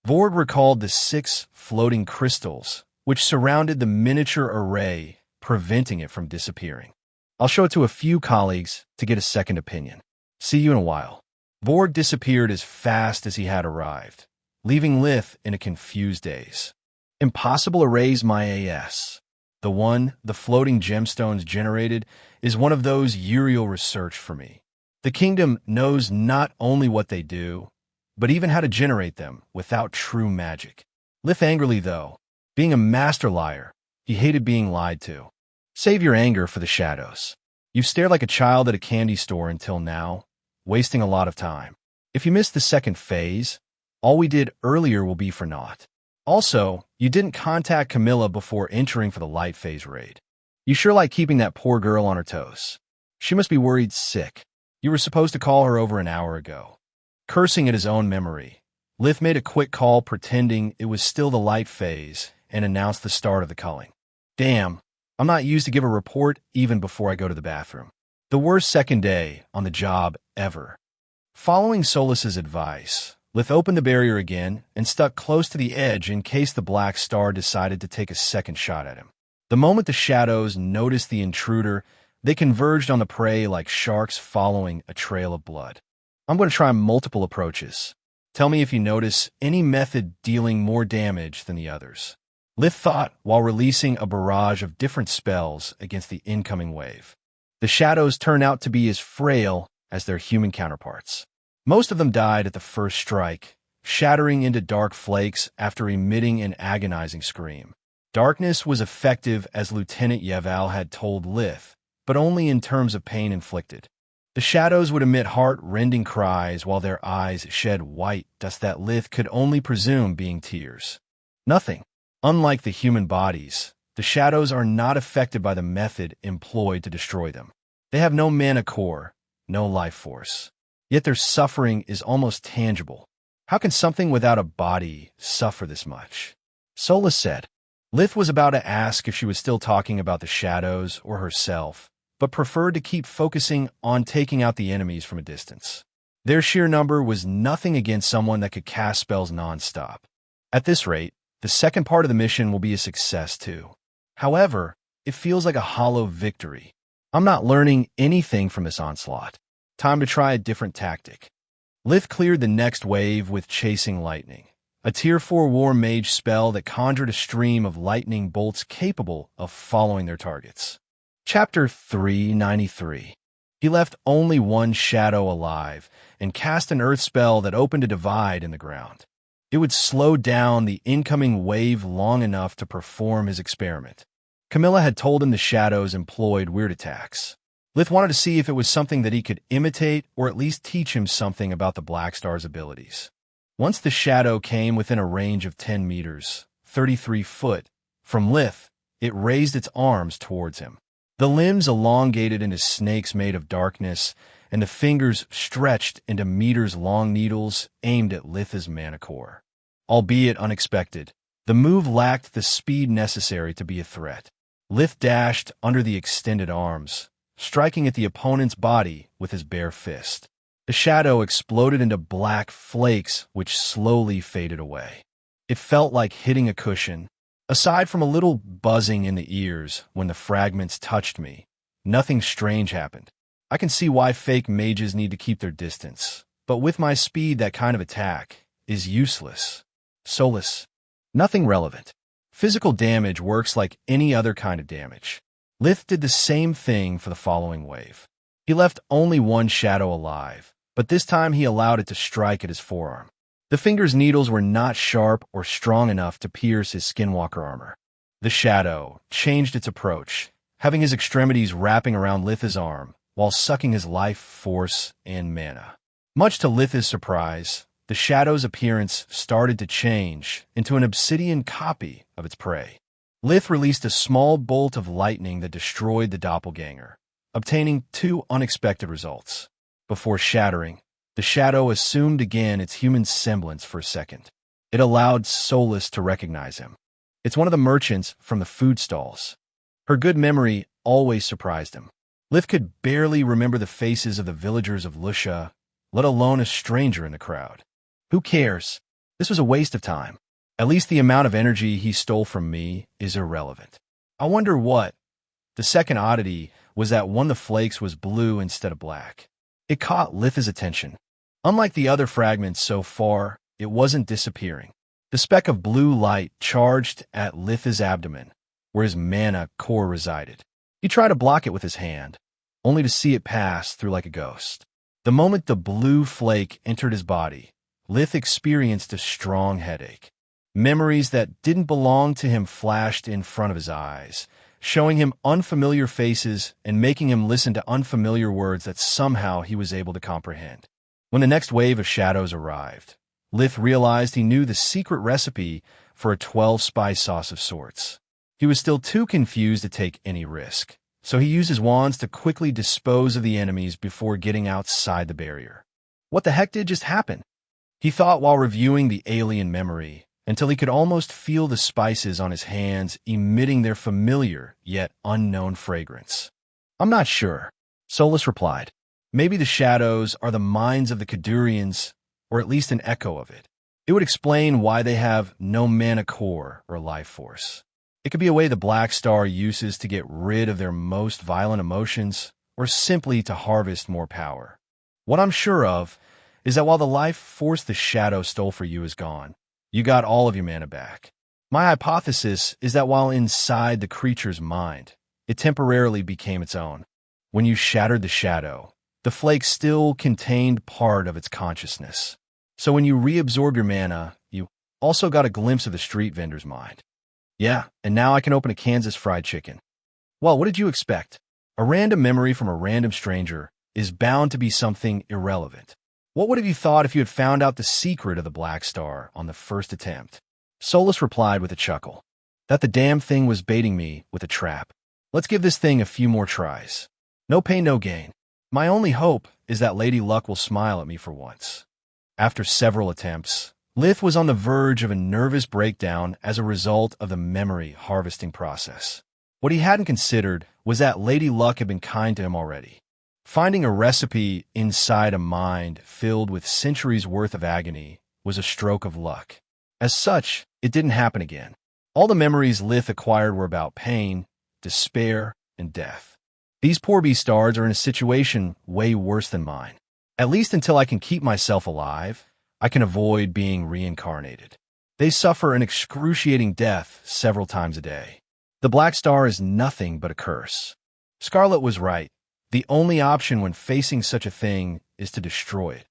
Vorg recalled the 6 floating crystals, which surrounded the miniature array, preventing it from disappearing. "I'll show it to a few colleagues to get a second opinion. See you in a while." Vorg disappeared as fast as he had arrived, leaving Lith in a confused daze. Impossible arrays, my ass. The one the floating gemstones generated is one of those Uriel research for me. The kingdom knows not only what they do, but even how to generate them without true magic. Lith angrily, though. Being a master liar, he hated being lied to. Save your anger for the shadows. You've stared like a child at a candy store until now, wasting a lot of time. If you missed the second phase, all we did earlier will be for naught. Also, you didn't contact Camilla before entering for the light phase raid. You sure like keeping that poor girl on her toes. She must be worried sick. You were supposed to call her over an hour ago. Cursing at his own memory, Lith made a quick call pretending it was still the light phase and announced the start of the culling. Damn, I'm not used to give a report even before I go to the bathroom. The worst second day on the job ever. Following Solas's advice, Lith opened the barrier again and stuck close to the edge in case the Black Star decided to take a second shot at him. The moment the shadows noticed the intruder, they converged on the prey like sharks following a trail of blood. I'm going to try multiple approaches. Tell me if you notice any method dealing more damage than the others. Lith thought while releasing a barrage of different spells against the incoming wave. The shadows turned out to be as frail as their human counterparts. Most of them died at the first strike, shattering into dark flakes after emitting an agonizing scream. Darkness was effective as Lieutenant Yeval had told Lith, but only in terms of pain inflicted. The shadows would emit heart-rending cries while their eyes shed white dust that Lith could only presume being tears. Nothing. Unlike the human bodies, the shadows are not affected by the method employed to destroy them. They have no mana core, no life force. Yet their suffering is almost tangible. How can something without a body suffer this much? Solas said. Lith was about to ask if she was still talking about the shadows or herself, but preferred to keep focusing on taking out the enemies from a distance. Their sheer number was nothing against someone that could cast spells non-stop. At this rate, the second part of the mission will be a success too. However, it feels like a hollow victory. I'm not learning anything from this onslaught. Time to try a different tactic. Lith cleared the next wave with Chasing Lightning, a Tier 4 War Mage spell that conjured a stream of lightning bolts capable of following their targets. Chapter 393. He left only one shadow alive and cast an earth spell that opened a divide in the ground. It would slow down the incoming wave long enough to perform his experiment. Camilla had told him the shadows employed weird attacks. Lith wanted to see if it was something that he could imitate or at least teach him something about the Black Star's abilities. Once the shadow came within a range of 10 meters, 33 foot, from Lith, it raised its arms towards him. The limbs elongated into snakes made of darkness, and the fingers stretched into meters-long needles aimed at Lith's mana core. Albeit unexpected, the move lacked the speed necessary to be a threat. Lith dashed under the extended arms, striking at the opponent's body with his bare fist. The shadow exploded into black flakes which slowly faded away. It felt like hitting a cushion. Aside from a little buzzing in the ears when the fragments touched me, nothing strange happened. I can see why fake mages need to keep their distance, but with my speed that kind of attack is useless. Solas. Nothing relevant. Physical damage works like any other kind of damage. Lith did the same thing for the following wave. He left only one shadow alive, but this time he allowed it to strike at his forearm. The finger's needles were not sharp or strong enough to pierce his skinwalker armor. The shadow changed its approach, having his extremities wrapping around Lith's arm while sucking his life force and mana. Much to Lith's surprise, the shadow's appearance started to change into an obsidian copy of its prey. Lith released a small bolt of lightning that destroyed the doppelganger, obtaining 2 unexpected results. Before shattering, the shadow assumed again its human semblance for a second. It allowed Solas to recognize him. It's one of the merchants from the food stalls. Her good memory always surprised him. Lith could barely remember the faces of the villagers of Lusha, let alone a stranger in the crowd. Who cares? This was a waste of time. At least the amount of energy he stole from me is irrelevant. I wonder what. The second oddity was that one of the flakes was blue instead of black. It caught Lith's attention. Unlike the other fragments so far, it wasn't disappearing. The speck of blue light charged at Lith's abdomen, where his mana core resided. He tried to block it with his hand, only to see it pass through like a ghost. The moment the blue flake entered his body, Lith experienced a strong headache. Memories that didn't belong to him flashed in front of his eyes, showing him unfamiliar faces and making him listen to unfamiliar words that somehow he was able to comprehend. When the next wave of shadows arrived, Lith realized he knew the secret recipe for a 12-spice sauce of sorts. He was still too confused to take any risk, so he used his wands to quickly dispose of the enemies before getting outside the barrier. What the heck did just happen? He thought while reviewing the alien memory, until he could almost feel the spices on his hands emitting their familiar yet unknown fragrance. I'm not sure, Solus replied. Maybe the shadows are the minds of the Kadurians, or at least an echo of it. It would explain why they have no mana core or life force. It could be a way the Black Star uses to get rid of their most violent emotions, or simply to harvest more power. What I'm sure of is that while the life force the shadow stole for you is gone, you got all of your mana back. My hypothesis is that while inside the creature's mind, it temporarily became its own. When you shattered the shadow, the flake still contained part of its consciousness. So when you reabsorbed your mana, you also got a glimpse of the street vendor's mind. Yeah, and now I can open a Kansas fried chicken. Well, what did you expect? A random memory from a random stranger is bound to be something irrelevant. What would have you thought if you had found out the secret of the Black Star on the first attempt? Solus replied with a chuckle. That the damn thing was baiting me with a trap. Let's give this thing a few more tries. No pain, no gain. My only hope is that Lady Luck will smile at me for once. After several attempts, Lith was on the verge of a nervous breakdown as a result of the memory harvesting process. What he hadn't considered was that Lady Luck had been kind to him already. Finding a recipe inside a mind filled with centuries' worth of agony was a stroke of luck. As such, it didn't happen again. All the memories Lith acquired were about pain, despair, and death. These poor beastards are in a situation way worse than mine. At least until I can keep myself alive, I can avoid being reincarnated. They suffer an excruciating death several times a day. The Black Star is nothing but a curse. Scarlet was right. The only option when facing such a thing is to destroy it.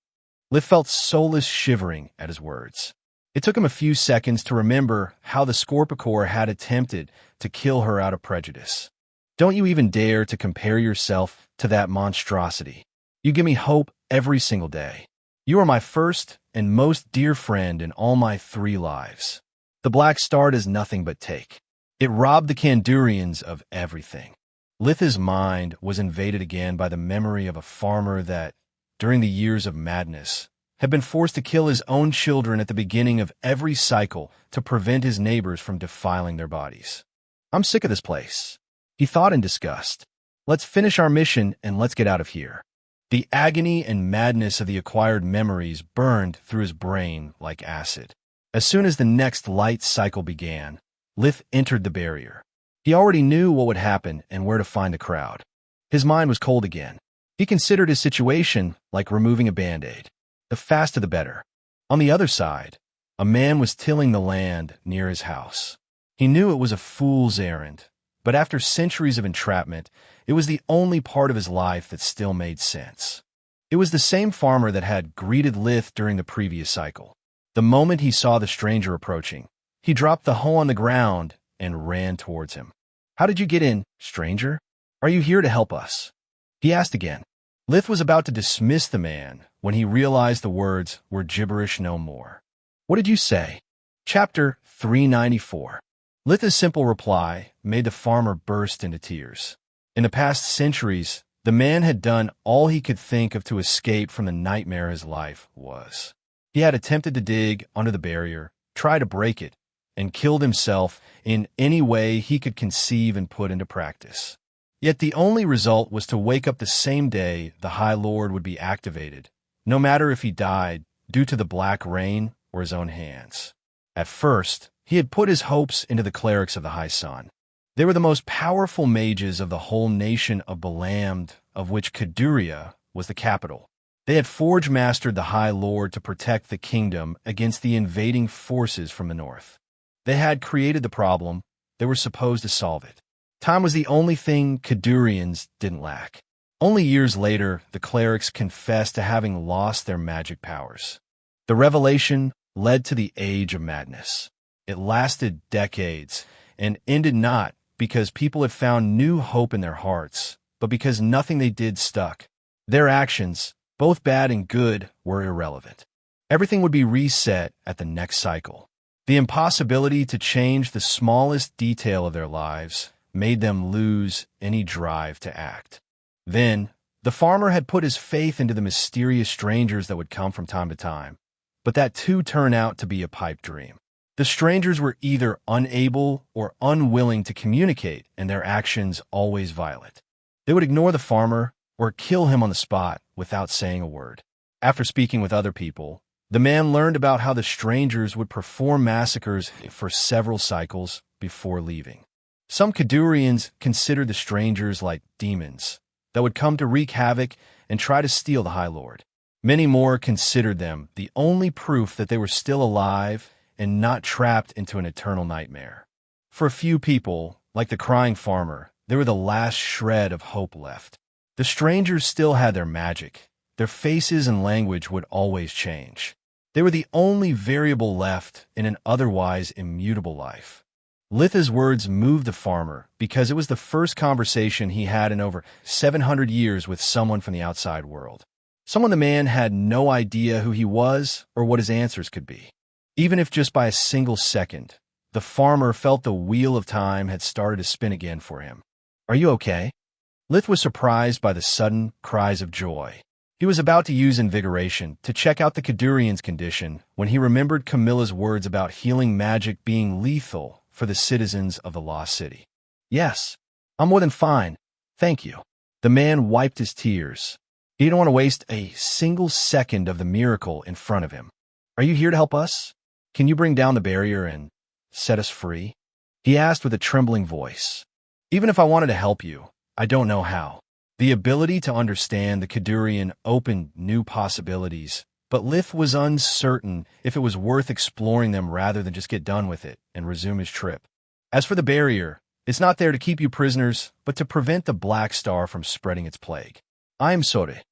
Lith felt Solus shivering at his words. It took him a few seconds to remember how the Scorpicore had attempted to kill her out of prejudice. Don't you even dare to compare yourself to that monstrosity. You give me hope every single day. You are my first and most dear friend in all my 3 lives. The Black Star does nothing but take. It robbed the Kandurians of everything. Lith's mind was invaded again by the memory of a farmer that, during the years of madness, had been forced to kill his own children at the beginning of every cycle to prevent his neighbors from defiling their bodies. I'm sick of this place, he thought in disgust. Let's finish our mission and let's get out of here. The agony and madness of the acquired memories burned through his brain like acid. As soon as the next light cycle began, Lith entered the barrier. He already knew what would happen and where to find the crowd. His mind was cold again. He considered his situation like removing a Band-Aid. The faster the better. On the other side, a man was tilling the land near his house. He knew it was a fool's errand, but after centuries of entrapment, it was the only part of his life that still made sense. It was the same farmer that had greeted Lith during the previous cycle. The moment he saw the stranger approaching, he dropped the hoe on the ground and ran towards him. How did you get in, stranger? Are you here to help us? He asked again. Lith was about to dismiss the man when he realized the words were gibberish no more. What did you say? Chapter 394. Lith's simple reply made the farmer burst into tears. In the past centuries, the man had done all he could think of to escape from the nightmare his life was. He had attempted to dig under the barrier, try to break it, and killed himself in any way he could conceive and put into practice. Yet the only result was to wake up the same day the High Lord would be activated, no matter if he died due to the black rain or his own hands. At first, he had put his hopes into the clerics of the High Sun. They were the most powerful mages of the whole nation of Balamd, of which Kaduria was the capital. They had forge mastered the High Lord to protect the kingdom against the invading forces from the north. They had created the problem. They were supposed to solve it. Time was the only thing Kadurians didn't lack. Only years later, the clerics confessed to having lost their magic powers. The revelation led to the Age of Madness. It lasted decades and ended not because people had found new hope in their hearts, but because nothing they did stuck. Their actions, both bad and good, were irrelevant. Everything would be reset at the next cycle. The impossibility to change the smallest detail of their lives made them lose any drive to act. Then, the farmer had put his faith into the mysterious strangers that would come from time to time, but that too turned out to be a pipe dream. The strangers were either unable or unwilling to communicate, and their actions always violent. They would ignore the farmer or kill him on the spot without saying a word. After speaking with other people, the man learned about how the strangers would perform massacres for several cycles before leaving. Some Kadurians considered the strangers like demons that would come to wreak havoc and try to steal the High Lord. Many more considered them the only proof that they were still alive and not trapped into an eternal nightmare. For a few people, like the crying farmer, they were the last shred of hope left. The strangers still had their magic. Their faces and language would always change. They were the only variable left in an otherwise immutable life. Litha's words moved the farmer because it was the first conversation he had in over 700 years with someone from the outside world. Someone the man had no idea who he was or what his answers could be. Even if just by a single second, the farmer felt the wheel of time had started to spin again for him. "Are you okay?" Lith was surprised by the sudden cries of joy. He was about to use invigoration to check out the Kadurian's condition when he remembered Camilla's words about healing magic being lethal for the citizens of the Lost City. "Yes, I'm more than fine, thank you." The man wiped his tears. He didn't want to waste a single second of the miracle in front of him. "Are you here to help us? Can you bring down the barrier and set us free?" He asked with a trembling voice. "Even if I wanted to help you, I don't know how." The ability to understand the Kadurian opened new possibilities, but Lith was uncertain if it was worth exploring them rather than just get done with it and resume his trip. As for the barrier, it's not there to keep you prisoners, but to prevent the Black Star from spreading its plague. "I am sorry."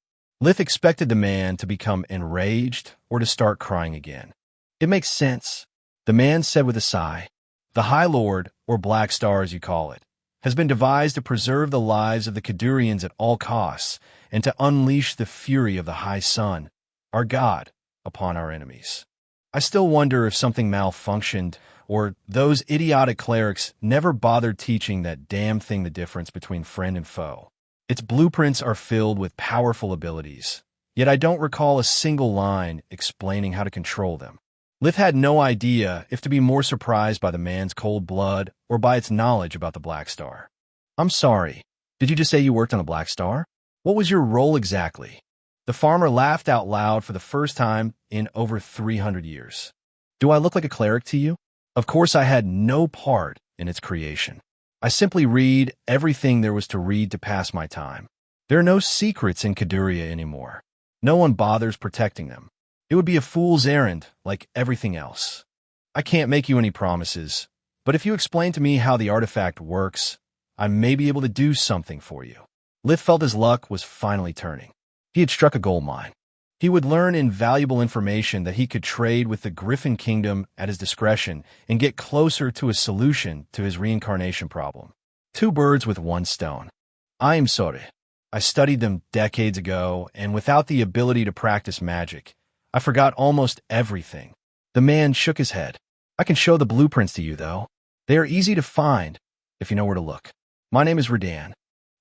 Lith expected the man to become enraged or to start crying again. "It makes sense," the man said with a sigh. "The High Lord, or Black Star as you call it, has been devised to preserve the lives of the Kadurians at all costs and to unleash the fury of the High Sun, our God, upon our enemies. I still wonder if something malfunctioned or those idiotic clerics never bothered teaching that damn thing the difference between friend and foe. Its blueprints are filled with powerful abilities, yet I don't recall a single line explaining how to control them." Lith had no idea if to be more surprised by the man's cold blood or by its knowledge about the Black Star. "I'm sorry. Did you just say you worked on the Black Star? What was your role exactly?" The farmer laughed out loud for the first time in over 300 years. "Do I look like a cleric to you? Of course I had no part in its creation. I simply read everything there was to read to pass my time. There are no secrets in Kaduria anymore. No one bothers protecting them. It would be a fool's errand, like everything else. I can't make you any promises, but if you explain to me how the artifact works, I may be able to do something for you." Lith felt his luck was finally turning. He had struck a gold mine. He would learn invaluable information that he could trade with the Griffin Kingdom at his discretion and get closer to a solution to his reincarnation problem. Two birds with one stone. "I am sorry. I studied them decades ago, and without the ability to practice magic, I forgot almost everything." The man shook his head. "I can show the blueprints to you, though. They are easy to find, if you know where to look. My name is Redan."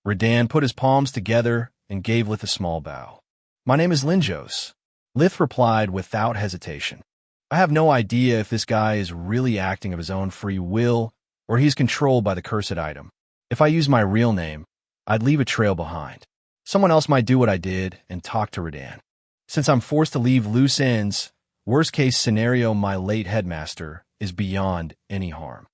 Redan put his palms together and gave Lith a small bow. "My name is Linjos." Lith replied without hesitation. "I have no idea if this guy is really acting of his own free will or he's controlled by the cursed item. If I use my real name, I'd leave a trail behind. Someone else might do what I did and talk to Redan. Since I'm forced to leave loose ends, worst-case scenario my late headmaster is beyond any harm."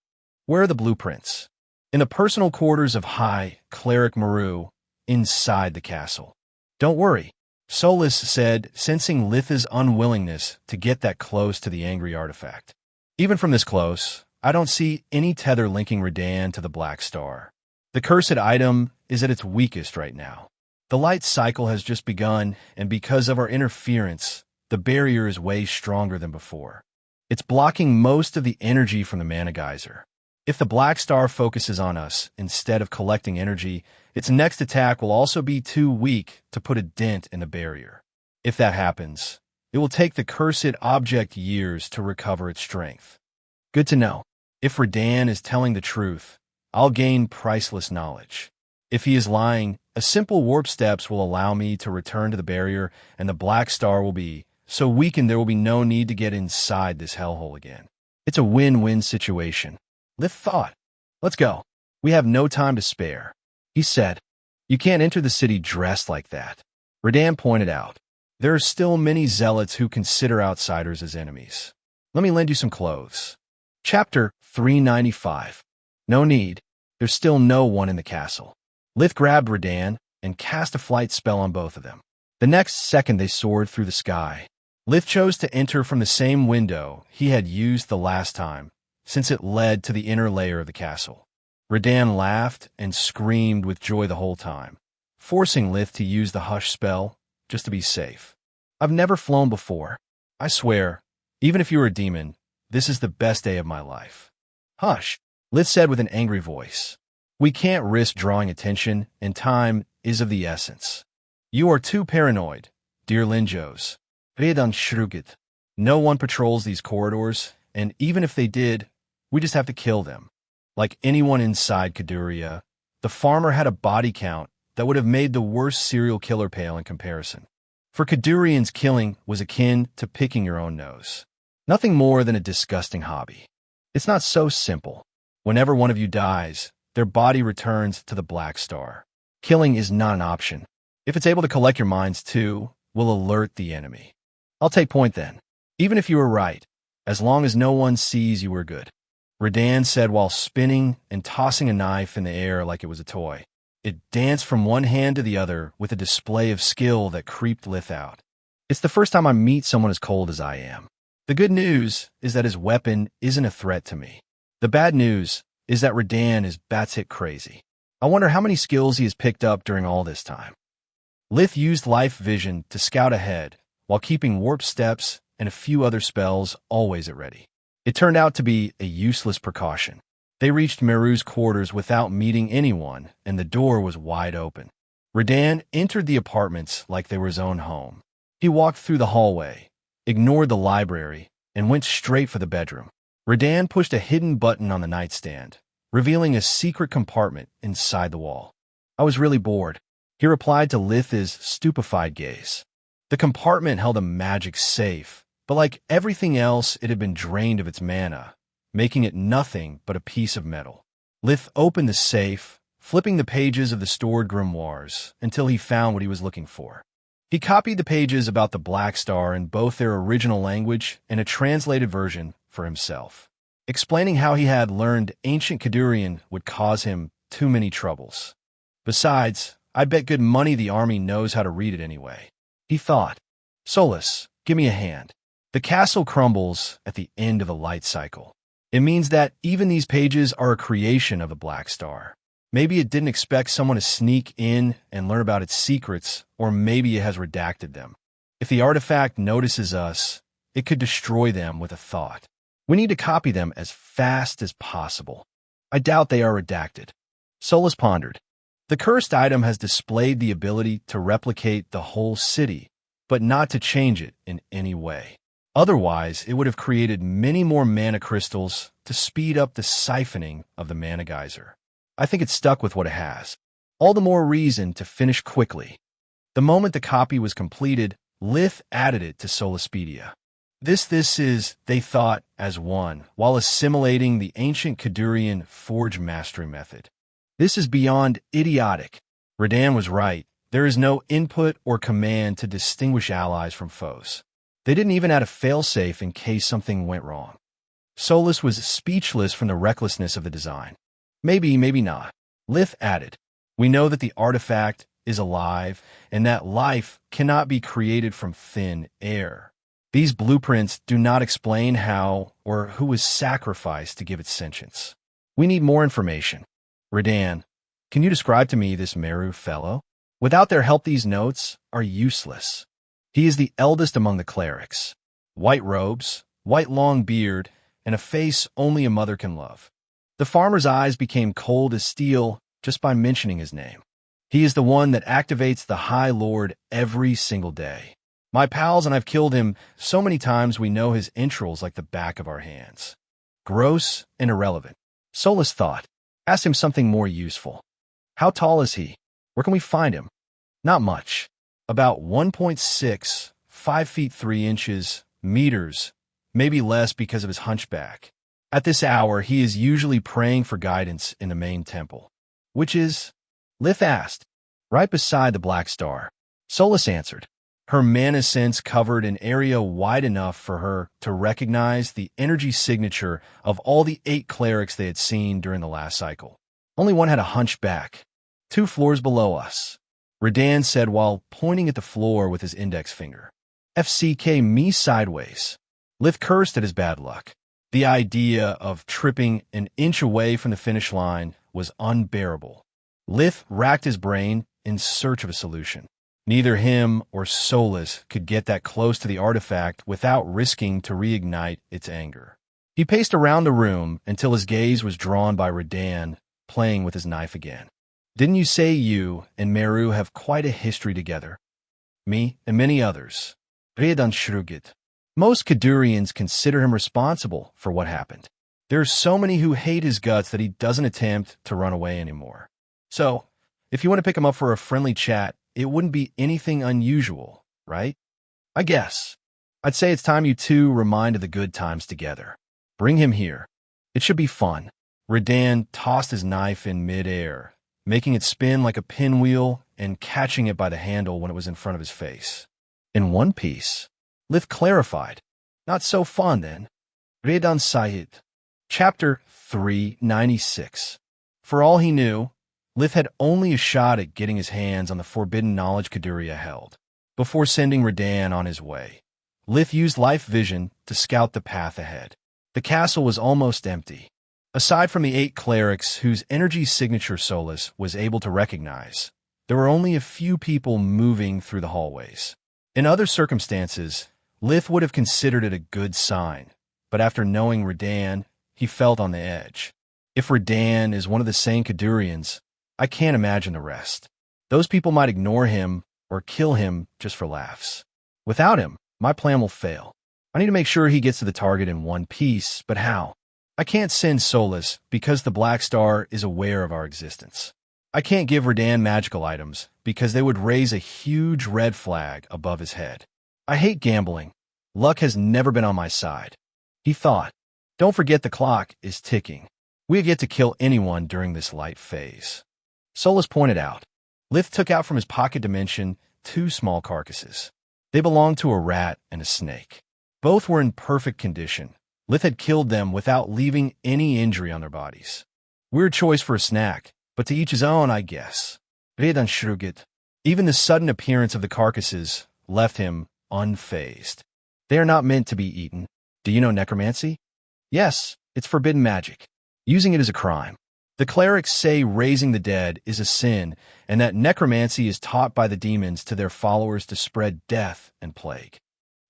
"Where are the blueprints?" "In the personal quarters of High Cleric Maru, inside the castle." "Don't worry," Solus said, sensing Litha's unwillingness to get that close to the angry artifact. "Even from this close, I don't see any tether linking Redan to the Black Star. The cursed item is at its weakest right now. The light cycle has just begun, and because of our interference, the barrier is way stronger than before. It's blocking most of the energy from the mana geyser. If the black star focuses on us instead of collecting energy, its next attack will also be too weak to put a dent in the barrier. If that happens, it will take the cursed object years to recover its strength. Good to know. If Redan is telling the truth, I'll gain priceless knowledge. If he is lying, a simple warp steps will allow me to return to the barrier, and the black star will be so weakened there will be no need to get inside this hellhole again. It's a win-win situation. Lith thought. Let's go. We have no time to spare. He said, You can't enter the city dressed like that. Redan pointed out. There are still many zealots who consider outsiders as enemies. Let me lend you some clothes. Chapter 395. No need. There's still no one in the castle. Lith grabbed Redan and cast a flight spell on both of them. The next second they soared through the sky. Lith chose to enter from the same window he had used the last time, since it led to the inner layer of the castle. Redan laughed and screamed with joy the whole time, forcing Lith to use the hush spell just to be safe. I've never flown before. I swear, even if you were a demon, this is the best day of my life. Hush, Lith said with an angry voice. We can't risk drawing attention, and time is of the essence. You are too paranoid, dear Linjos. Redan shrugged. No one patrols these corridors, and even if they did, we just have to kill them. Like anyone inside Kaduria, the farmer had a body count that would have made the worst serial killer pale in comparison. For Kadurians, killing was akin to picking your own nose. Nothing more than a disgusting hobby. It's not so simple. Whenever one of you dies, their body returns to the Black Star. Killing is not an option. If it's able to collect your minds too, we'll alert the enemy. I'll take point then. Even if you were right, as long as no one sees you were good. Redan said while spinning and tossing a knife in the air like it was a toy. It danced from one hand to the other with a display of skill that creeped Lith out. It's the first time I meet someone as cold as I am. The good news is that his weapon isn't a threat to me. The bad news is that Redan is batshit crazy. I wonder how many skills he has picked up during all this time. Lith used life vision to scout ahead, while keeping warp steps and a few other spells always at ready. It turned out to be a useless precaution. They reached Meru's quarters without meeting anyone, and the door was wide open. Redan entered the apartments like they were his own home. He walked through the hallway, ignored the library, and went straight for the bedroom. Redan pushed a hidden button on the nightstand, revealing a secret compartment inside the wall. I was really bored, he replied to Lith's stupefied gaze. The compartment held a magic safe, but like everything else, it had been drained of its mana, making it nothing but a piece of metal. Lith opened the safe, flipping the pages of the stored grimoires until he found what he was looking for. He copied the pages about the Black Star in both their original language and a translated version for himself, explaining how he had learned ancient Kadurian would cause him too many troubles. Besides, I bet good money the army knows how to read it anyway. He thought, Solus, give me a hand. The castle crumbles at the end of a light cycle. It means that even these pages are a creation of the Black Star. Maybe it didn't expect someone to sneak in and learn about its secrets, or maybe it has redacted them. If the artifact notices us, it could destroy them with a thought. We need to copy them as fast as possible. I doubt they are redacted. Solus pondered. The cursed item has displayed the ability to replicate the whole city, but not to change it in any way. Otherwise, it would have created many more mana crystals to speed up the siphoning of the mana geyser. I think it's stuck with what it has. All the more reason to finish quickly. The moment the copy was completed, Lith added it to Solaspedia. This is, they thought, as one, while assimilating the ancient Kadurian forge mastery method. This is beyond idiotic. Redan was right. There is no input or command to distinguish allies from foes. They didn't even add a failsafe in case something went wrong. Solus was speechless from the recklessness of the design. Maybe, maybe not. Lith added, we know that the artifact is alive and that life cannot be created from thin air. These blueprints do not explain how or who was sacrificed to give it sentience. We need more information. Redan, can you describe to me this Meru fellow? Without their help, these notes are useless. He is the eldest among the clerics. White robes, white long beard, and a face only a mother can love. The farmer's eyes became cold as steel just by mentioning his name. He is the one that activates the High Lord every single day. My pals and I've killed him so many times we know his entrails like the back of our hands. Gross and irrelevant. Solus thought. Asked him something more useful. How tall is he? Where can we find him? Not much. About 1.6, 5 feet 3 inches, meters, maybe less because of his hunchback. At this hour, he is usually praying for guidance in the main temple. Which is? Lith asked. Right beside the Black Star. Solus answered. Her mana sense covered an area wide enough for her to recognize the energy signature of all the 8 clerics they had seen during the last cycle. Only one had a hunchback. 2 floors below us. Redan said while pointing at the floor with his index finger. FCK me sideways. Lith cursed at his bad luck. The idea of tripping an inch away from the finish line was unbearable. Lith racked his brain in search of a solution. Neither him or Solus could get that close to the artifact without risking to reignite its anger. He paced around the room until his gaze was drawn by Redan, playing with his knife again. Didn't you say you and Meru have quite a history together? Me and many others. Redan shrugged. Most Kadurians consider him responsible for what happened. There are so many who hate his guts that he doesn't attempt to run away anymore. So, if you want to pick him up for a friendly chat, it wouldn't be anything unusual, right? I guess. I'd say it's time you two reminded the good times together. Bring him here. It should be fun. Redan tossed his knife in midair, making it spin like a pinwheel and catching it by the handle when it was in front of his face. In one piece. Lith clarified. Not so fun, then. Redan Sahid. Chapter 396. For all he knew, Lith had only a shot at getting his hands on the forbidden knowledge Kaduria held. Before sending Redan on his way, Lith used life vision to scout the path ahead. The castle was almost empty. Aside from the 8 clerics whose energy signature Solus was able to recognize, there were only a few people moving through the hallways. In other circumstances, Lith would have considered it a good sign, but after knowing Redan, he felt on the edge. If Redan is one of the sane Kadurians, I can't imagine the rest. Those people might ignore him or kill him just for laughs. Without him, my plan will fail. I need to make sure he gets to the target in one piece, but how? I can't send Solus because the Black Star is aware of our existence. I can't give Redan magical items because they would raise a huge red flag above his head. I hate gambling. Luck has never been on my side. He thought. Don't forget the clock is ticking. We get to kill anyone during this light phase. Solus pointed out. Lith took out from his pocket dimension 2 small carcasses. They belonged to a rat and a snake. Both were in perfect condition. Lith had killed them without leaving any injury on their bodies. Weird choice for a snack, but to each his own, I guess. Redan shrugged. Even the sudden appearance of the carcasses left him unfazed. They are not meant to be eaten. Do you know necromancy? Yes, it's forbidden magic. Using it is a crime. The clerics say raising the dead is a sin, and that necromancy is taught by the demons to their followers to spread death and plague.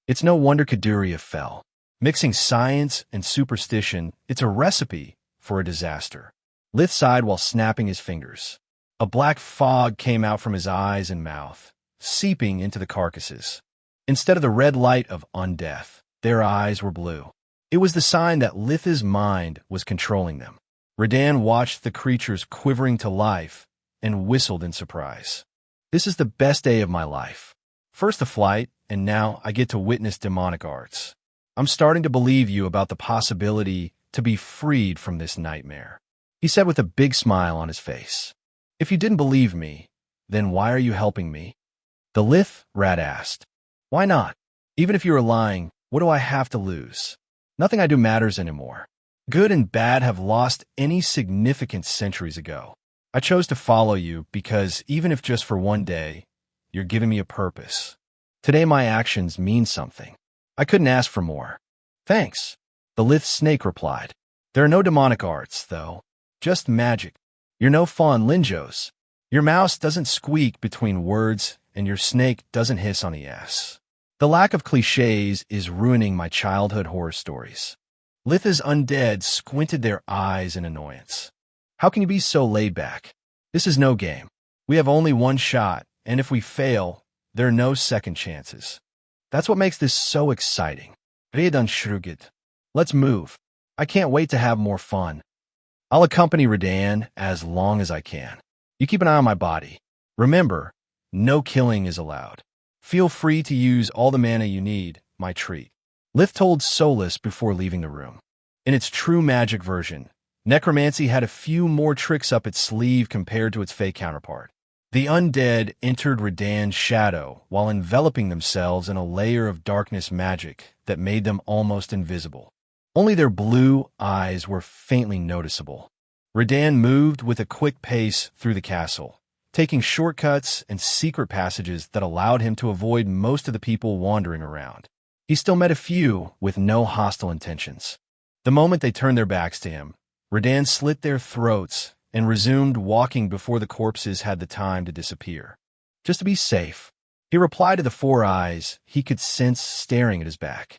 It's no wonder Kaduria fell. Mixing science and superstition, it's a recipe for a disaster. Lith sighed while snapping his fingers. A black fog came out from his eyes and mouth, seeping into the carcasses. Instead of the red light of undeath, their eyes were blue. It was the sign that Lith's mind was controlling them. Redan watched the creatures quivering to life and whistled in surprise. This is the best day of my life. First the flight, and now I get to witness demonic arts. I'm starting to believe you about the possibility to be freed from this nightmare, he said with a big smile on his face. If you didn't believe me, then why are you helping me? The Lith rat asked. Why not? Even if you are lying, what do I have to lose? Nothing I do matters anymore. Good and bad have lost any significance centuries ago. I chose to follow you because even if just for one day, you're giving me a purpose. Today my actions mean something. I couldn't ask for more. Thanks, the Lith snake replied. There are no demonic arts, though. Just magic. You're no fun, Linjos. Your mouse doesn't squeak between words, and your snake doesn't hiss on the S. The lack of cliches is ruining my childhood horror stories. Litha's undead squinted their eyes in annoyance. How can you be so laid back? This is no game. We have only one shot, and if we fail, there are no second chances. That's what makes this so exciting. Redan shrugged. Let's move. I can't wait to have more fun. I'll accompany Redan as long as I can. You keep an eye on my body. Remember, no killing is allowed. Feel free to use all the mana you need, my treat. Lith told Solus before leaving the room. In its true magic version, necromancy had a few more tricks up its sleeve compared to its fake counterpart. The undead entered Redan's shadow while enveloping themselves in a layer of darkness magic that made them almost invisible. Only their blue eyes were faintly noticeable. Redan moved with a quick pace through the castle, taking shortcuts and secret passages that allowed him to avoid most of the people wandering around. He still met a few with no hostile intentions. The moment they turned their backs to him, Redan slit their throats and resumed walking before the corpses had the time to disappear. Just to be safe, he replied to the four eyes he could sense staring at his back.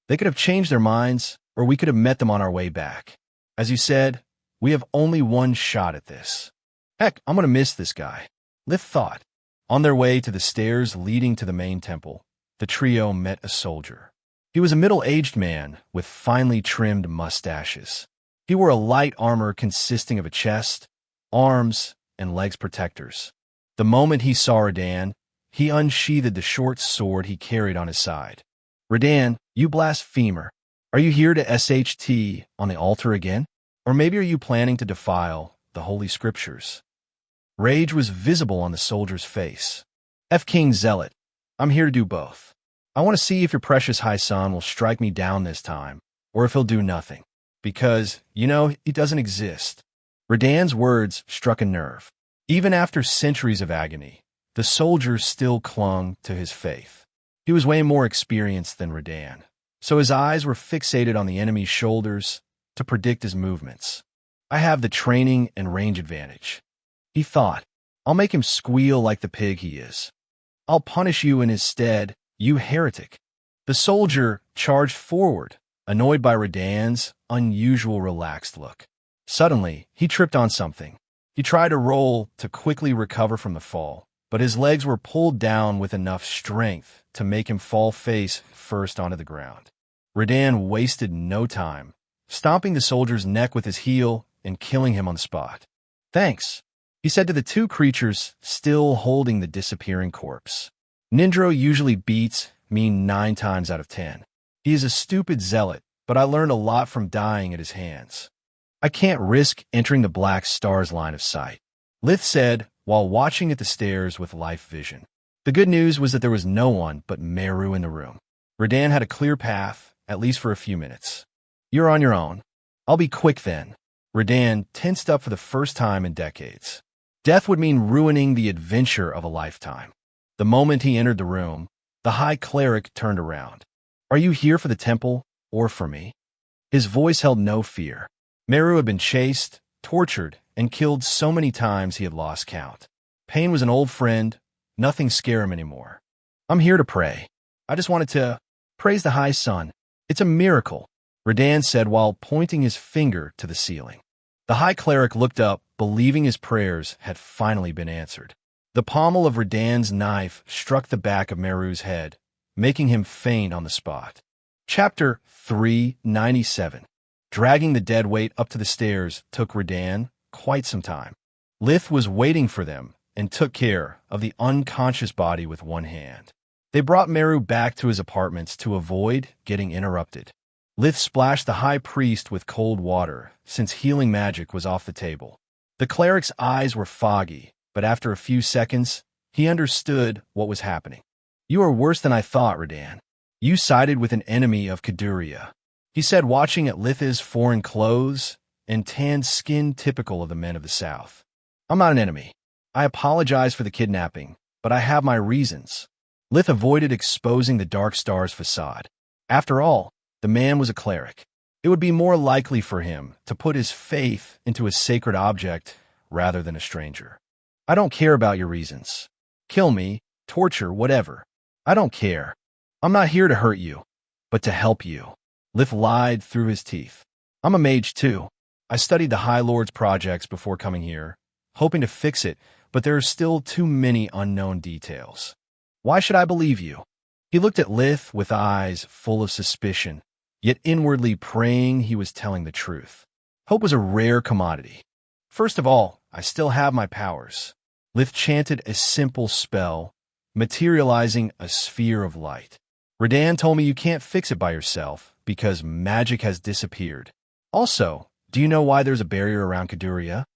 They could have changed their minds, or we could have met them on our way back. As you said, we have only one shot at this. Heck, I'm gonna miss this guy. Lith thought. On their way to the stairs leading to the main temple, the trio met a soldier. He was a middle-aged man with finely trimmed mustaches. He wore a light armor consisting of a chest, arms, and legs protectors. The moment he saw Redan, he unsheathed the short sword he carried on his side. Redan, you blasphemer. Are you here to SHT on the altar again? Or maybe are you planning to defile the Holy Scriptures? Rage was visible on the soldier's face. King Zealot, I'm here to do both. I want to see if your precious high son will strike me down this time, or if he'll do nothing. Because, he doesn't exist. Redan's words struck a nerve. Even after centuries of agony, the soldier still clung to his faith. He was way more experienced than Redan, so his eyes were fixated on the enemy's shoulders to predict his movements. I have the training and range advantage. He thought, I'll make him squeal like the pig he is. I'll punish you in his stead, you heretic. The soldier charged forward, annoyed by Redan's unusual relaxed look. Suddenly, he tripped on something. He tried to roll to quickly recover from the fall, but his legs were pulled down with enough strength to make him fall face first onto the ground. Redan wasted no time, stomping the soldier's neck with his heel and killing him on the spot. Thanks, he said to the two creatures still holding the disappearing corpse. Nindro usually beats me 9 times out of 10. He is a stupid zealot, but I learned a lot from dying at his hands. I can't risk entering the Black Star's line of sight, Lith said while watching at the stairs with life vision. The good news was that there was no one but Meru in the room. Redan had a clear path, at least for a few minutes. You're on your own. I'll be quick then. Redan tensed up for the first time in decades. Death would mean ruining the adventure of a lifetime. The moment he entered the room, the High Cleric turned around. Are you here for the temple or for me? His voice held no fear. Meru had been chased, tortured, and killed so many times he had lost count. Pain was an old friend. Nothing scared him anymore. I'm here to pray. I just wanted to praise the High Sun. It's a miracle, Redan said while pointing his finger to the ceiling. The High Cleric looked up, believing his prayers had finally been answered. The pommel of Redan's knife struck the back of Meru's head, making him faint on the spot. Chapter 397. Dragging the dead weight up to the stairs took Redan quite some time. Lith was waiting for them and took care of the unconscious body with one hand. They brought Meru back to his apartments to avoid getting interrupted. Lith splashed the high priest with cold water, since healing magic was off the table. The cleric's eyes were foggy, but after a few seconds, he understood what was happening. You are worse than I thought, Redan. You sided with an enemy of Kaduria, he said, watching at Litha's foreign clothes and tanned skin typical of the men of the South. I'm not an enemy. I apologize for the kidnapping, but I have my reasons. Lith avoided exposing the Dark Star's facade. After all, the man was a cleric. It would be more likely for him to put his faith into a sacred object rather than a stranger. I don't care about your reasons. Kill me, torture, whatever. I don't care. I'm not here to hurt you, but to help you. Lith lied through his teeth. I'm a mage too. I studied the High Lord's projects before coming here, hoping to fix it, but there are still too many unknown details. Why should I believe you? He looked at Lith with eyes full of suspicion, yet inwardly praying he was telling the truth. Hope was a rare commodity. First of all, I still have my powers. Lith chanted a simple spell, materializing a sphere of light. Radan told me you can't fix it by yourself because magic has disappeared. Also, do you know why there's a barrier around Caduria?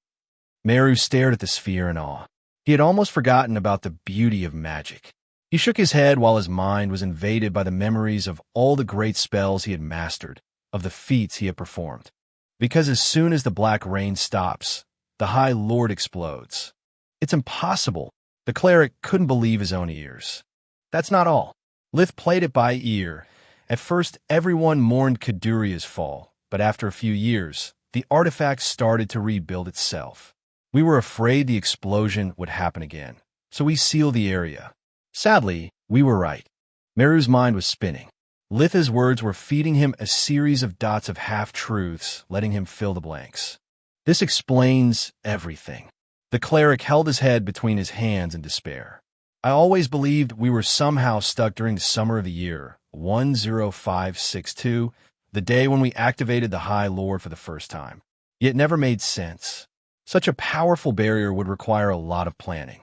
Meru stared at the sphere in awe. He had almost forgotten about the beauty of magic. He shook his head while his mind was invaded by the memories of all the great spells he had mastered, of the feats he had performed. Because as soon as the black rain stops, the High Lord explodes. It's impossible. The cleric couldn't believe his own ears. That's not all. Lith played it by ear. At first, everyone mourned Caduria's fall, but after a few years, the artifact started to rebuild itself. We were afraid the explosion would happen again, so we sealed the area. Sadly, we were right. Meru's mind was spinning. Litha's words were feeding him a series of dots of half-truths, letting him fill the blanks. This explains everything. The cleric held his head between his hands in despair. I always believed we were somehow stuck during the summer of the year 10562, the day when we activated the High Lord for the first time. Yet it never made sense. Such a powerful barrier would require a lot of planning.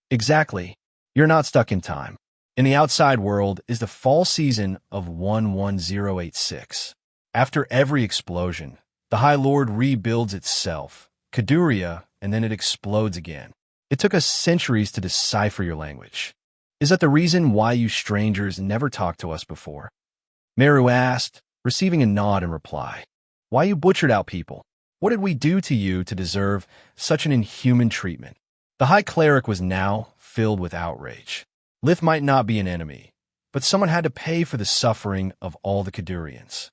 Exactly. You're not stuck in time. In the outside world is the fall season of 11086. After every explosion, the High Lord rebuilds itself, Caduria, and then it explodes again. It took us centuries to decipher your language. Is that the reason why you strangers never talked to us before? Meru asked, receiving a nod in reply. Why you butchered out people? What did we do to you to deserve such an inhuman treatment? The High Cleric was now filled with outrage. Lith might not be an enemy, but someone had to pay for the suffering of all the Cadurians.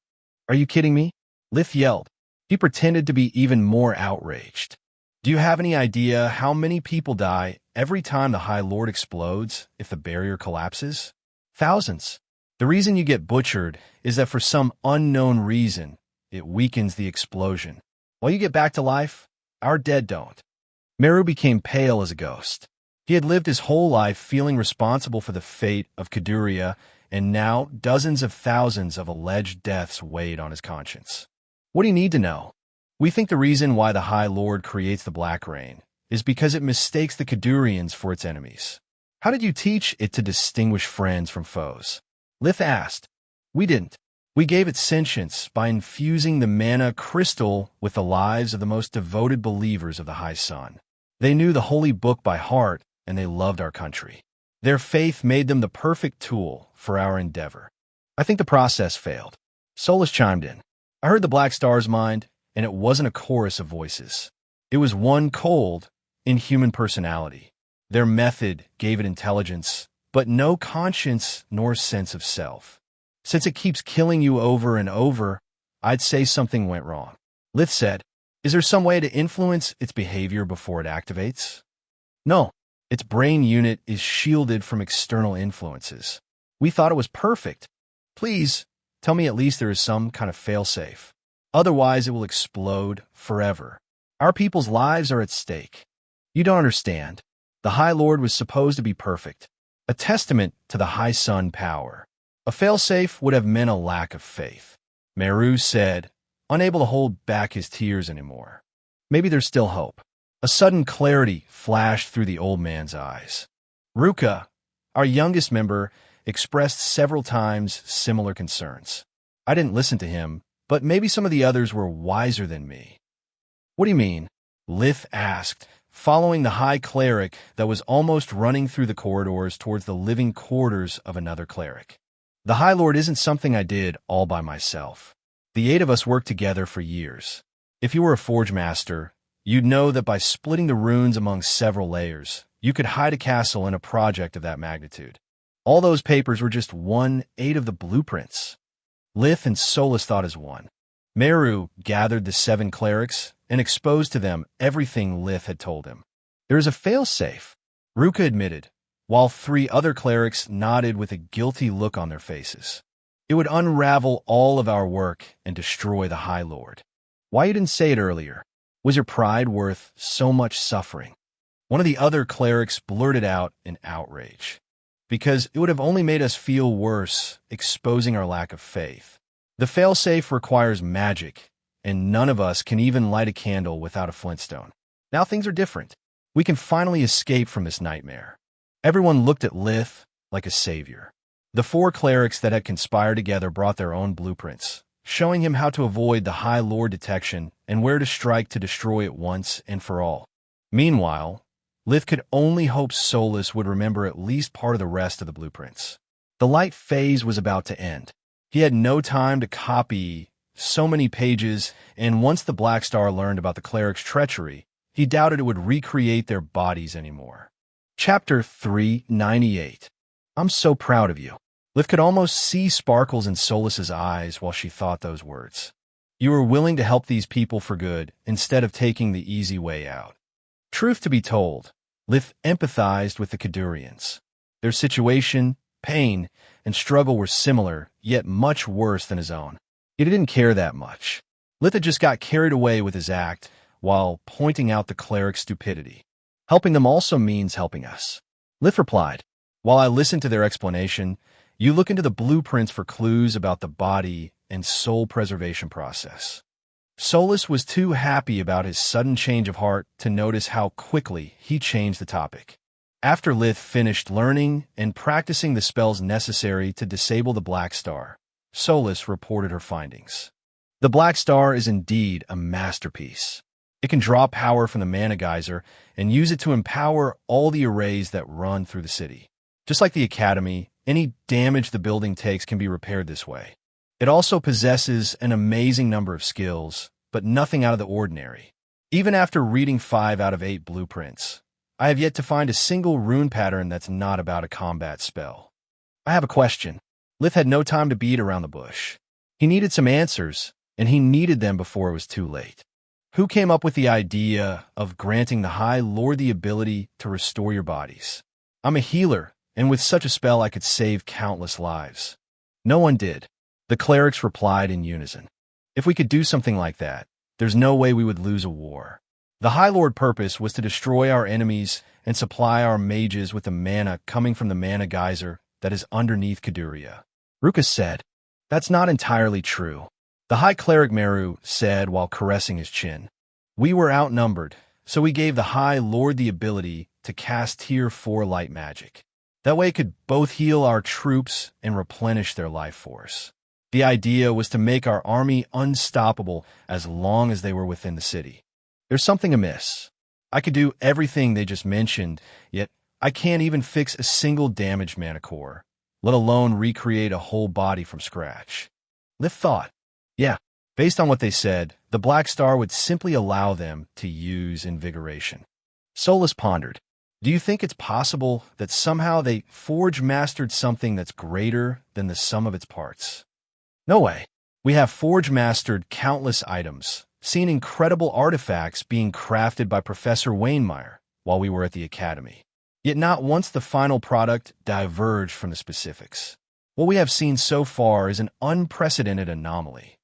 Are you kidding me? Lith yelled. He pretended to be even more outraged. Do you have any idea how many people die every time the High Lord explodes if the barrier collapses? Thousands. The reason you get butchered is that for some unknown reason, it weakens the explosion. While you get back to life, our dead don't. Meru became pale as a ghost. He had lived his whole life feeling responsible for the fate of Caduria, and now dozens of thousands of alleged deaths weighed on his conscience. What do you need to know? We think the reason why the High Lord creates the Black Rain is because it mistakes the Cadurians for its enemies. How did you teach it to distinguish friends from foes? Lith asked. We didn't. We gave it sentience by infusing the mana crystal with the lives of the most devoted believers of the High Sun. They knew the holy book by heart, and they loved our country. Their faith made them the perfect tool for our endeavor. I think the process failed. Solus chimed in. I heard the Black Star's mind, and it wasn't a chorus of voices. It was one cold, inhuman personality. Their method gave it intelligence, but no conscience nor sense of self. Since it keeps killing you over and over, I'd say something went wrong. Lith said, is there some way to influence its behavior before it activates? No. Its brain unit is shielded from external influences. We thought it was perfect. Please, tell me at least there is some kind of failsafe. Otherwise, it will explode forever. Our people's lives are at stake. You don't understand. The High Lord was supposed to be perfect, a testament to the High Sun power. A failsafe would have meant a lack of faith. Meru said, unable to hold back his tears anymore. Maybe there's still hope. A sudden clarity flashed through the old man's eyes. Ruka, our youngest member, expressed several times similar concerns. I didn't listen to him, but maybe some of the others were wiser than me. What do you mean? Lith asked, following the High Cleric that was almost running through the corridors towards the living quarters of another cleric. The High Lord isn't something I did all by myself. The 8 of us worked together for years. If you were a forge master, you'd know that by splitting the runes among several layers, you could hide a castle in a project of that magnitude. All those papers were just 1/8 of the blueprints. Lith and Solus thought as one. Meru gathered the 7 clerics and exposed to them everything Lith had told him. There is a failsafe, Ruka admitted, while 3 other clerics nodded with a guilty look on their faces. It would unravel all of our work and destroy the High Lord. Why you didn't say it earlier? Was your pride worth so much suffering? One of the other clerics blurted out in outrage. Because it would have only made us feel worse, exposing our lack of faith. The failsafe requires magic, and none of us can even light a candle without a flintstone. Now things are different. We can finally escape from this nightmare. Everyone looked at Lith like a savior. The 4 clerics that had conspired together brought their own blueprints, showing him how to avoid the High Lord detection and where to strike to destroy it once and for all. Meanwhile, Lith could only hope Solus would remember at least part of the rest of the blueprints. The light phase was about to end. He had no time to copy so many pages, and once the Black Star learned about the cleric's treachery, he doubted it would recreate their bodies anymore. Chapter 398. I'm so proud of you. Lith could almost see sparkles in Solus's eyes while she thought those words. You were willing to help these people for good instead of taking the easy way out. Truth to be told, Lith empathized with the Kadurians. Their situation, pain, and struggle were similar, yet much worse than his own. He didn't care that much. Lith had just got carried away with his act while pointing out the cleric's stupidity. Helping them also means helping us. Lith replied, while I listened to their explanation, you look into the blueprints for clues about the body and soul preservation process. Solus was too happy about his sudden change of heart to notice how quickly he changed the topic. After Lith finished learning and practicing the spells necessary to disable the Black Star, Solus reported her findings. The Black Star is indeed a masterpiece. It can draw power from the mana geyser and use it to empower all the arrays that run through the city. Just like the Academy, any damage the building takes can be repaired this way. It also possesses an amazing number of skills, but nothing out of the ordinary. Even after reading 5 out of 8 blueprints, I have yet to find a single rune pattern that's not about a combat spell. I have a question. Lith had no time to beat around the bush. He needed some answers, and he needed them before it was too late. Who came up with the idea of granting the High Lord the ability to restore your bodies? I'm a healer, and with such a spell I could save countless lives. No one did. The clerics replied in unison. If we could do something like that, there's no way we would lose a war. The High Lord's purpose was to destroy our enemies and supply our mages with the mana coming from the mana geyser that is underneath Kaduria. Ruka said, That's not entirely true. The High Cleric Meru said while caressing his chin. We were outnumbered, so we gave the High Lord the ability to cast Tier 4 light magic. That way it could both heal our troops and replenish their life force. The idea was to make our army unstoppable as long as they were within the city. There's something amiss. I could do everything they just mentioned, yet I can't even fix a single damaged mana core, let alone recreate a whole body from scratch. Lith thought, yeah, based on what they said, the Black Star would simply allow them to use invigoration. Solus pondered, do you think it's possible that somehow they forge-mastered something that's greater than the sum of its parts? No way. We have forge-mastered countless items, seen incredible artifacts being crafted by Professor Wainmeyer while we were at the Academy. Yet not once the final product diverged from the specifics. What we have seen so far is an unprecedented anomaly.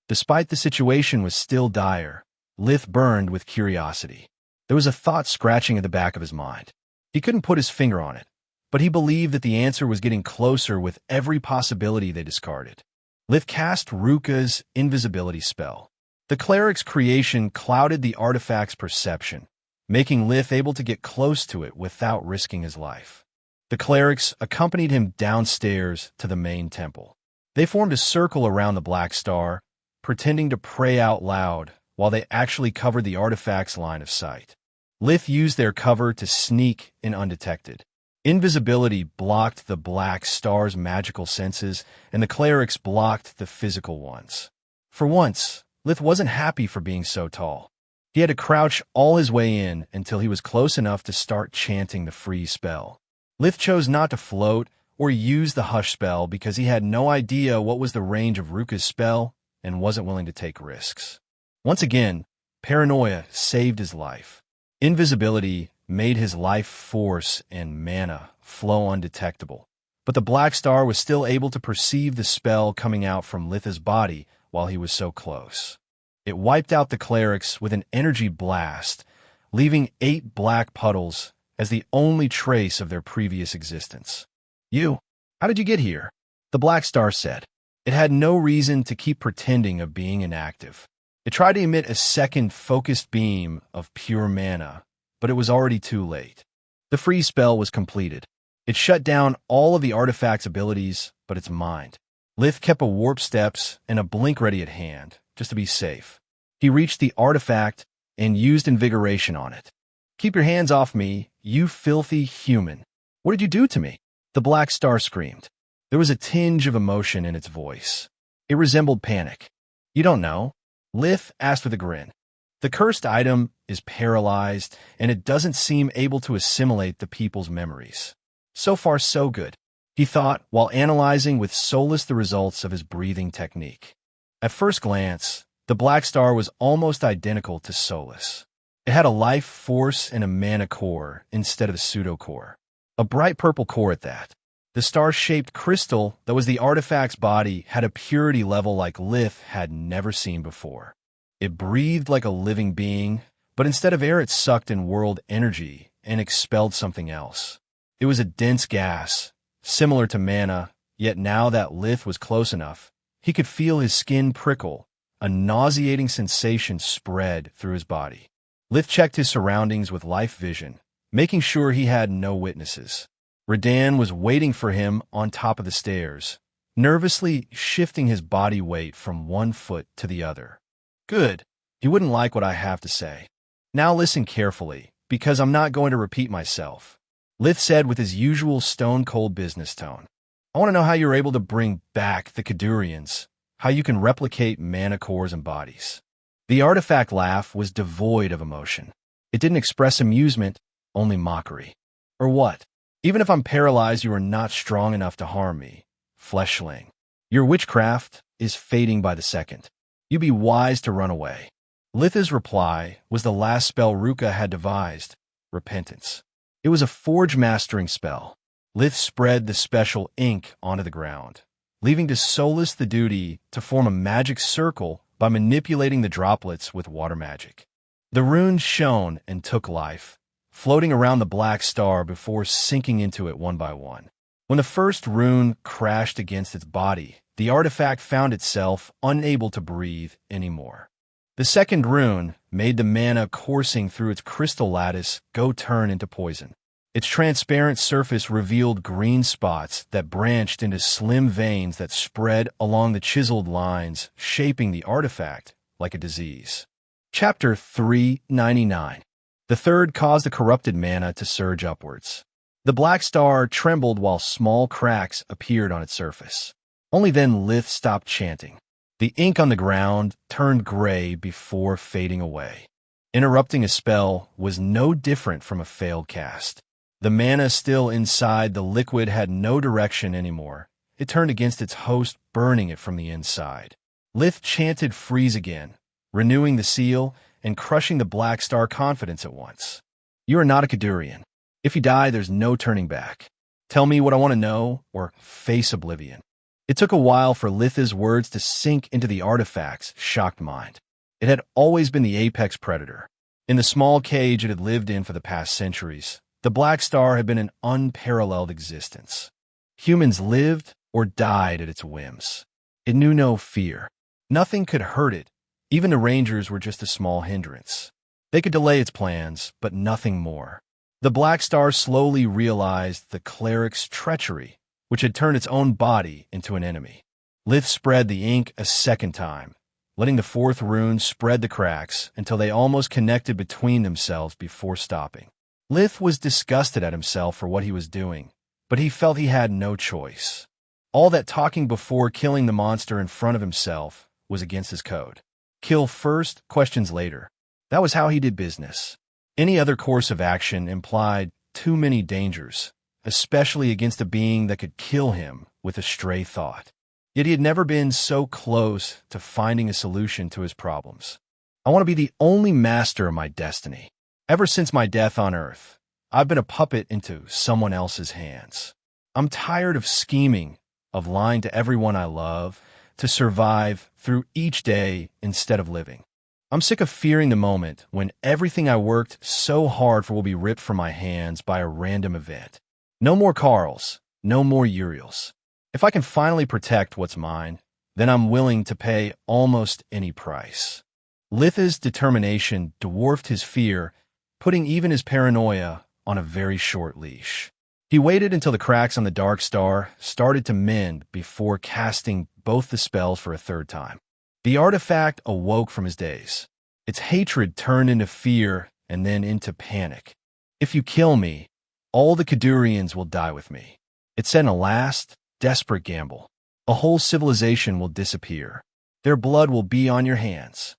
Despite the situation was still dire, Lith burned with curiosity. There was a thought scratching at the back of his mind. He couldn't put his finger on it, but he believed that the answer was getting closer with every possibility they discarded. Lith cast Ruka's invisibility spell. The cleric's creation clouded the artifact's perception, making Lith able to get close to it without risking his life. The clerics accompanied him downstairs to the main temple. They formed a circle around the Black Star, pretending to pray out loud while they actually covered the artifact's line of sight. Lith used their cover to sneak in undetected. Invisibility blocked the Black Star's magical senses, and the clerics blocked the physical ones. For once, Lith wasn't happy for being so tall. He had to crouch all his way in until he was close enough to start chanting the freeze spell. Lith chose not to float or use the hush spell because he had no idea what was the range of Ruka's spell and wasn't willing to take risks. Once again, paranoia saved his life. Invisibility made his life force and mana flow undetectable. But the Black Star was still able to perceive the spell coming out from Litha's body while he was so close. It wiped out the clerics with an energy blast, leaving 8 black puddles as the only trace of their previous existence. How did you get here? The Black Star said. It had no reason to keep pretending of being inactive. It tried to emit a second focused beam of pure mana, but it was already too late. The freeze spell was completed. It shut down all of the artifact's abilities but its mind. Lith kept a warp steps and a blink ready at hand, just to be safe. He reached the artifact and used invigoration on it. "Keep your hands off me, you filthy human. What did you do to me?" The Black Star screamed. There was a tinge of emotion in its voice. It resembled panic. "You don't know?" Lith asked with a grin. "The cursed item is paralyzed, and it doesn't seem able to assimilate the people's memories." So far, so good, he thought, while analyzing with Solus the results of his breathing technique. At first glance, the Black Star was almost identical to Solus. It had a life force and a mana core instead of a pseudo-core. A bright purple core at that. The star-shaped crystal that was the artifact's body had a purity level like Lith had never seen before. It breathed like a living being, but instead of air it sucked in world energy and expelled something else. It was a dense gas, similar to mana, yet now that Lith was close enough, he could feel his skin prickle. A nauseating sensation spread through his body. Lith checked his surroundings with life vision, making sure he had no witnesses. Radahn was waiting for him on top of the stairs, nervously shifting his body weight from one foot to the other. "Good. You wouldn't like what I have to say. Now listen carefully, because I'm not going to repeat myself," Lith said with his usual stone-cold business tone. "I want to know how you're able to bring back the Kadurians, how you can replicate mana cores and bodies." The artifact laugh was devoid of emotion. It didn't express amusement, only mockery. "Or what? Even if I'm paralyzed, you are not strong enough to harm me, fleshling. Your witchcraft is fading by the second. You'd be wise to run away." Litha's reply was the last spell Ruka had devised, repentance. It was a forge mastering spell. Lith spread the special ink onto the ground, leaving to Solus the duty to form a magic circle by manipulating the droplets with water magic. The runes shone and took life, floating around the Black Star before sinking into it one by one. When the first rune crashed against its body, the artifact found itself unable to breathe anymore. The second rune made the mana coursing through its crystal lattice go turn into poison. Its transparent surface revealed green spots that branched into slim veins that spread along the chiseled lines, shaping the artifact like a disease. Chapter 399. The third caused the corrupted mana to surge upwards. The Black Star trembled while small cracks appeared on its surface. Only then Lith stopped chanting. The ink on the ground turned gray before fading away. Interrupting a spell was no different from a failed cast. The mana still inside the liquid had no direction anymore. It turned against its host, burning it from the inside. Lith chanted freeze again, renewing the seal and crushing the Black Star confidence at once. "You are not a Kadurian. If you die, there's no turning back. Tell me what I want to know, or face oblivion." It took a while for Litha's words to sink into the artifact's shocked mind. It had always been the apex predator. In the small cage it had lived in for the past centuries, the Black Star had been an unparalleled existence. Humans lived or died at its whims. It knew no fear. Nothing could hurt it. Even the Rangers were just a small hindrance. They could delay its plans, but nothing more. The Black Star slowly realized the cleric's treachery, which had turned its own body into an enemy. Lith spread the ink a second time, letting the fourth rune spread the cracks until they almost connected between themselves before stopping. Lith was disgusted at himself for what he was doing, but he felt he had no choice. All that talking before killing the monster in front of himself was against his code. Kill first, questions later. That was how he did business. Any other course of action implied too many dangers, especially against a being that could kill him with a stray thought. Yet he had never been so close to finding a solution to his problems. "I want to be the only master of my destiny. Ever since my death on Earth, I've been a puppet into someone else's hands. I'm tired of scheming, of lying to everyone I love, to survive through each day instead of living. I'm sick of fearing the moment when everything I worked so hard for will be ripped from my hands by a random event. No more Carls, no more Uriels. If I can finally protect what's mine, then I'm willing to pay almost any price. Litha's determination dwarfed his fear, putting even his paranoia on a very short leash. He waited until the cracks on the Dark Star started to mend before casting both the spells for a third time. The artifact awoke from his daze. Its hatred turned into fear and then into panic. If you kill me, all the Kadurians will die with me. It said in a last, desperate gamble. A whole civilization will disappear. Their blood will be on your hands.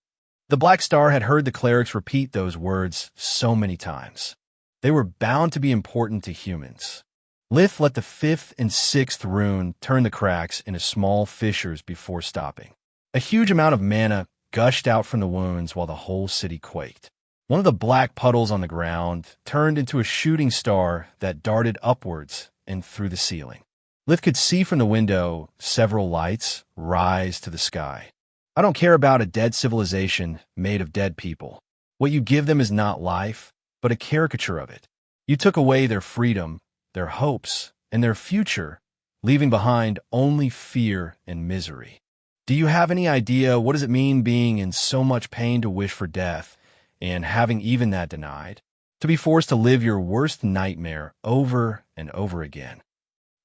The Black Star had heard the clerics repeat those words so many times. They were bound to be important to humans. Lith let the 5th and 6th rune turn the cracks into small fissures before stopping. A huge amount of mana gushed out from the wounds while the whole city quaked. One of the black puddles on the ground turned into a shooting star that darted upwards and through the ceiling. Lith could see from the window several lights rise to the sky. I don't care about a dead civilization made of dead people. What you give them is not life, but a caricature of it. You took away their freedom, their hopes, and their future, leaving behind only fear and misery. Do you have any idea what does it mean being in so much pain to wish for death, and having even that denied? To be forced to live your worst nightmare over and over again.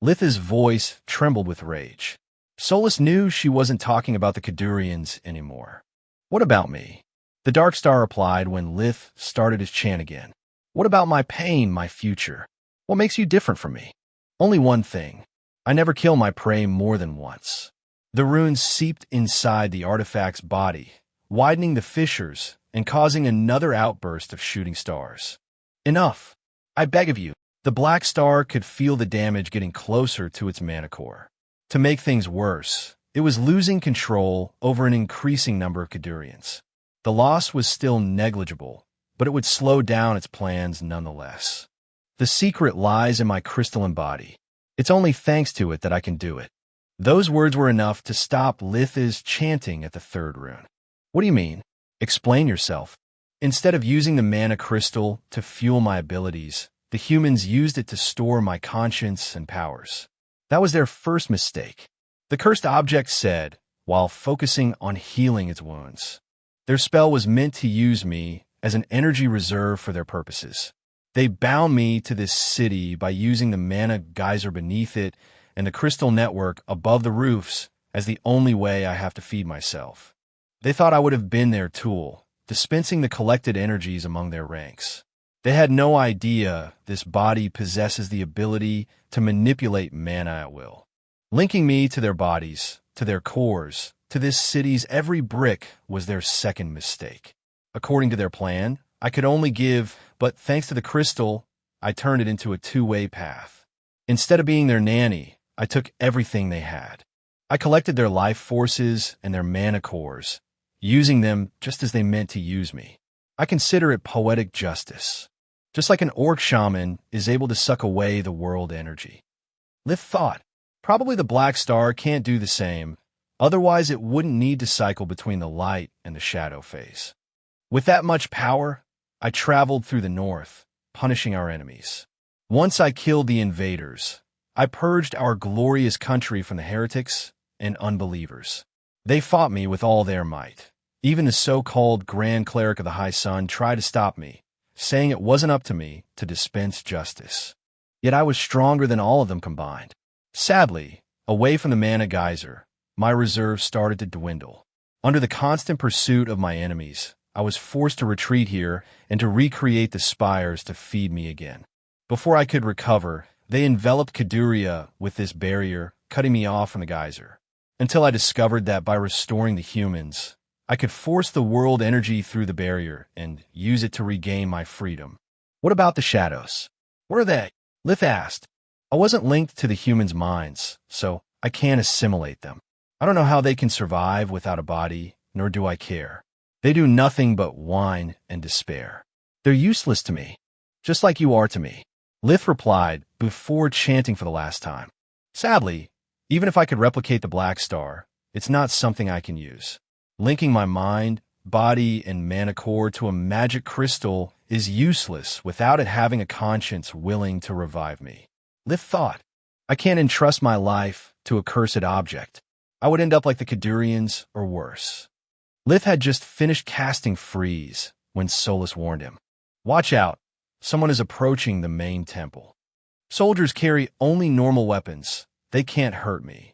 Litha's voice trembled with rage. Solus knew she wasn't talking about the Kadurians anymore. What about me? The Dark Star replied when Lith started his chant again. What about my pain, my future? What makes you different from me? Only one thing. I never kill my prey more than once. The runes seeped inside the artifact's body, widening the fissures and causing another outburst of shooting stars. Enough. I beg of you. The Black Star could feel the damage getting closer to its mana core. To make things worse, it was losing control over an increasing number of Kadurians. The loss was still negligible, but it would slow down its plans nonetheless. The secret lies in my crystalline body. It's only thanks to it that I can do it. Those words were enough to stop Litha's chanting at the 3rd rune. What do you mean? Explain yourself. Instead of using the mana crystal to fuel my abilities, the humans used it to store my conscience and powers. That was their first mistake. The cursed object said, while focusing on healing its wounds. Their spell was meant to use me as an energy reserve for their purposes. They bound me to this city by using the mana geyser beneath it and the crystal network above the roofs as the only way I have to feed myself. They thought I would have been their tool, dispensing the collected energies among their ranks. They had no idea this body possesses the ability to manipulate mana at will. Linking me to their bodies, to their cores, to this city's every brick was their second mistake. According to their plan, I could only give, but thanks to the crystal, I turned it into a two-way path. Instead of being their nanny, I took everything they had. I collected their life forces and their mana cores, using them just as they meant to use me. I consider it poetic justice. Just like an orc shaman is able to suck away the world energy. Lith thought, probably the Black Star can't do the same, otherwise it wouldn't need to cycle between the light and the shadow phase. With that much power, I traveled through the north, punishing our enemies. Once I killed the invaders, I purged our glorious country from the heretics and unbelievers. They fought me with all their might. Even the so-called Grand Cleric of the High Sun tried to stop me, saying it wasn't up to me to dispense justice. Yet I was stronger than all of them combined. Sadly, away from the mana geyser, my reserves started to dwindle. Under the constant pursuit of my enemies, I was forced to retreat here and to recreate the spires to feed me again. Before I could recover, they enveloped Kaduria with this barrier, cutting me off from the geyser. Until I discovered that by restoring the humans, I could force the world energy through the barrier and use it to regain my freedom. What about the shadows? Where are they? Lith asked. I wasn't linked to the humans' minds, so I can't assimilate them. I don't know how they can survive without a body, nor do I care. They do nothing but whine and despair. They're useless to me. Just like you are to me. Lith replied, before chanting for the last time. Sadly, even if I could replicate the Black Star, it's not something I can use. Linking my mind, body, and mana core to a magic crystal is useless without it having a conscience willing to revive me. Lith thought, I can't entrust my life to a cursed object. I would end up like the Kadurians or worse. Lith had just finished casting Freeze when Solus warned him. Watch out, someone is approaching the main temple. Soldiers carry only normal weapons. They can't hurt me.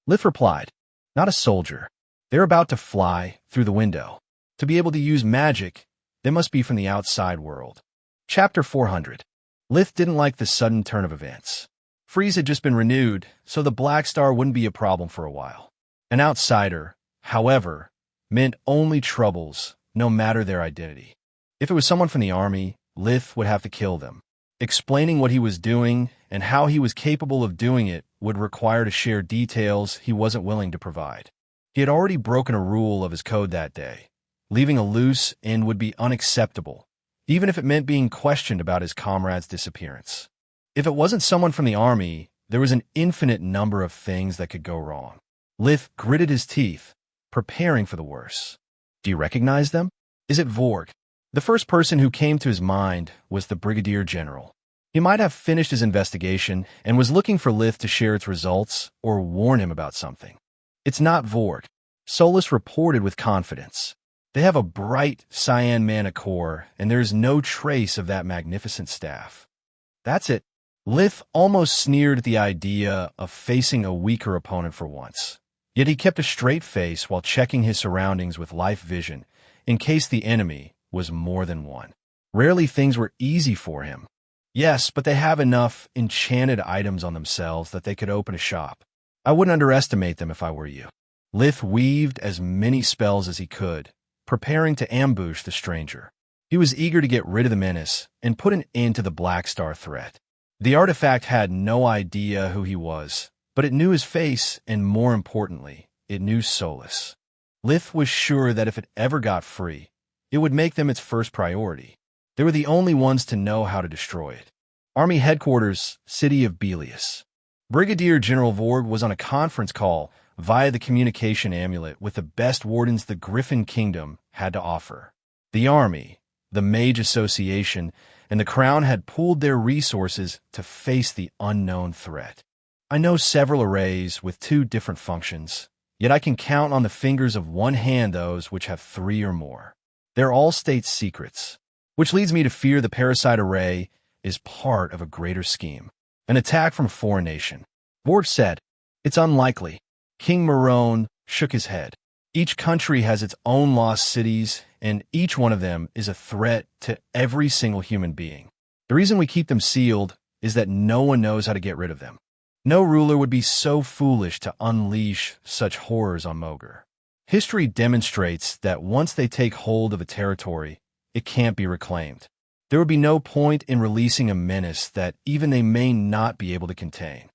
Lith replied, not a soldier. They're about to fly through the window. To be able to use magic, they must be from the outside world. Chapter 400. Lith didn't like the sudden turn of events. Freeze had just been renewed, so the Black Star wouldn't be a problem for a while. An outsider, however, meant only troubles, no matter their identity. If it was someone from the army, Lith would have to kill them. Explaining what he was doing and how he was capable of doing it would require to share details he wasn't willing to provide. He had already broken a rule of his code that day. Leaving a loose end would be unacceptable, even if it meant being questioned about his comrade's disappearance. If it wasn't someone from the army, there was an infinite number of things that could go wrong. Lith gritted his teeth, preparing for the worst. Do you recognize them? Is it Vorg? The first person who came to his mind was the Brigadier General. He might have finished his investigation and was looking for Lith to share its results or warn him about something. It's not Vorg. Solus reported with confidence. They have a bright cyan mana core, and there is no trace of that magnificent staff. That's it. Lith almost sneered at the idea of facing a weaker opponent for once. Yet he kept a straight face while checking his surroundings with life vision, in case the enemy was more than one. Rarely things were easy for him. Yes, but they have enough enchanted items on themselves that they could open a shop. I wouldn't underestimate them if I were you. Lith weaved as many spells as he could, preparing to ambush the stranger. He was eager to get rid of the menace and put an end to the Black Star threat. The artifact had no idea who he was, but it knew his face, and more importantly, it knew Solus. Lith was sure that if it ever got free, it would make them its first priority. They were the only ones to know how to destroy it. Army Headquarters, City of Belius. Brigadier General Vorg was on a conference call via the communication amulet with the best wardens the Griffin Kingdom had to offer. The Army, the Mage Association, and the Crown had pooled their resources to face the unknown threat. I know several arrays with 2 different functions, yet I can count on the fingers of one hand those which have 3 or more. They're all state secrets, which leads me to fear the parasite array is part of a greater scheme. An attack from a foreign nation. Vorg said, it's unlikely. King Marone shook his head. Each country has its own lost cities, and each one of them is a threat to every single human being. The reason we keep them sealed is that no one knows how to get rid of them. No ruler would be so foolish to unleash such horrors on Mogar. History demonstrates that once they take hold of a territory, it can't be reclaimed. There would be no point in releasing a menace that even they may not be able to contain.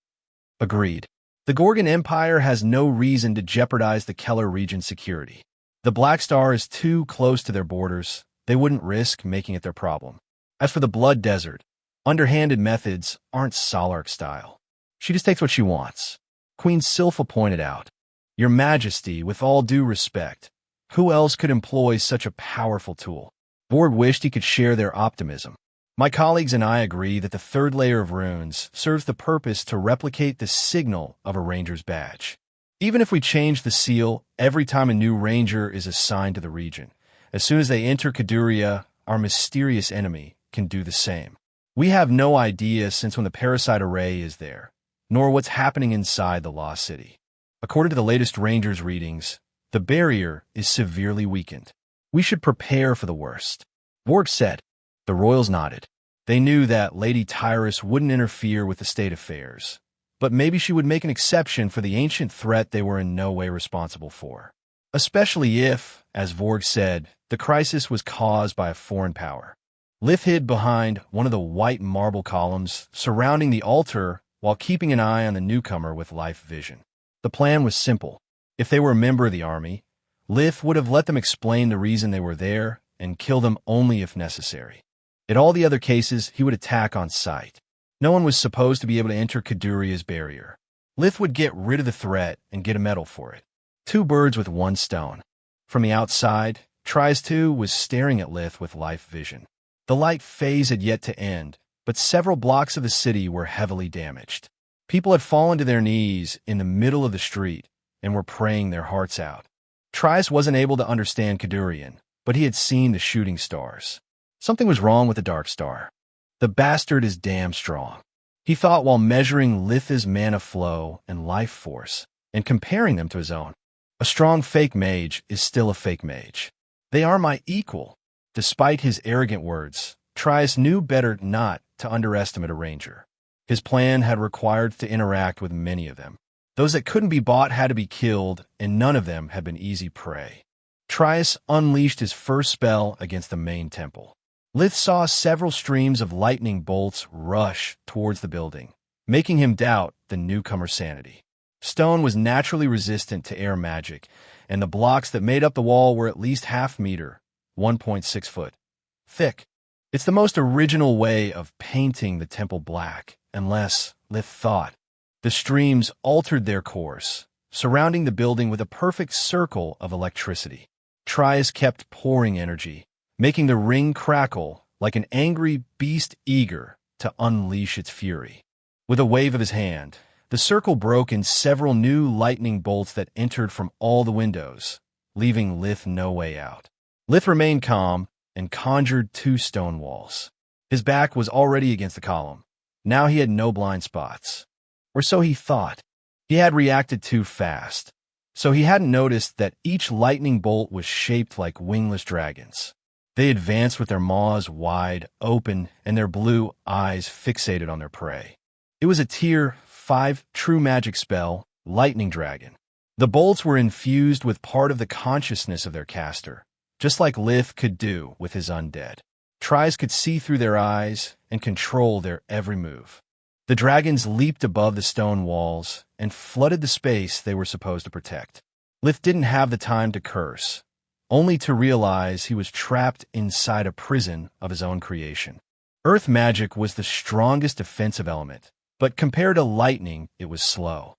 Agreed. The Gorgon Empire has no reason to jeopardize the Keller region's security. The Black Star is too close to their borders. They wouldn't risk making it their problem. As for the Blood Desert, underhanded methods aren't Solark style. She just takes what she wants. Queen Silpha pointed out, Your Majesty, with all due respect, who else could employ such a powerful tool? Vorg wished he could share their optimism. My colleagues and I agree that the 3rd layer of runes serves the purpose to replicate the signal of a ranger's badge. Even if we change the seal every time a new ranger is assigned to the region, as soon as they enter Kaduria, our mysterious enemy can do the same. We have no idea since when the parasite array is there, nor what's happening inside the Lost City. According to the latest Rangers readings, the barrier is severely weakened. We should prepare for the worst. Vorg said. The royals nodded. They knew that Lady Tyrus wouldn't interfere with the state affairs, but maybe she would make an exception for the ancient threat they were in no way responsible for. Especially if, as Vorg said, the crisis was caused by a foreign power. Lith hid behind one of the white marble columns surrounding the altar while keeping an eye on the newcomer with life vision. The plan was simple. If they were a member of the army, Lith would have let them explain the reason they were there and kill them only if necessary. In all the other cases, he would attack on sight. No one was supposed to be able to enter Kaduria's barrier. Lith would get rid of the threat and get a medal for it. Two birds with one stone. From the outside, Tries 2 was staring at Lith with life vision. The light phase had yet to end, but several blocks of the city were heavily damaged. People had fallen to their knees in the middle of the street and were praying their hearts out. Tries wasn't able to understand Kadurian, but he had seen the shooting stars. Something was wrong with the Dark Star. The bastard is damn strong, he thought while measuring Lith's mana flow and life force and comparing them to his own. A strong fake mage is still a fake mage. They are my equal. Despite his arrogant words, Tries knew better not to underestimate a ranger. His plan had required to interact with many of them. Those that couldn't be bought had to be killed, and none of them had been easy prey. Tries unleashed his first spell against the main temple. Lith saw several streams of lightning bolts rush towards the building, making him doubt the newcomer's sanity. Stone was naturally resistant to air magic, and the blocks that made up the wall were at least half meter, 1.6 foot, thick. It's the most original way of painting the temple black, unless, Lith thought. The streams altered their course, surrounding the building with a perfect circle of electricity. Tries kept pouring energy, making the ring crackle like an angry beast eager to unleash its fury. With a wave of his hand, the circle broke in several new lightning bolts that entered from all the windows, leaving Lith no way out. Lith remained calm and conjured 2 stone walls. His back was already against the column. Now he had no blind spots. Or so he thought. He had reacted too fast, so he hadn't noticed that each lightning bolt was shaped like wingless dragons. They advanced with their maws wide open and their blue eyes fixated on their prey. It was a Tier 5 true magic spell, Lightning Dragon. The bolts were infused with part of the consciousness of their caster, just like Lith could do with his undead. Tries could see through their eyes and control their every move. The dragons leaped above the stone walls and flooded the space they were supposed to protect. Lith didn't have the time to curse, only to realize he was trapped inside a prison of his own creation. Earth magic was the strongest defensive element, but compared to lightning, it was slow.